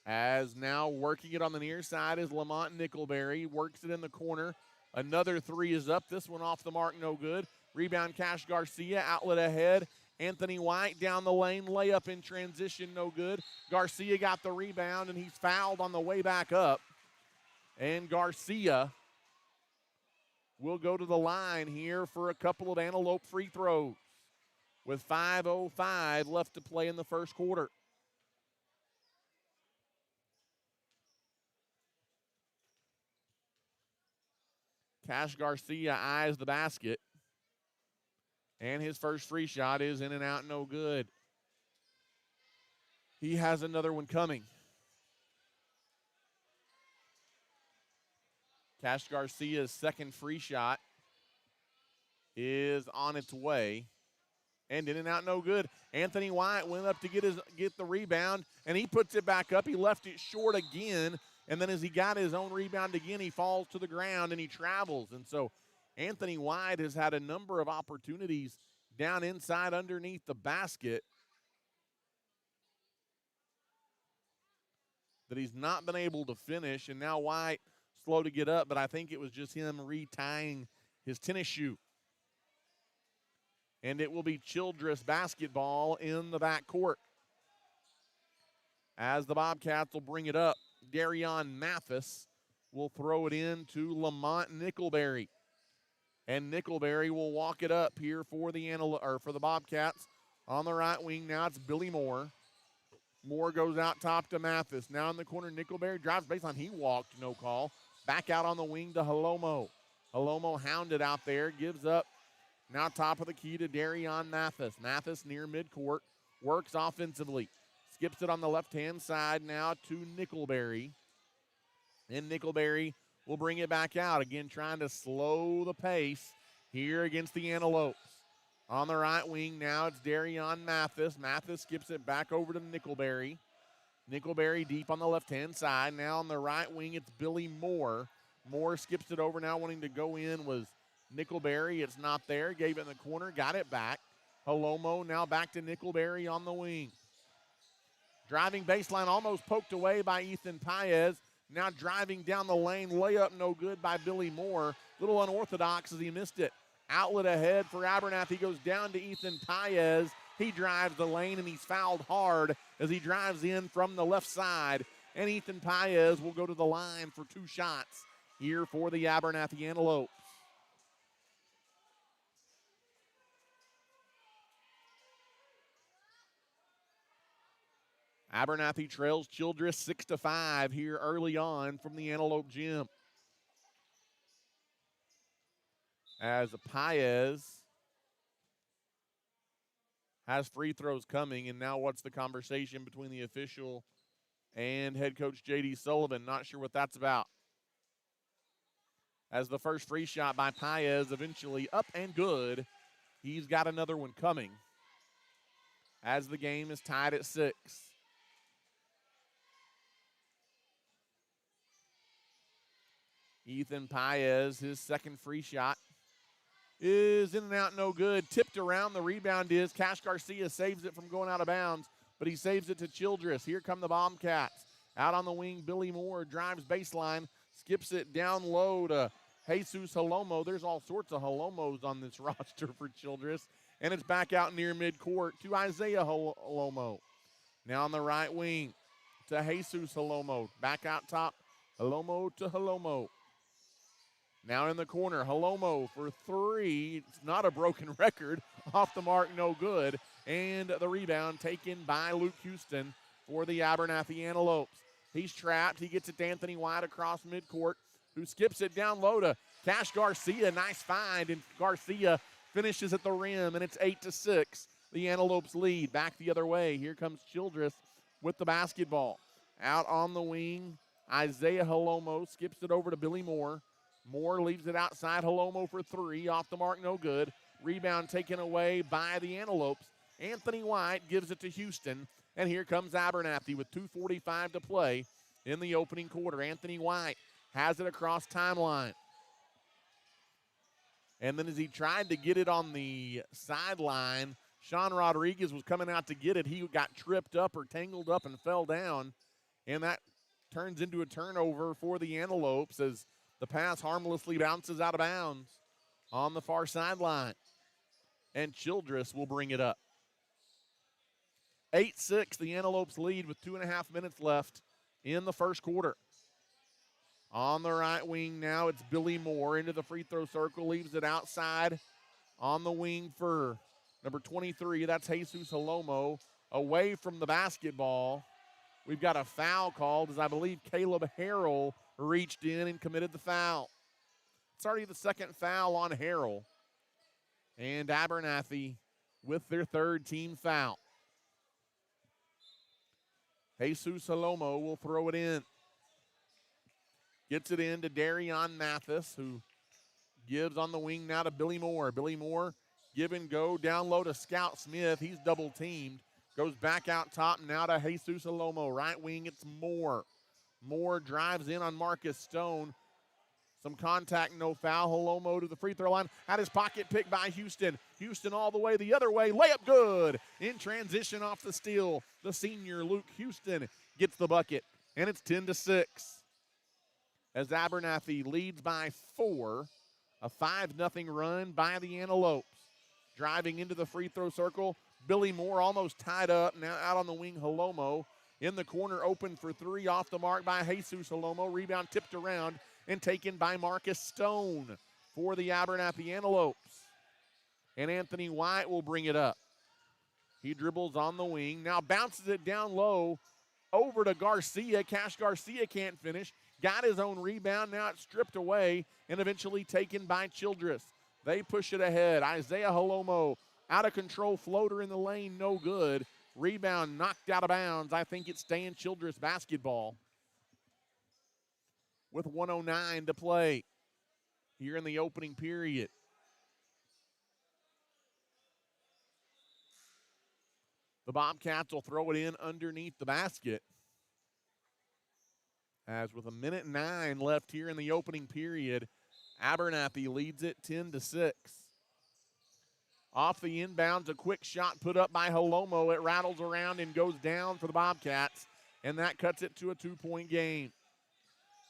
As now working it on the near side is Lamont Nickelberry. Works it in the corner. Another three is up. This one off the mark, no good. Rebound, Cash Garcia, outlet ahead. Anthony White down the lane, layup in transition, no good. Garcia got the rebound, and he's fouled on the way back up. And Garcia will go to the line here for a couple of Antelope free throws with 5:05 left to play in the first quarter. Cash Garcia eyes the basket. And his first free shot is in and out, no good. He has another one coming. Cash Garcia's second free shot is on its way. And in and out, no good. Anthony White went up to get the rebound, and he puts it back up. He left it short again, and then as he got his own rebound again, he falls to the ground and he travels. And so Anthony White has had a number of opportunities down inside underneath the basket that he's not been able to finish, and now White slow to get up, but I think it was just him retying his tennis shoe. And it will be Childress basketball in the backcourt. As the Bobcats will bring it up, Darion Mathis will throw it in to Lamont Nickelberry. And Nickelberry will walk it up here for the Bobcats. On the right wing now it's Billy Moore. Moore goes out top to Mathis. Now in the corner, Nickelberry drives baseline. He walked, no call. Back out on the wing to Halomo. Halomo hounded out there, gives up. Now top of the key to Darion Mathis. Mathis near midcourt, works offensively. Skips it on the left-hand side now to Nickelberry. And Nickelberry will bring it back out. Again, trying to slow the pace here against the Antelopes. On the right wing now, it's Darion Mathis. Mathis skips it back over to Nickelberry. Nickelberry deep on the left-hand side. Now on the right wing, it's Billy Moore. Moore skips it over now, wanting to go in was Nickelberry. It's not there. Gave it in the corner, got it back. Halomo now back to Nickelberry on the wing. Driving baseline, almost poked away by Ethan Paez. Now driving down the lane, layup no good by Billy Moore. Little unorthodox as he missed it. Outlet ahead for Abernathy, goes down to Ethan Paez. He drives the lane, and he's fouled hard as he drives in from the left side. And Ethan Paez will go to the line for two shots here for the Abernathy Antelopes. Abernathy trails Childress 6-5 here early on from the Antelope Gym. As Paez has free throws coming, and now what's the conversation between the official and head coach J.D. Sullivan? Not sure what that's about. As the first free shot by Paez eventually up and good He's got another one coming as the game is tied at 6. Ethan Paez, his second free shot is in and out, no good. Tipped around, the rebound is. Cash Garcia saves it from going out of bounds, but he saves it to Childress. Here come the Bobcats. Out on the wing, Billy Moore drives baseline, skips it down low to Jesus Halomo. There's all sorts of Halomos on this roster for Childress. And it's back out near midcourt to Isaiah Halomo. Now on the right wing to Jesus Halomo. Back out top, Halomo to Halomo. Now in the corner, Halomo for 3. It's not a broken record. Off the mark, no good. And the rebound taken by Luke Houston for the Abernathy Antelopes. He's trapped. He gets it to Anthony White across midcourt, who skips it down low to Cash Garcia. Nice find, and Garcia finishes at the rim, and it's 8-6. The Antelopes lead. Back the other way. Here comes Childress with the basketball. Out on the wing, Isaiah Halomo skips it over to Billy Moore. Moore leaves it outside. Halomo for 3. Off the mark, no good. Rebound taken away by the Antelopes. Anthony White gives it to Houston. And here comes Abernathy with 2:45 to play in the opening quarter. Anthony White has it across timeline. And then as he tried to get it on the sideline, Sean Rodriguez was coming out to get it. He got tripped up or tangled up and fell down. And that turns into a turnover for the Antelopes as the pass harmlessly bounces out of bounds on the far sideline. And Childress will bring it up. 8-6, the Antelopes lead with 2.5 minutes left in the first quarter. On the right wing now, it's Billy Moore into the free throw circle, leaves it outside on the wing for number 23. That's Jesus Halomo away from the basketball. We've got a foul called as I believe Caleb Harrell reached in and committed the foul. It's already the second foul on Harrell. And Abernathy with their third team foul. Jesus Halomo will throw it in. Gets it in to Darion Mathis, who gives on the wing now to Billy Moore. Billy Moore give and go down low to Scout Smith. He's double teamed. Goes back out top now to Jesus Halomo. Right wing, it's Moore. Moore drives in on Marcus Stone. Some contact, no foul. Halomo to the free throw line. Had his pocket picked by Houston. Houston all the way the other way. Layup good. In transition off the steal. The senior Luke Houston gets the bucket. And it's 10-6. As Abernathy leads by 4. A 5-0 run by the Antelopes. Driving into the free throw circle. Billy Moore almost tied up. Now out on the wing, Halomo. In the corner, open for 3. Off the mark by Jesus Halomo. Rebound tipped around and taken by Marcus Stone for the Abernathy Antelopes. And Anthony White will bring it up. He dribbles on the wing. Now bounces it down low over to Garcia. Cash Garcia can't finish. Got his own rebound. Now it's stripped away and eventually taken by Childress. They push it ahead. Isaiah Halomo, out of control floater in the lane, no good. Rebound knocked out of bounds. I think it's staying Childress basketball. With 1:09 to play here in the opening period. The Bobcats will throw it in underneath the basket. As with 1:09 left here in the opening period, Abernathy leads it 10-6. Off the inbounds, a quick shot put up by Halomo. It rattles around and goes down for the Bobcats, and that cuts it to a 2-point game.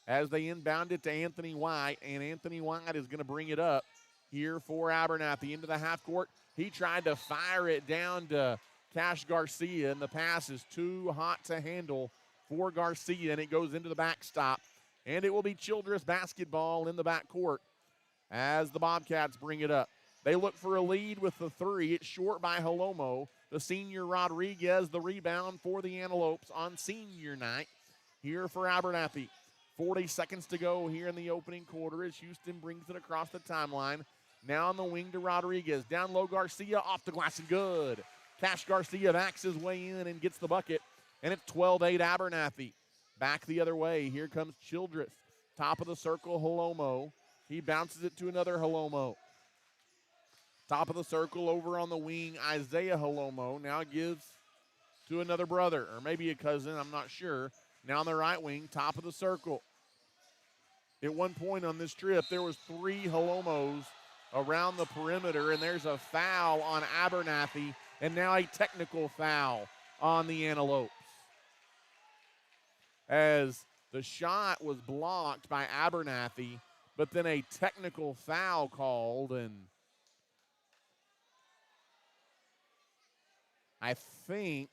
As they inbound it to Anthony White, and Anthony White is going to bring it up here for Abernathy into the half court. He tried to fire it down to Cash Garcia, and the pass is too hot to handle for Garcia, and it goes into the backstop. And it will be Childress basketball in the backcourt as the Bobcats bring it up. They look for a lead with the 3. It's short by Halomo. The senior Rodriguez, the rebound for the Antelopes on senior night here for Abernathy. 40 seconds to go here in the opening quarter as Houston brings it across the timeline. Now on the wing to Rodriguez. Down low, Garcia off the glass and good. Cash Garcia backs his way in and gets the bucket. And it's 12-8 Abernathy. Back the other way. Here comes Childress. Top of the circle, Halomo. He bounces it to another Halomo. Top of the circle over on the wing, Isaiah Halomo now gives to another brother, or maybe a cousin, I'm not sure. Now on the right wing, top of the circle. At one point on this trip, there was 3 Halomos around the perimeter, and there's a foul on Abernathy, and now a technical foul on the Antelopes. As the shot was blocked by Abernathy, but then a technical foul called, and I think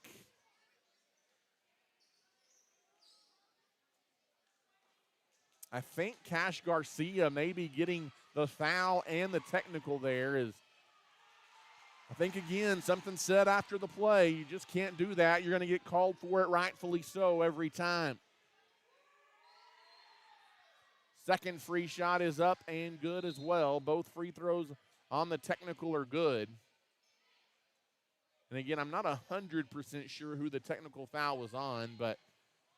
Cash Garcia maybe getting the foul and the technical there is, I think, again, something said after the play. You just can't do that. You're going to get called for it, rightfully so, every time. Second free shot is up and good as well. Both free throws on the technical are good. And again, I'm not 100% sure who the technical foul was on, but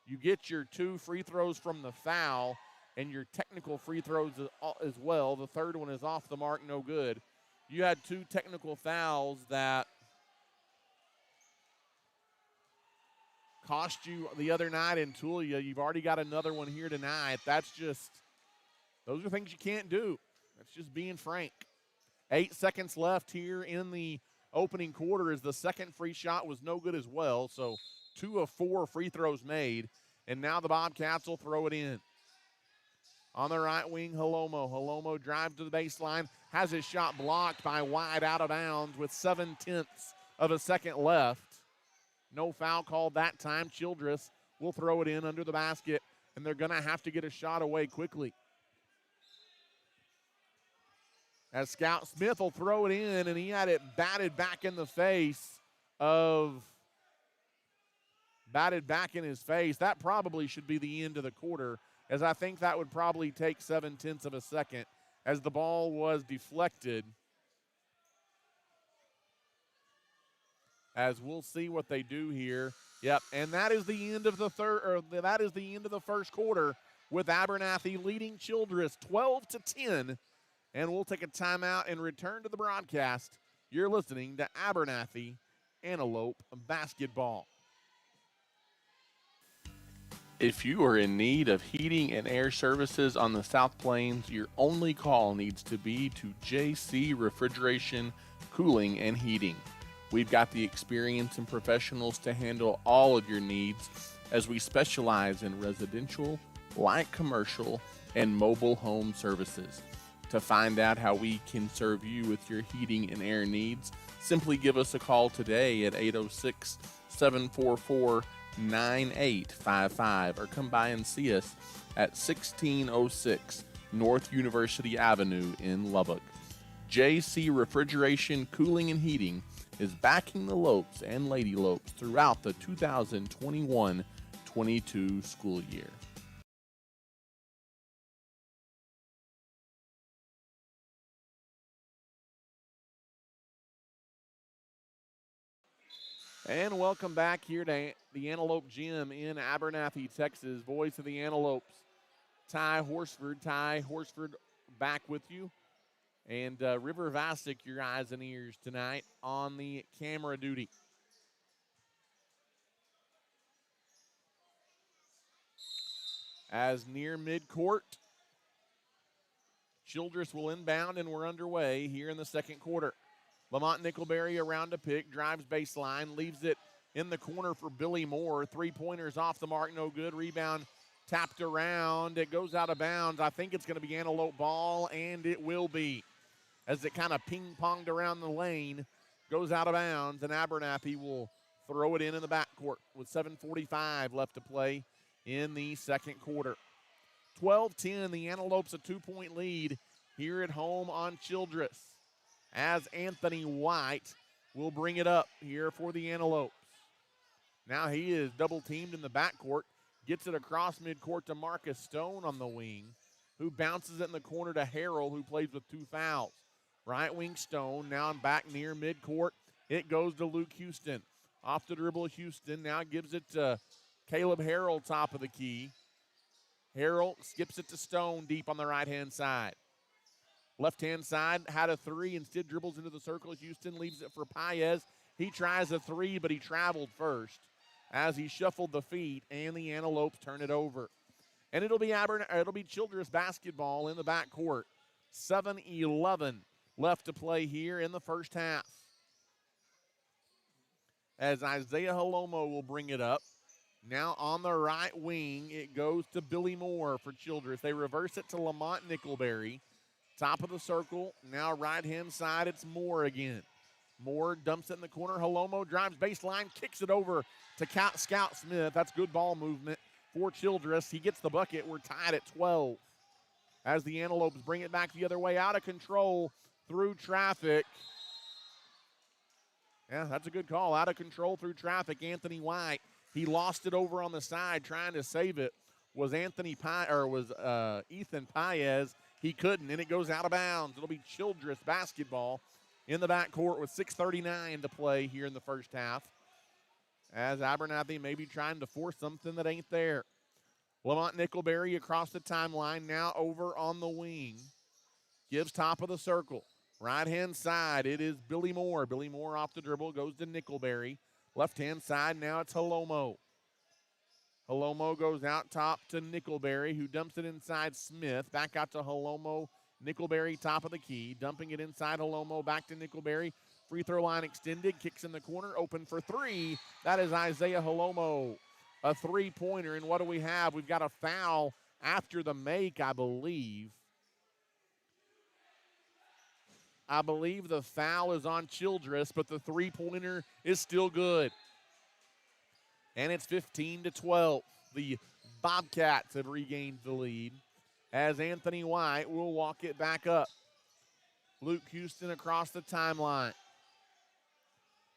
you get your 2 free throws from the foul and your technical free throws as well. The third one is off the mark, no good. You had 2 technical fouls that cost you the other night in Tulia. You've already got another one here tonight. Those are things you can't do. That's just being frank. 8 seconds left here in the opening quarter as the second free shot was no good as well. So 2 of 4 free throws made, and now the Bobcats will throw it in. On the right wing, Halomo. Halomo drives to the baseline, has his shot blocked by White out of bounds with 0.7 of a second left. No foul called that time. Childress will throw it in under the basket, and they're going to have to get a shot away quickly. As Scout Smith will throw it in, and he had it batted back in his face. That probably should be the end of the quarter, as I think that would probably take 0.7 of a second as the ball was deflected. As we'll see what they do here. Yep, and that is the end of the first quarter, with Abernathy leading Childress 12-10. And we'll take a timeout and return to the broadcast. You're listening to Abernathy Antelope Basketball. If you are in need of heating and air services on the South Plains, your only call needs to be to JC Refrigeration, Cooling, and Heating. We've got the experience and professionals to handle all of your needs, as we specialize in residential, light commercial, and mobile home services. To find out how we can serve you with your heating and air needs, simply give us a call today at 806-744-9855 or come by and see us at 1606 North University Avenue in Lubbock. JC Refrigeration, Cooling, and Heating is backing the Lopes and Lady Lopes throughout the 2021-22 school year. And welcome back here to the Antelope Gym in Abernathy, Texas. Voice of the Antelopes, Ty Horsford. Ty Horsford back with you. And River Vasic, your eyes and ears tonight on the camera duty. As near midcourt, Childress will inbound, and we're underway here in the second quarter. Lamont Nickelberry around a pick, drives baseline, leaves it in the corner for Billy Moore. Three-pointers off the mark, no good. Rebound tapped around. It goes out of bounds. I think it's going to be Antelope ball, and it will be. As it kind of ping-ponged around the lane, goes out of bounds, and Abernathy will throw it in the backcourt with 7:45 left to play in the second quarter. 12-10, the Antelopes a 2-point lead here at home on Childress, as Anthony White will bring it up here for the Antelopes. Now he is double-teamed in the backcourt, gets it across midcourt to Marcus Stone on the wing, who bounces it in the corner to Harrell, who plays with 2 fouls. Right wing Stone, now back near midcourt. It goes to Luke Houston. Off the dribble, Houston now gives it to Caleb Harrell, top of the key. Harrell skips it to Stone deep on the right-hand side. Left-hand side had a three, instead dribbles into the circle. Houston leaves it for Paez. He tries a three, but he traveled first as he shuffled the feet, and the Antelopes turn it over. And it'll be Childress basketball in the backcourt. 7:11 left to play here in the first half. As Isaiah Halomo will bring it up. Now on the right wing, it goes to Billy Moore for Childress. They reverse it to Lamont Nickelberry. Top of the circle, now right-hand side, it's Moore again. Moore dumps it in the corner. Halomo drives baseline, kicks it over to Scout Smith. That's good ball movement for Childress. He gets the bucket. We're tied at 12. As the Antelopes bring it back the other way, out of control through traffic. Yeah, that's a good call. Out of control through traffic, Anthony White. He lost it over on the side trying to save it. Was Ethan Paez. He couldn't, and it goes out of bounds. It'll be Childress basketball in the backcourt with 6:39 to play here in the first half. As Abernathy may be trying to force something that ain't there. Lamont Nickelberry across the timeline, now over on the wing. Gives top of the circle. Right-hand side, it is Billy Moore. Billy Moore off the dribble, goes to Nickelberry. Left-hand side, now it's Halomo. Halomo goes out top to Nickelberry, who dumps it inside Smith. Back out to Halomo. Nickelberry, top of the key. Dumping it inside Halomo, back to Nickelberry. Free throw line extended, kicks in the corner, open for three. That is Isaiah Halomo. A three-pointer, and what do we have? We've got a foul after the make, I believe. I believe the foul is on Childress, but the three-pointer is still good. And it's 15-12. The Bobcats have regained the lead as Anthony White will walk it back up. Luke Houston across the timeline.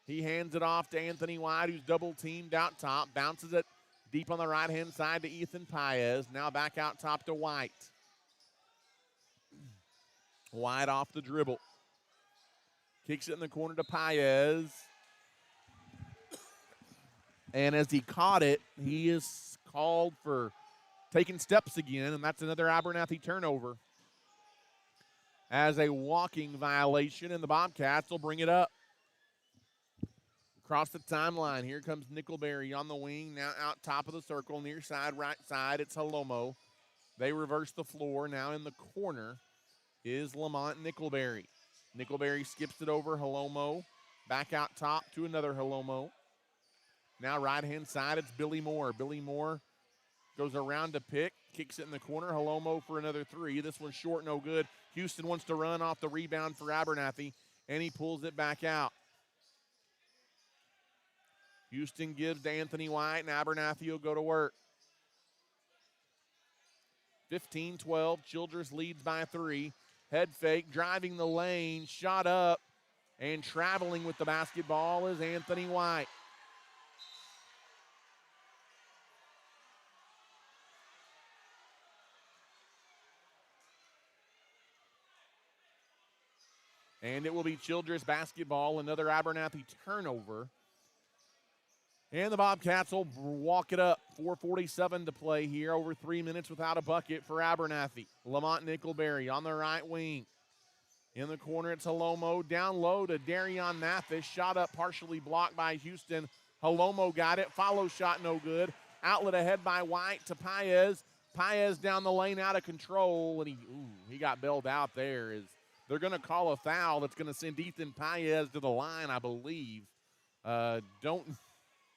He hands it off to Anthony White, who's double-teamed out top. Bounces it deep on the right-hand side to Ethan Paez. Now back out top to White. White off the dribble. Kicks it in the corner to Paez. And as he caught it, he is called for taking steps again, and that's another Abernathy turnover. As a walking violation, and the Bobcats will bring it up. Across the timeline, here comes Nickelberry on the wing, now out top of the circle, near side, right side, it's Halomo. They reverse the floor. Now in the corner is Lamont Nickelberry. Nickelberry skips it over Halomo. Back out top to another Halomo. Now right-hand side, it's Billy Moore. Billy Moore goes around to pick, kicks it in the corner. Halomo for another three. This one's short, no good. Houston wants to run off the rebound for Abernathy, and he pulls it back out. Houston gives to Anthony White, and Abernathy will go to work. 15-12, Childress leads by three. Head fake, driving the lane, shot up, and traveling with the basketball is Anthony White. And it will be Childress basketball, another Abernathy turnover. And the Bobcats will walk it up. 4:47 to play here, over 3 minutes without a bucket for Abernathy. Lamont Nickelberry on the right wing. In the corner, it's Halomo. Down low to Darion Mathis. Shot up, partially blocked by Houston. Halomo got it. Follow shot, no good. Outlet ahead by White to Paez. Paez down the lane, out of control, and he got bailed out there. They're going to call a foul that's going to send Ethan Paez to the line, I believe. Don't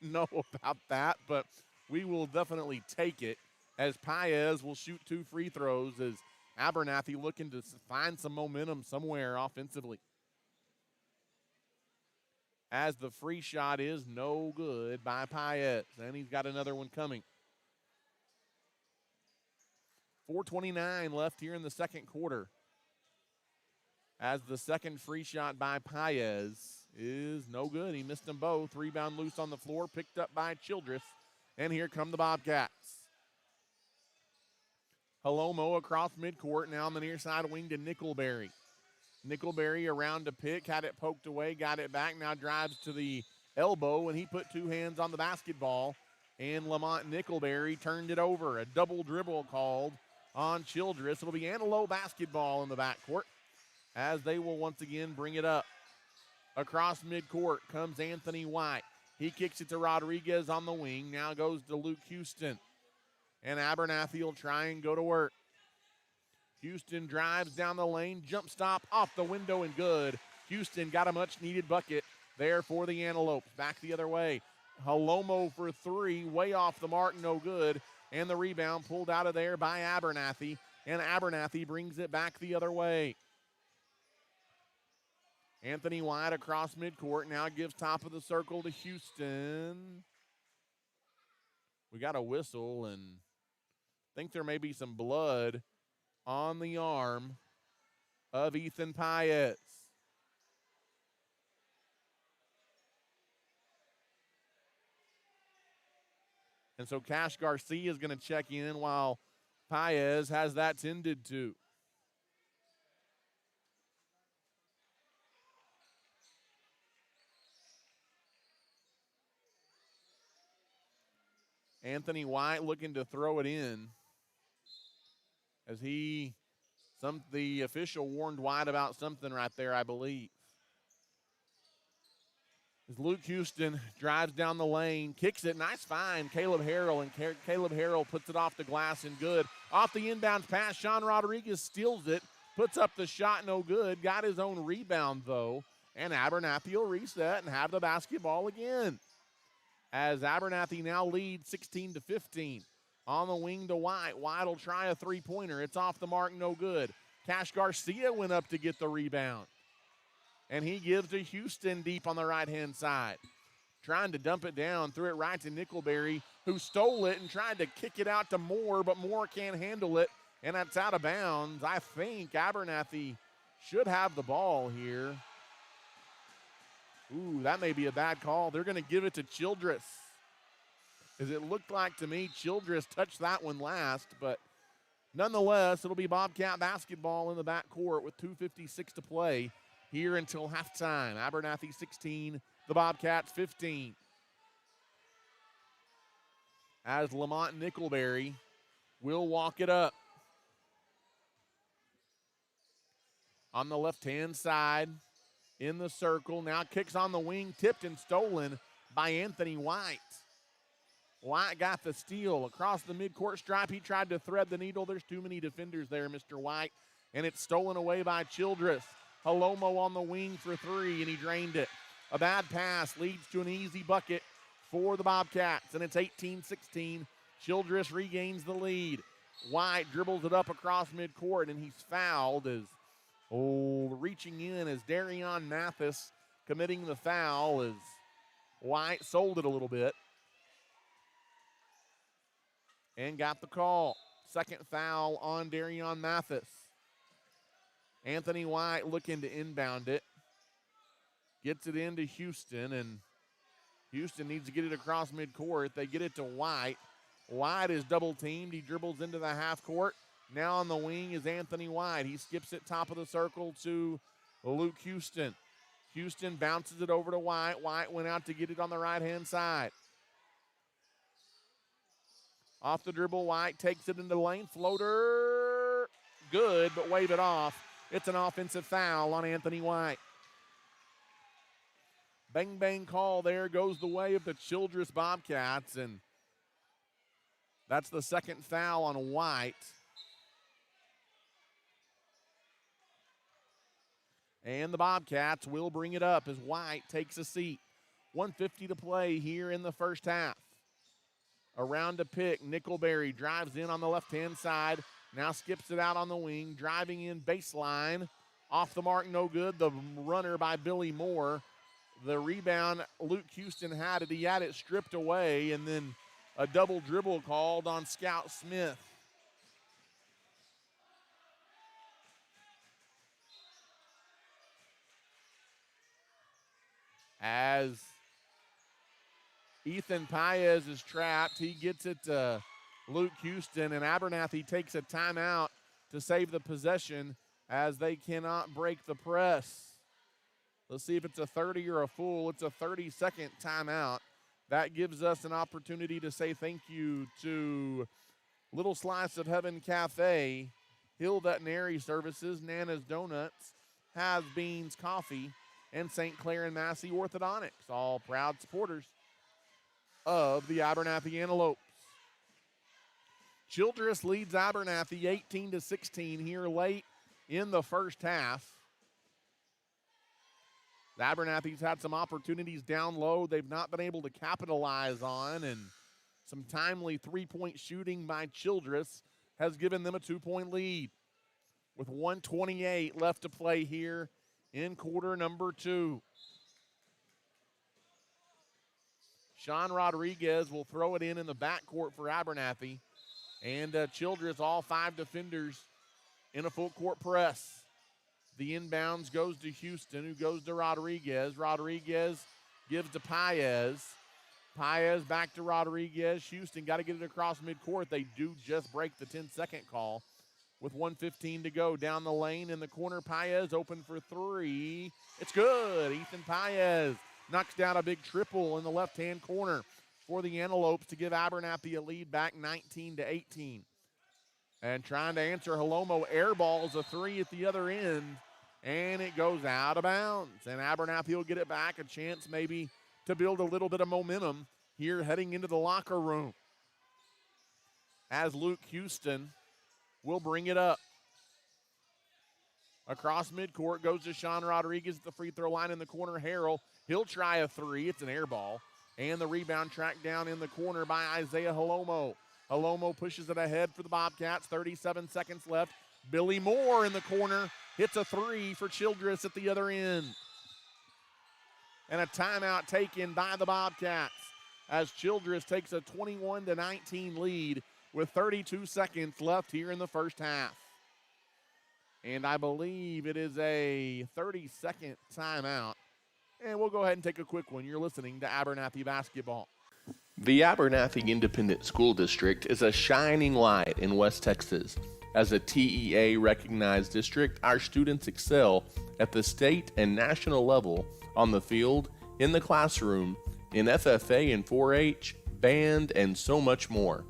know about that, but we will definitely take it as Paez will shoot two free throws as Abernathy looking to find some momentum somewhere offensively. As the free shot is no good by Paez, and he's got another one coming. 4:29 left here in the second quarter. As the second free shot by Paez is no good. He missed them both. Rebound loose on the floor, picked up by Childress. And here come the Bobcats. Halomo across midcourt, now on the near side wing to Nickelberry. Nickelberry around to pick, had it poked away, got it back, now drives to the elbow, and he put two hands on the basketball. And Lamont Nickelberry turned it over. A double dribble called on Childress. It'll be Antelope basketball in the backcourt. as they will once again bring it up. Across midcourt comes Anthony White. He kicks it to Rodriguez on the wing. Now goes to Luke Houston. And Abernathy will try and go to work. Houston drives down the lane. Jump stop off the window and good. Houston got a much-needed bucket there for the Antelopes. Back the other way. Halomo for three. Way off the mark. No good. And the rebound pulled out of there by Abernathy. And Abernathy brings it back the other way. Anthony White across midcourt now gives top of the circle to Houston. We got a whistle and think there may be some blood on the arm of Ethan Paez. And so Cash Garcia is going to check in while Paez has that tended to. Anthony White looking to throw it in as the official warned White about something right there, I believe. As Luke Houston drives down the lane, kicks it, nice find, Caleb Harrell, and Caleb Harrell puts it off the glass and good. Off the inbound pass, Sean Rodriguez steals it, puts up the shot, no good, got his own rebound though, and Abernathy will reset and have the basketball again. As Abernathy now leads 16-15. On the wing to White. White will try a three-pointer. It's off the mark, no good. Cash Garcia went up to get the rebound. And he gives to Houston deep on the right-hand side. Trying to dump it down, threw it right to Nickelberry, who stole it and tried to kick it out to Moore, but Moore can't handle it, and that's out of bounds. I think Abernathy should have the ball here. Ooh, that may be a bad call. They're going to give it to Childress. As it looked like to me, Childress touched that one last, but nonetheless, it'll be Bobcat basketball in the backcourt with 2:56 to play here until halftime. Abernathy 16, the Bobcats 15. As Lamont Nickelberry will walk it up. On the left-hand side, in the circle, now kicks on the wing, tipped and stolen by Anthony White. White got the steal across the midcourt stripe. He tried to thread the needle. There's too many defenders there, Mr. White, and it's stolen away by Childress. Halomo on the wing for three, and he drained it. A bad pass leads to an easy bucket for the Bobcats, and it's 18-16. Childress regains the lead. White dribbles it up across midcourt, and he's fouled as reaching in as Darion Mathis committing the foul as White sold it a little bit and got the call. Second foul on Darion Mathis. Anthony White looking to inbound it. Gets it into Houston, and Houston needs to get it across midcourt. They get it to White. White is double teamed. He dribbles into the half court. Now on the wing is Anthony White. He skips it top of the circle to Luke Houston. Houston bounces it over to White. White went out to get it on the right-hand side. Off the dribble, White takes it into the lane. Floater, good, but wave it off. It's an offensive foul on Anthony White. Bang, bang call there goes the way of the Childress Bobcats, and that's the second foul on White. And the Bobcats will bring it up as White takes a seat. 1:50 to play here in the first half. Around to pick, Nickelberry drives in on the left-hand side. Now skips it out on the wing, driving in baseline. Off the mark, no good. The runner by Billy Moore. The rebound, Luke Houston had it. He had it stripped away, and then a double dribble called on Scout Smith. As Ethan Paez is trapped, he gets it to Luke Houston, and Abernathy takes a timeout to save the possession as they cannot break the press. Let's see if it's a 30 or a full. It's a 30-second timeout. That gives us an opportunity to say thank you to Little Slice of Heaven Cafe, Hill Veterinary Services, Nana's Donuts, Has Beans Coffee, and St. Clair and Massey Orthodontics, all proud supporters of the Abernathy Antelopes. Childress leads Abernathy 18-16 here late in the first half. The Abernathy's had some opportunities down low they've not been able to capitalize on, and some timely three-point shooting by Childress has given them a 2-point lead. With 1:28 left to play here in quarter number 2. Sean Rodriguez will throw it in the backcourt for Abernathy. And Childress, all 5 defenders in a full court press. The inbounds goes to Houston, who goes to Rodriguez. Rodriguez gives to Paez. Paez back to Rodriguez. Houston got to get it across midcourt. They do just break the 10-second call with 1:15 to go. Down the lane in the corner, Paez open for 3. It's good. Ethan Paez knocks down a big triple in the left-hand corner for the Antelopes to give Abernathy a lead back 19-18. And trying to answer Holomo, airballs a 3 at the other end, and it goes out of bounds. And Abernathy will get it back, a chance maybe to build a little bit of momentum here heading into the locker room. As Luke Houston will bring it up. Across midcourt goes to Sean Rodriguez at the free throw line in the corner. Harrell, he'll try a 3. It's an air ball. And the rebound tracked down in the corner by Isaiah Holomo. Holomo pushes it ahead for the Bobcats. 37 seconds left. Billy Moore in the corner hits a 3 for Childress at the other end. And a timeout taken by the Bobcats as Childress takes a 21-19 lead with 32 seconds left here in the first half. And I believe it is a 30-second timeout. And we'll go ahead and take a quick one. You're listening to Abernathy Basketball. The Abernathy Independent School District is a shining light in West Texas. As a TEA-recognized district, our students excel at the state and national level on the field, in the classroom, in FFA and 4-H, band, and so much more.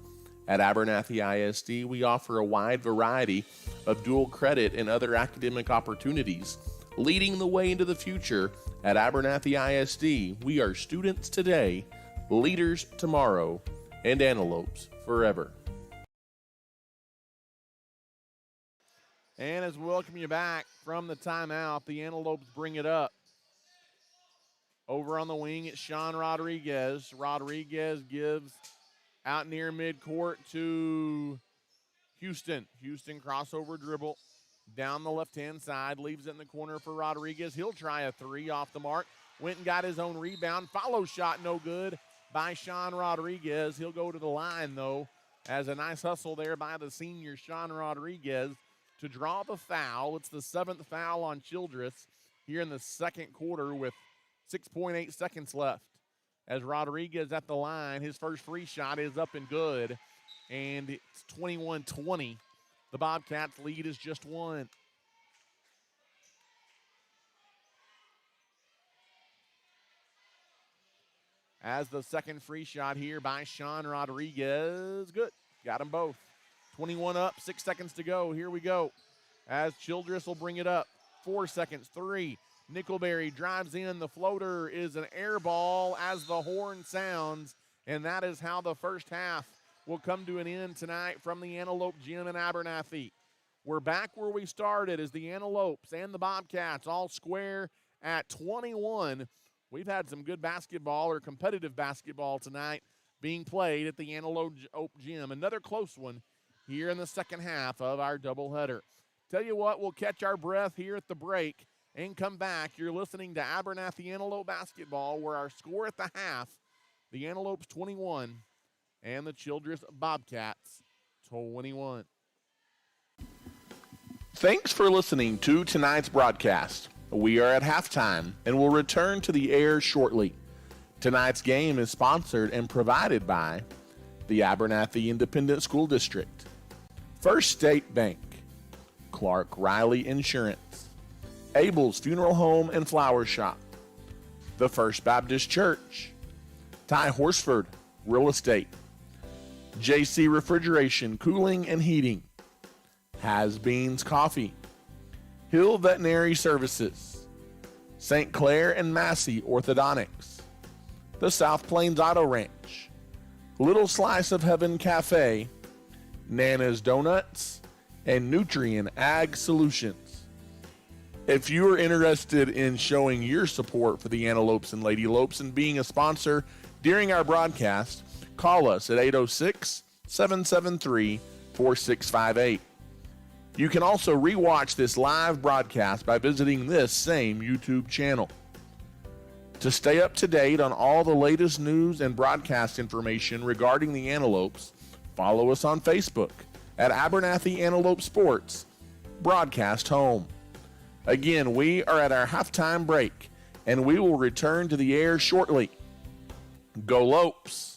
At Abernathy ISD, we offer a wide variety of dual credit and other academic opportunities. Leading the way into the future, at Abernathy ISD, we are students today, leaders tomorrow, and antelopes forever. And as we welcome you back from the timeout, the Antelopes bring it up. Over on the wing, it's Sean Rodriguez. Rodriguez gives out near midcourt to Houston. Houston crossover dribble down the left-hand side, leaves it in the corner for Rodriguez. He'll try a 3 off the mark. Went and got his own rebound. Follow shot no good by Sean Rodriguez. He'll go to the line, though, as a nice hustle there by the senior Sean Rodriguez to draw the foul. It's the 7th foul on Childress here in the second quarter with 6.8 seconds left. As Rodriguez at the line, his first free shot is up and good, and it's 21-20. The Bobcats' lead is just 1. As the second free shot here by Sean Rodriguez, good. Got them both. 21 up, 6 seconds to go. Here we go. As Childress will bring it up. 4 seconds, 3. Nickelberry drives in. The floater is an air ball as the horn sounds, and that is how the first half will come to an end tonight from the Antelope Gym in Abernathy. We're back where we started as the Antelopes and the Bobcats all square at 21. We've had some good basketball or competitive basketball tonight being played at the Antelope Gym. Another close one here in the second half of our doubleheader. Tell you what, we'll catch our breath here at the break and come back. You're listening to Abernathy Antelope Basketball, where our score at the half, the Antelopes 21 and the Childress Bobcats 21. Thanks for listening to tonight's broadcast. We are at halftime and will return to the air shortly. Tonight's game is sponsored and provided by the Abernathy Independent School District, First State Bank, Clark Riley Insurance, Abel's Funeral Home and Flower Shop, the First Baptist Church, Ty Horsford Real Estate, JC Refrigeration, Cooling and Heating, Has Beans Coffee, Hill Veterinary Services, St. Clair and Massey Orthodontics, the South Plains Auto Ranch, Little Slice of Heaven Cafe, Nana's Donuts, and Nutrien Ag Solutions. If you are interested in showing your support for the Antelopes and Lady Lopes and being a sponsor during our broadcast, call us at 806-773-4658. You can also rewatch this live broadcast by visiting this same YouTube channel. To stay up to date on all the latest news and broadcast information regarding the Antelopes, follow us on Facebook at Abernathy Antelope Sports, Broadcast Home. Again, we are at our halftime break, and we will return to the air shortly. Go Lopes!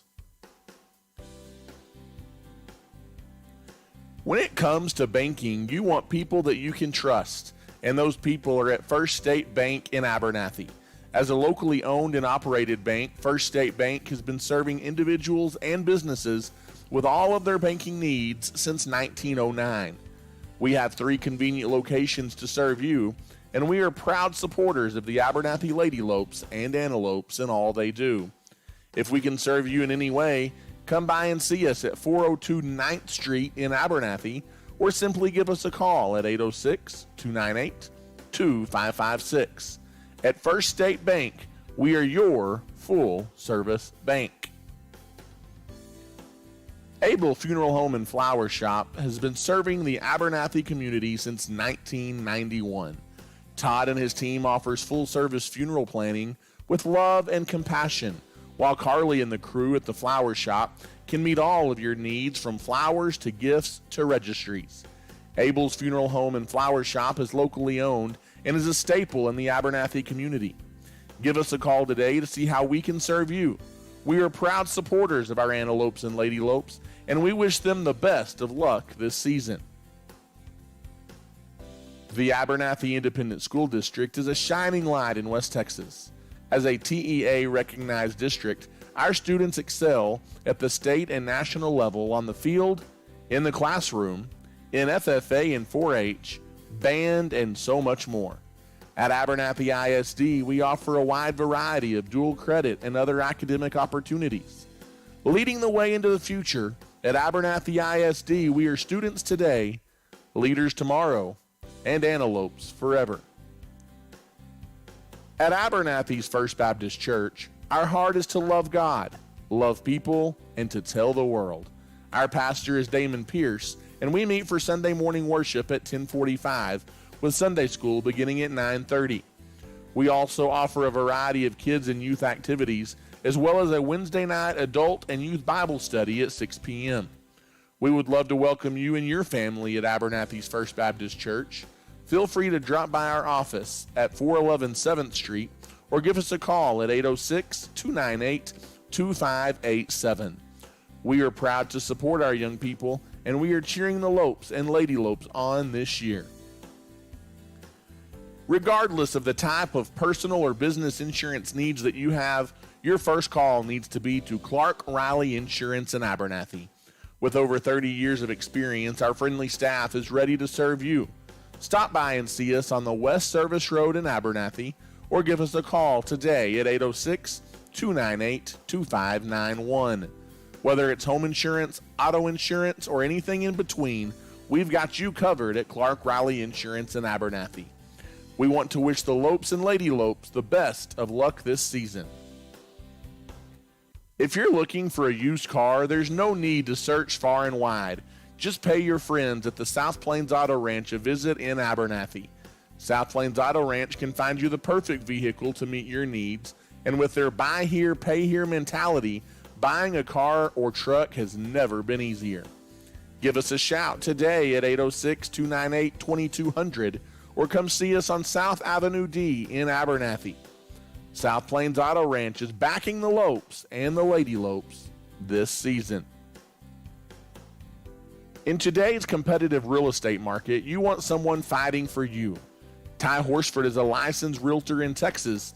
When it comes to banking, you want people that you can trust, and those people are at First State Bank in Abernathy. As a locally owned and operated bank, First State Bank has been serving individuals and businesses with all of their banking needs since 1909. We have 3 convenient locations to serve you, and we are proud supporters of the Abernathy Lady Lopes and Antelopes in all they do. If we can serve you in any way, come by and see us at 402 9th Street in Abernathy, or simply give us a call at 806-298-2556. At First State Bank, we are your full-service bank. Abel Funeral Home and Flower Shop has been serving the Abernathy community since 1991. Todd and his team offers full-service funeral planning with love and compassion, while Carly and the crew at the flower shop can meet all of your needs from flowers to gifts to registries. Abel's Funeral Home and Flower Shop is locally owned and is a staple in the Abernathy community. Give us a call today to see how we can serve you. We are proud supporters of our Antelopes and Lady Lopes, and we wish them the best of luck this season. The Abernathy Independent School District is a shining light in West Texas. As a TEA-recognized district, our students excel at the state and national level on the field, in the classroom, in FFA and 4-H, band, and so much more. At Abernathy ISD, we offer a wide variety of dual credit and other academic opportunities. Leading the way into the future, at Abernathy ISD, we are students today, leaders tomorrow, and antelopes forever. At Abernathy's First Baptist Church, our heart is to love God, love people, and to tell the world. Our pastor is Damon Pierce, and we meet for Sunday morning worship at 10:45, with Sunday school beginning at 9:30. We also offer a variety of kids and youth activities, as well as a Wednesday night adult and youth Bible study at 6 p.m. We would love to welcome you and your family at Abernathy's First Baptist Church. Feel free to drop by our office at 411 7th Street or give us a call at 806-298-2587. We are proud to support our young people, and we are cheering the Lopes and Lady Lopes on this year. Regardless of the type of personal or business insurance needs that you have, your first call needs to be to Clark Riley Insurance in Abernathy. With over 30 years of experience, our friendly staff is ready to serve you. Stop by and see us on the West Service Road in Abernathy, or give us a call today at 806-298-2591. Whether it's home insurance, auto insurance, or anything in between, we've got you covered at Clark Riley Insurance in Abernathy. We want to wish the Lopes and Lady Lopes the best of luck this season. If you're looking for a used car, there's no need to search far and wide. Just pay your friends at the South Plains Auto Ranch a visit in Abernathy. South Plains Auto Ranch can find you the perfect vehicle to meet your needs, and with their buy here, pay here mentality, buying a car or truck has never been easier. Give us a shout today at 806-298-2200 or come see us on South Avenue D in Abernathy. South Plains Auto Ranch is backing the Lopes and the Lady Lopes this season. In today's competitive real estate market, you want someone fighting for you. Ty Horsford is a licensed realtor in Texas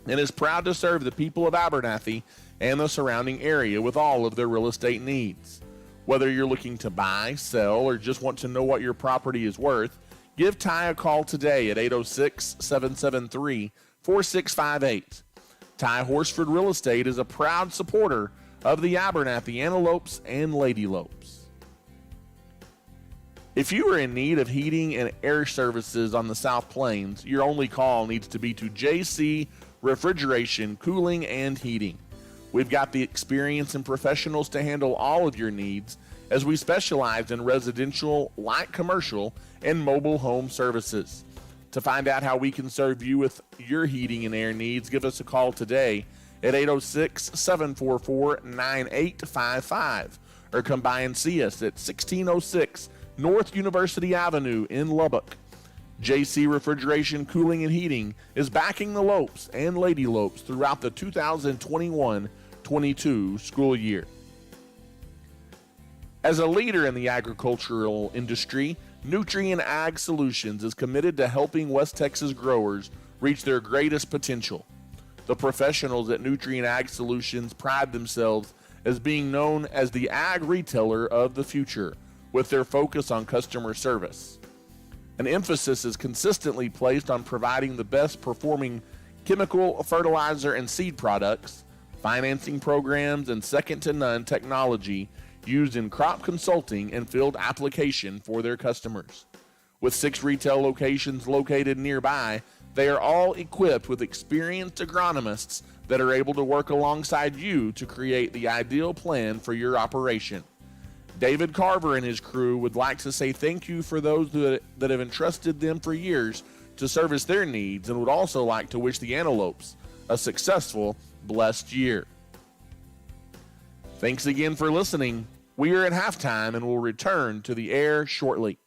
and is proud to serve the people of Abernathy and the surrounding area with all of their real estate needs. Whether you're looking to buy, sell, or just want to know what your property is worth, Give Ty a call today at 806-773-4658. Ty Horsford Real Estate is a proud supporter of the Abernathy Antelopes and Lady Lopes. If you are in need of heating and air services on the South Plains, your only call needs to be to JC Refrigeration, Cooling, and Heating. We've got the experience and professionals to handle all of your needs, as we specialize in residential, light commercial, and mobile home services. To find out how we can serve you with your heating and air needs, give us a call today at 806-744-9855 or come by and see us at 1606 North University Avenue in Lubbock. JC Refrigeration, Cooling, and Heating is backing the Lopes and Lady Lopes throughout the 2021-22 school year. As a leader in the agricultural industry, Nutrien Ag Solutions is committed to helping West Texas growers reach their greatest potential. The professionals at Nutrien Ag Solutions pride themselves as being known as the ag retailer of the future, with their focus on customer service. An emphasis is consistently placed on providing the best performing chemical, fertilizer, and seed products, financing programs, and second-to-none technology used in crop consulting and field application for their customers. With 6 retail locations located nearby, they are all equipped with experienced agronomists that are able to work alongside you to create the ideal plan for your operation. David Carver and his crew would like to say thank you for those that have entrusted them for years to service their needs, and would also like to wish the Antelopes a successful, blessed year. Thanks again for listening. We are at halftime and will return to the air shortly.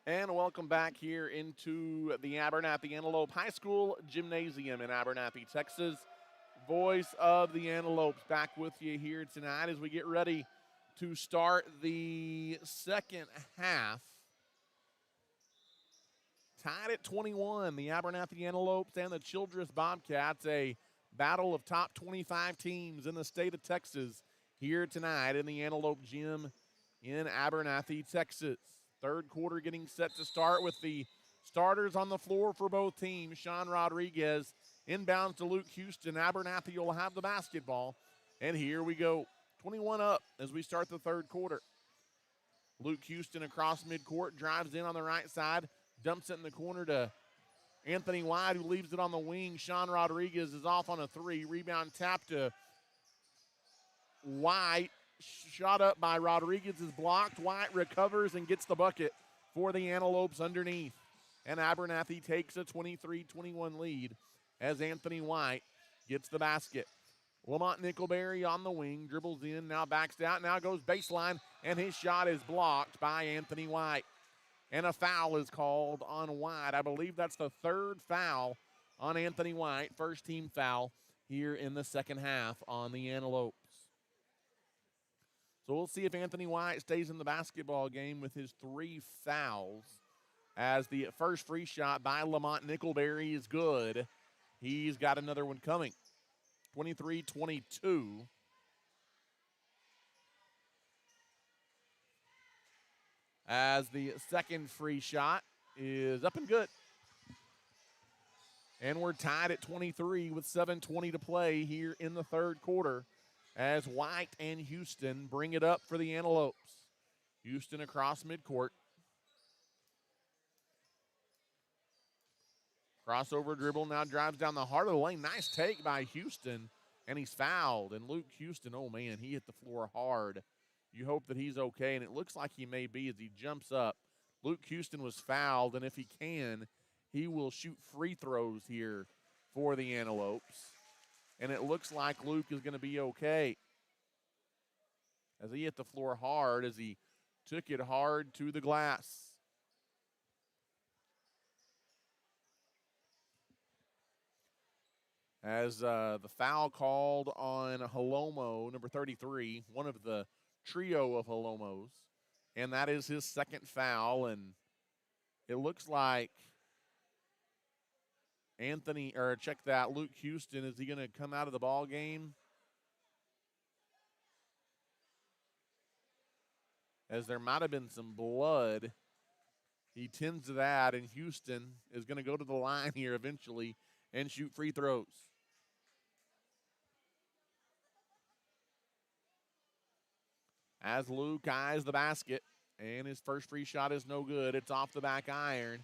And welcome back here into the Abernathy Antelope High School Gymnasium in Abernathy, Texas. Voice of the Antelopes back with you here tonight as we get ready to start the second half. Tied at 21, the Abernathy Antelopes and the Childress Bobcats, a battle of top 25 teams in the state of Texas here tonight in the Antelope Gym in Abernathy, Texas. Third quarter getting set to start with the starters on the floor for both teams. Sean Rodriguez inbounds to Luke Houston. Abernathy will have the basketball. And here we go. 21 up as we start the third quarter. Luke Houston across midcourt, drives in on the right side, dumps it in the corner to Anthony White, who leaves it on the wing. Sean Rodriguez is off on a 3. Rebound tap to White. Shot up by Rodriguez is blocked. White recovers and gets the bucket for the Antelopes underneath. And Abernathy takes a 23-21 lead as Anthony White gets the basket. Lamont Nickelberry on the wing, dribbles in, now backs out, now goes baseline, and his shot is blocked by Anthony White. And a foul is called on White. I believe that's the third foul on Anthony White. First team foul here in the second half on the Antelopes. So we'll see if Anthony White stays in the basketball game with his 3 fouls, as the first free shot by Lamont Nickelberry is good. He's got another one coming. 23-22. As the second free shot is up and good. And we're tied at 23 with 7:20 to play here in the third quarter, as White and Houston bring it up for the Antelopes. Houston across midcourt. Crossover dribble, now drives down the heart of the lane. Nice take by Houston, and he's fouled. And Luke Houston, oh man, he hit the floor hard. You hope that he's okay, and it looks like he may be as he jumps up. Luke Houston was fouled, and if he can, he will shoot free throws here for the Antelopes. And it looks like Luke is going to be okay, as he hit the floor hard, as he took it hard to the glass. As the foul called on Holomo, number 33, one of the trio of Holomos, and that is his second foul. And it looks like Luke Houston, is he going to come out of the ball game? As there might have been some blood. He tends to that, and Houston is going to go to the line here eventually and shoot free throws. As Luke eyes the basket, and his first free shot is no good. It's off the back iron.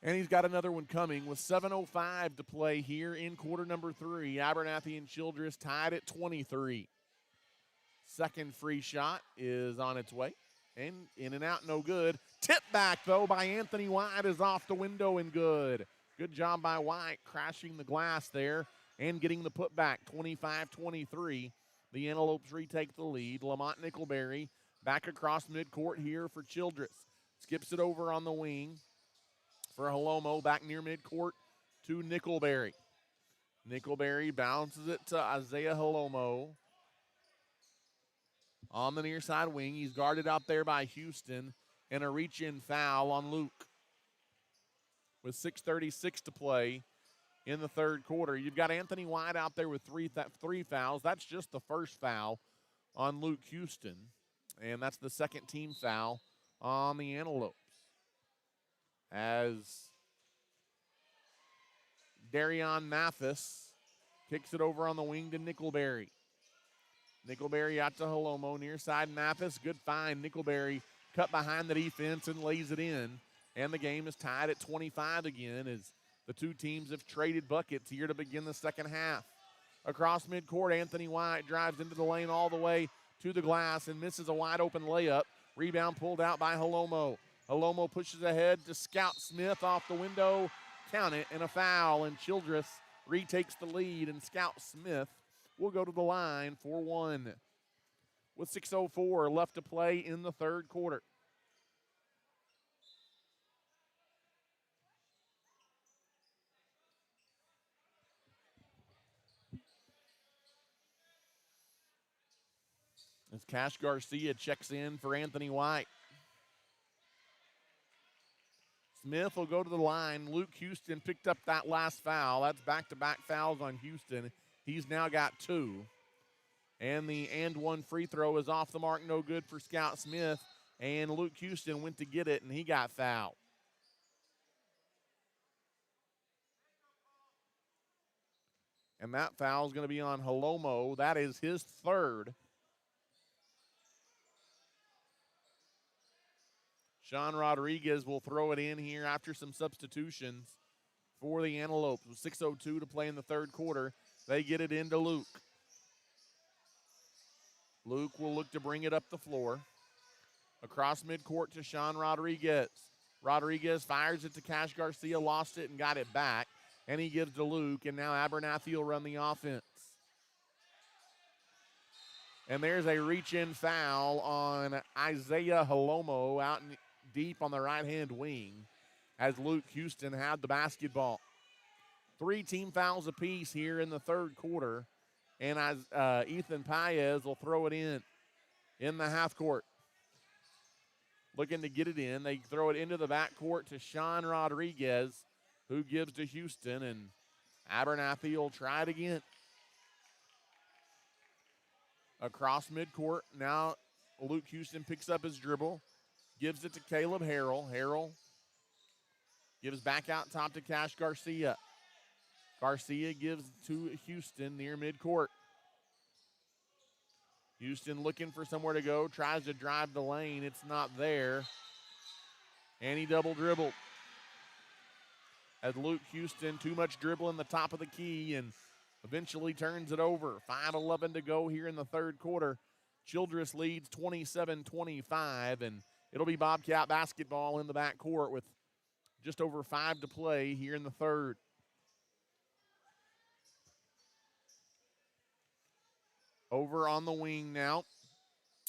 And he's got another one coming with 7:05 to play here in quarter number 3. Abernathy and Childress tied at 23. Second free shot is on its way. And in and out, no good. Tip back, though, by Anthony White is off the window and good. Good job by White, crashing the glass there and getting the putback. 25-23. The Antelopes retake the lead. Lamont Nickelberry back across midcourt here for Childress. Skips it over on the wing for Holomo, back near midcourt to Nickelberry. Nickelberry bounces it to Isaiah Holomo. On the near side wing, he's guarded out there by Houston, and a reach-in foul on Luke. With 6:36 to play in the third quarter, you've got Anthony White out there with three fouls. That's just the first foul on Luke Houston, and that's the second team foul on the Antelopes. As Darion Mathis kicks it over on the wing to Nickelberry. Nickelberry out to Holomo, near side Mathis. Good find. Nickelberry cut behind the defense and lays it in. And the game is tied at 25 again, as the two teams have traded buckets here to begin the second half. Across midcourt, Anthony White drives into the lane all the way to the glass and misses a wide open layup. Rebound pulled out by Holomo. Holomo pushes ahead to Scout Smith off the window. Count it, and a foul. And Childress retakes the lead, and Scout Smith will go to the line for one. With 6:04 left to play in the third quarter. As Cash Garcia checks in for Anthony White. Smith will go to the line. Luke Houston picked up that last foul. That's back-to-back fouls on Houston. He's now got two. And the and one free throw is off the mark, no good for Scout Smith. And Luke Houston went to get it, and he got fouled. And that foul is going to be on Holomo. That is his third. Sean Rodriguez will throw it in here after some substitutions for the Antelopes. With 6:02 to play in the third quarter, they get it into Luke. Luke will look to bring it up the floor. Across midcourt to Sean Rodriguez. Rodriguez fires it to Cash Garcia, lost it and got it back. And he gives to Luke, and now Abernathy will run the offense. And there's a reach-in foul on Isaiah Holomo out deep on the right-hand wing as Luke Houston had the basketball. 3 team fouls apiece here in the third quarter, and as Ethan Paez will throw it in the half court. Looking to get it in. They throw it into the backcourt to Sean Rodriguez, who gives to Houston, and Abernathy will try it again. Across midcourt, now Luke Houston picks up his dribble, gives it to Caleb Harrell. Harrell gives back out top to Cash Garcia. Garcia gives to Houston near midcourt. Houston looking for somewhere to go, tries to drive the lane. It's not there. And he double dribbled. As Luke Houston, too much dribble in the top of the key and eventually turns it over. 5:11 to go here in the third quarter. Childress leads 27-25, and it'll be Bobcat basketball in the backcourt with just over 5 to play here in the third. Over on the wing now,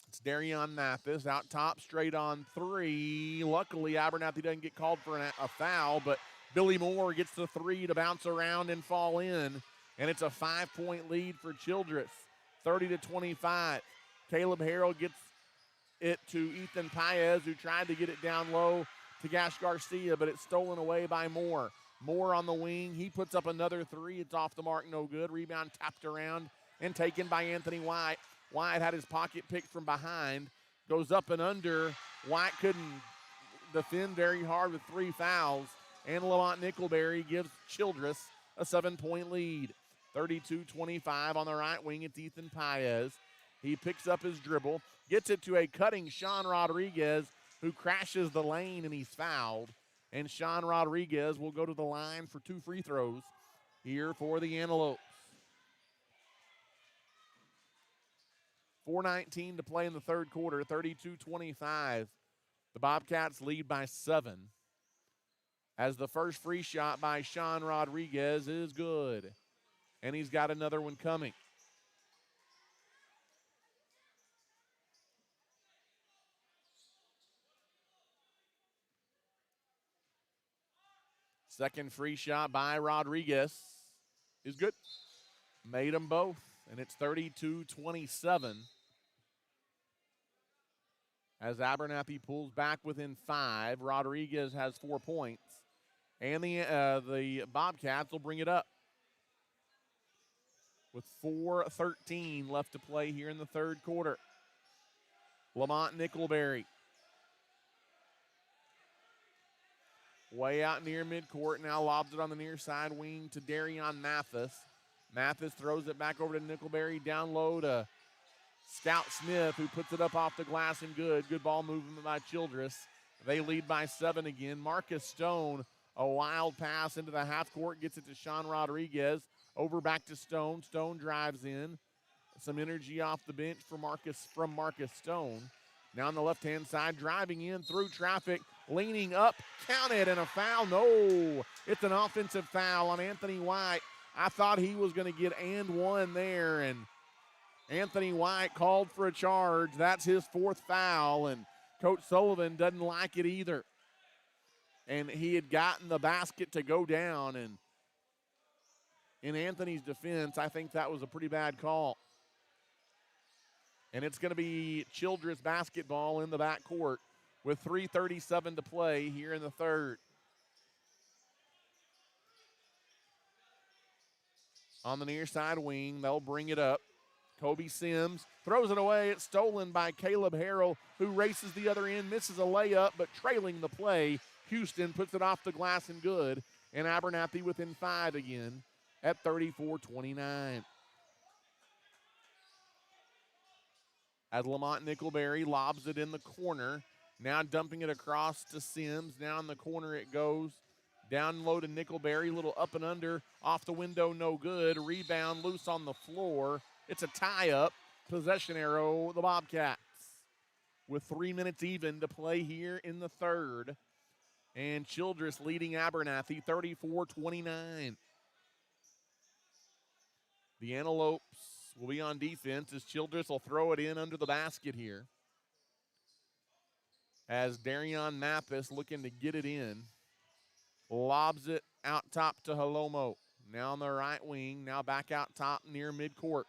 it's Darion Mathis out top, straight on 3. Luckily, Abernathy doesn't get called for a foul, but Billy Moore gets the 3 to bounce around and fall in, and it's a 5-point lead for Childress, 30-25. Caleb Harrell gets it to Ethan Paez, who tried to get it down low to Gash Garcia, but it's stolen away by Moore. Moore on the wing. He puts up another 3. It's off the mark, no good. Rebound tapped around and taken by Anthony White. White had his pocket picked from behind. Goes up and under. White couldn't defend very hard with 3 fouls. And Lamont Nickelberry gives Childress a 7-point lead. 32-25 on the right wing. It's Ethan Paez. He picks up his dribble, gets it to a cutting Sean Rodriguez, who crashes the lane, and he's fouled. And Sean Rodriguez will go to the line for 2 free throws here for the Antelopes. 4:19 to play in the third quarter, 32-25. The Bobcats lead by 7. As the first free shot by Sean Rodriguez is good. And he's got another one coming. Second free shot by Rodriguez is good. Made them both, and it's 32-27. As Abernathy pulls back within 5, Rodriguez has 4 points, and the Bobcats will bring it up with 4:13 left to play here in the third quarter. Lamont Nickelberry way out near midcourt, now lobs it on the near side wing to Darion Mathis. Mathis throws it back over to Nickelberry, down low to Scout Smith, who puts it up off the glass and good. Good ball movement by Childress. They lead by 7 again. Marcus Stone, a wild pass into the half court, gets it to Sean Rodriguez. Over back to Stone. Stone drives in. Some energy off the bench from Marcus Stone. Now on the left-hand side, driving in through traffic, leaning up, counted, and a foul. No, it's an offensive foul on Anthony White. I thought he was going to get and one there, and Anthony White called for a charge. That's his 4th foul, and Coach Sullivan doesn't like it either. And he had gotten the basket to go down, and in Anthony's defense, I think that was a pretty bad call. And it's going to be Childress basketball in the backcourt with 3:37 to play here in the third. On the near side wing, they'll bring it up. Kobe Sims throws it away. It's stolen by Caleb Harrell, who races the other end, misses a layup, but trailing the play, Houston puts it off the glass and good. And Abernathy within 5 again at 34-29. As Lamont Nickelberry lobs it in the corner, now dumping it across to Sims. Now in the corner it goes. Down low to Nickelberry, little up and under, off the window, no good. Rebound loose on the floor. It's a tie-up. Possession arrow, the Bobcats. With 3 minutes even to play here in the third. And Childress leading Abernathy 34-29. The Antelopes will be on defense as Childress will throw it in under the basket here. as Darion Mathis looking to get it in. Lobs it out top to Halomo. Now on the right wing, now back out top near midcourt.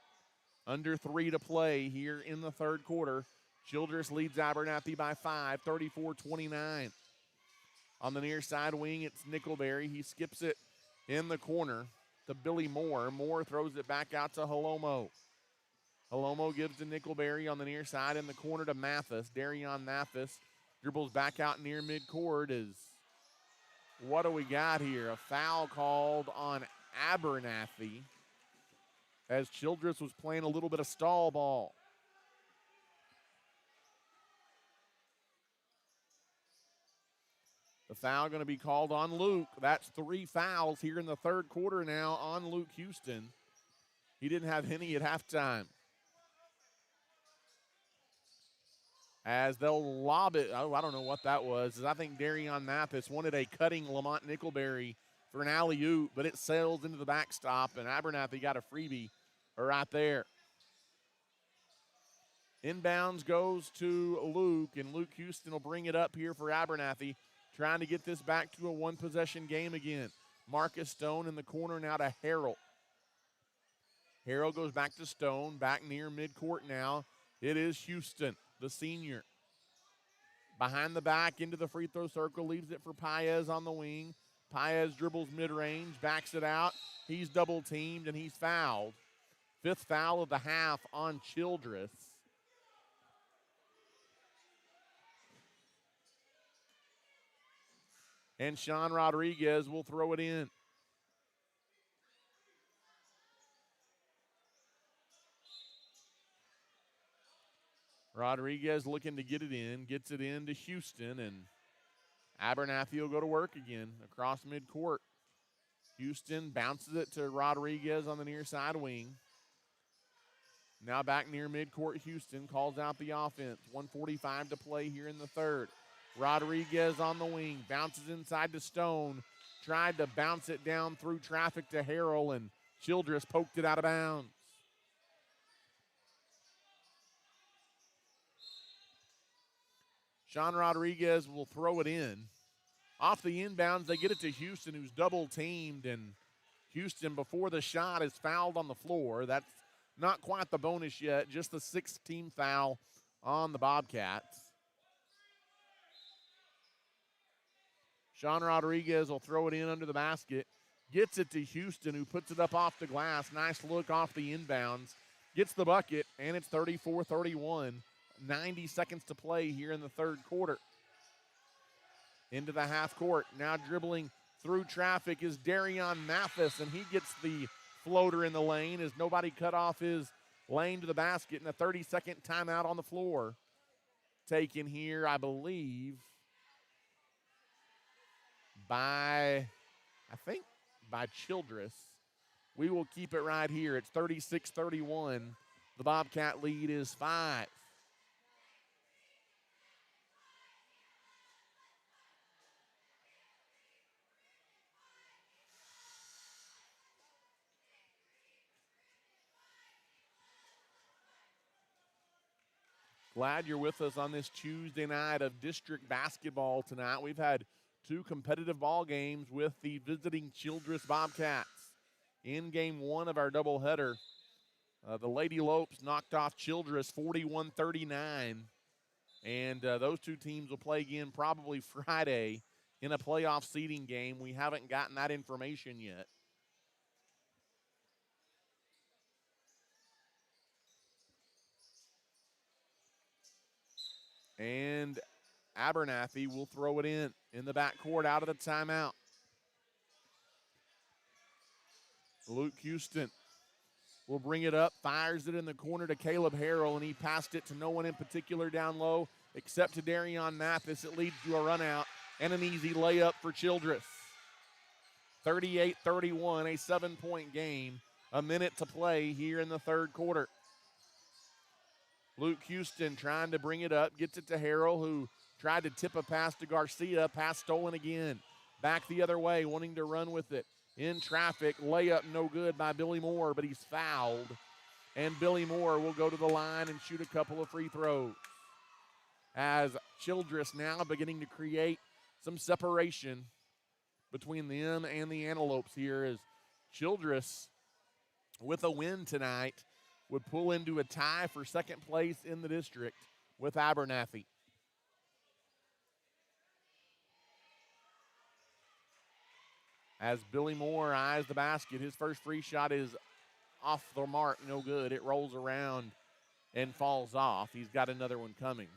Under 3 to play here in the third quarter. Childress leads Abernathy by 5, 34-29. On the near side wing, it's Nickelberry. He skips it in the corner to Billy Moore. Moore throws it back out to Halomo. Halomo gives to Nickelberry on the near side in the corner to Mathis. Darion Mathis dribbles back out near midcourt. What do we got here? A foul called on Abernathy as Childress was playing a little bit of stall ball. The foul going to be called on Luke. That's 3 fouls here in the third quarter now on Luke Houston. He didn't have any at halftime. As they'll lob it, I don't know what that was. I think Darion Mathis wanted a cutting Lamont Nickelberry for an alley-oop, but it sails into the backstop, and Abernathy got a freebie right there. Inbounds goes to Luke, and Luke Houston will bring it up here for Abernathy, trying to get this back to a one-possession game again. Marcus Stone in the corner now to Harrell. Harrell goes back to Stone, back near midcourt now. It is Houston, the senior. Behind the back into the free throw circle, leaves it for Paez on the wing. Paez dribbles mid-range, backs it out. He's double-teamed, and he's fouled. 5th foul of the half on Childress. And Sean Rodriguez will throw it in. Rodriguez looking to get it in, gets it in to Houston, and Abernathy will go to work again across midcourt. Houston bounces it to Rodriguez on the near side wing. Now back near midcourt, Houston calls out the offense. 1:45 to play here in the third. Rodriguez on the wing, bounces inside to Stone. Tried to bounce it down through traffic to Harrell, and Childress poked it out of bounds. Sean Rodriguez will throw it in. Off the inbounds, they get it to Houston, who's double-teamed, and Houston, before the shot, is fouled on the floor. That's not quite the bonus yet, just the 6th team foul on the Bobcats. Sean Rodriguez will throw it in under the basket. Gets it to Houston, who puts it up off the glass. Nice look off the inbounds. Gets the bucket, and it's 34-31. 90 seconds to play here in the third quarter. Into the half court. Now dribbling through traffic is Darion Mathis, and he gets the floater in the lane as nobody cut off his lane to the basket, and a 30-second timeout on the floor. Taken here, I believe, by Childress. We will keep it right here. It's 36-31. The Bobcat lead is 5. Glad you're with us on this Tuesday night of district basketball tonight. We've had 2 competitive ball games with the visiting Childress Bobcats. In game 1 of our doubleheader, the Lady Lopes knocked off Childress 41-39. And those 2 teams will play again probably Friday in a playoff seeding game. We haven't gotten that information yet. And Abernathy will throw it in the backcourt out of the timeout. Luke Houston will bring it up, fires it in the corner to Caleb Harrell, and he passed it to no one in particular down low except to Darion Mathis. It leads to a run out and an easy layup for Childress. 38-31, a 7-point game. A minute to play here in the third quarter. Luke Houston trying to bring it up, gets it to Harrell, who tried to tip a pass to Garcia. Pass stolen again. Back the other way, wanting to run with it. In traffic, layup no good by Billy Moore, but he's fouled. And Billy Moore will go to the line and shoot a couple of free throws. As Childress now beginning to create some separation between them and the Antelopes here as Childress, with a win tonight, would pull into a tie for second place in the district with Abernathy. As Billy Moore eyes the basket, his first free shot is off the mark, no good. It rolls around and falls off. He's got another one coming.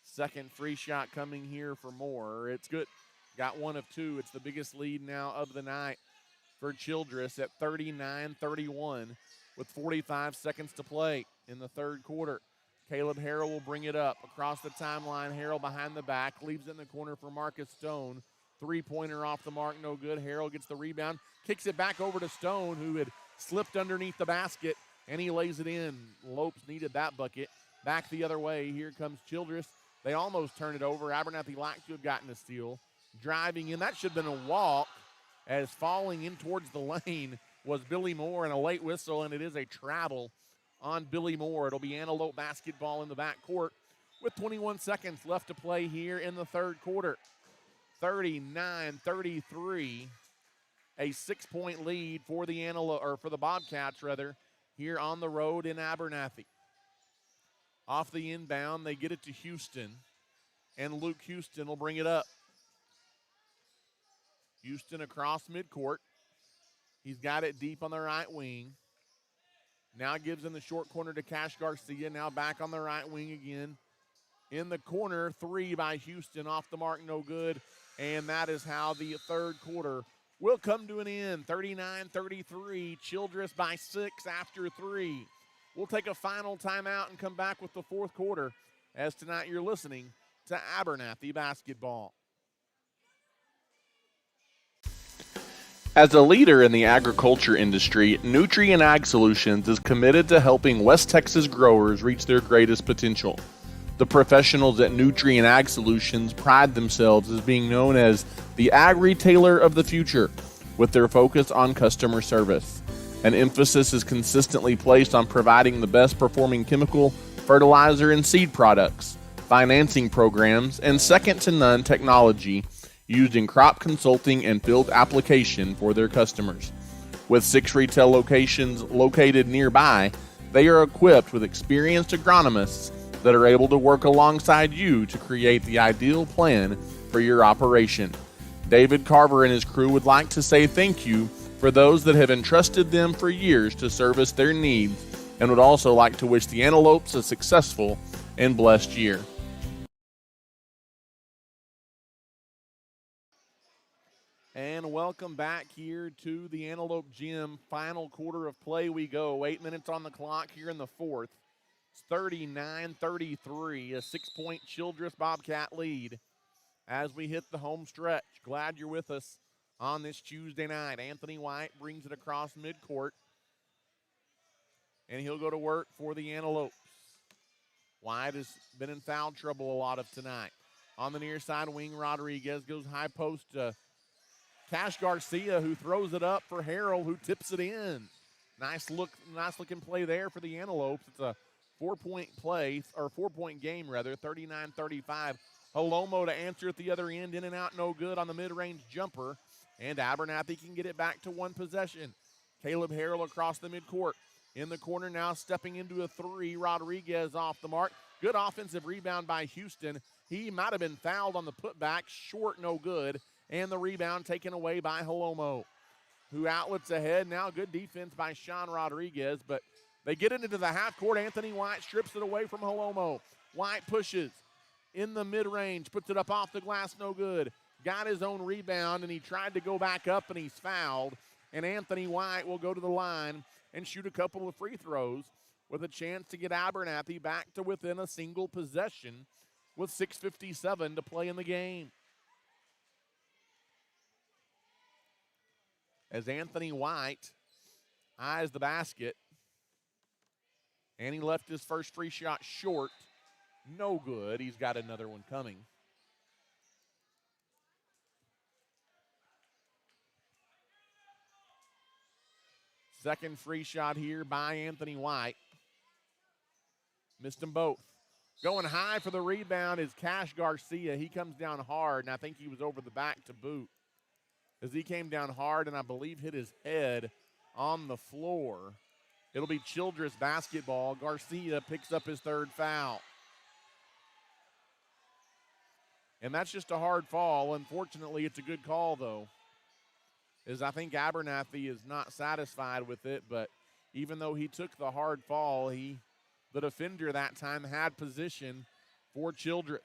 Second free shot coming here for Moore. It's good. Got one of two. It's the biggest lead now of the night for Childress at 39-31 with 45 seconds to play in the third quarter. Caleb Harrell will bring it up across the timeline. Harrell behind the back, leaves it in the corner for Marcus Stone. Three-pointer off the mark, no good. Harrell gets the rebound, kicks it back over to Stone, who had slipped underneath the basket, and he lays it in. Lopes needed that bucket. Back the other way, here comes Childress. They almost turn it over. Abernathy like to have gotten a steal. Driving in, that should have been a walk, as falling in towards the lane was Billy Moore, and a late whistle, and it is a travel on Billy Moore. It'll be Antelope basketball in the backcourt with 21 seconds left to play here in the third quarter. 39-33, a 6-point lead for the Bobcats here on the road in Abernathy. Off the inbound, they get it to Houston, and Luke Houston will bring it up. Houston across midcourt. He's got it deep on the right wing. Now gives in the short corner to Cash Garcia. Now back on the right wing again. In the corner, three by Houston. Off the mark, no good. And that is how the third quarter will come to an end. 39-33. Childress by 6 after 3. We'll take a final timeout and come back with the fourth quarter, as tonight you're listening to Abernathy Basketball. As a leader in the agriculture industry, Nutrien Ag Solutions is committed to helping West Texas growers reach their greatest potential. The professionals at Nutrien Ag Solutions pride themselves as being known as the ag retailer of the future, with their focus on customer service. An emphasis is consistently placed on providing the best performing chemical, fertilizer, and seed products, financing programs, and second-to-none technology used in crop consulting and field application for their customers. With 6 retail locations located nearby, they are equipped with experienced agronomists that are able to work alongside you to create the ideal plan for your operation. David Carver and his crew would like to say thank you for those that have entrusted them for years to service their needs, and would also like to wish the Antelopes a successful and blessed year. And welcome back here to the Antelope Gym. Final quarter of play we go. 8 minutes on the clock here in the fourth. It's 39-33, a 6-point Childress Bobcat lead as we hit the home stretch. Glad you're with us on this Tuesday night. Anthony White brings it across midcourt, and he'll go to work for the Antelopes. White has been in foul trouble a lot of tonight. On the near side wing, Rodriguez goes high post to Cash Garcia, who throws it up for Harrell, who tips it in. Nice looking play there for the Antelopes. It's a 4-point play, or 4-point game rather, 39-35. Holomo to answer at the other end, in and out, no good on the mid-range jumper. And Abernathy can get it back to one possession. Caleb Harrell across the midcourt. In the corner now, stepping into a three. Rodriguez off the mark. Good offensive rebound by Houston. He might have been fouled on the putback. Short, no good. And the rebound taken away by Holomo, who outlets ahead. Now good defense by Sean Rodriguez, but they get it into the half court. Anthony White strips it away from Holomo. White pushes in the mid-range, puts it up off the glass, no good. Got his own rebound, and he tried to go back up, and he's fouled. And Anthony White will go to the line and shoot a couple of free throws with a chance to get Abernathy back to within a single possession with 6:57 to play in the game. As Anthony White eyes the basket, and he left his first free shot short. No good. He's got another one coming. Second free shot here by Anthony White. Missed them both. Going high for the rebound is Cash Garcia. He comes down hard, and I think he was over the back to boot, as he came down hard and I believe hit his head on the floor. It'll be Childress basketball. Garcia picks up his third foul. And that's just a hard fall. Unfortunately, it's a good call, though, as I think Abernathy is not satisfied with it, but even though he took the hard fall, the defender that time had position for Childress.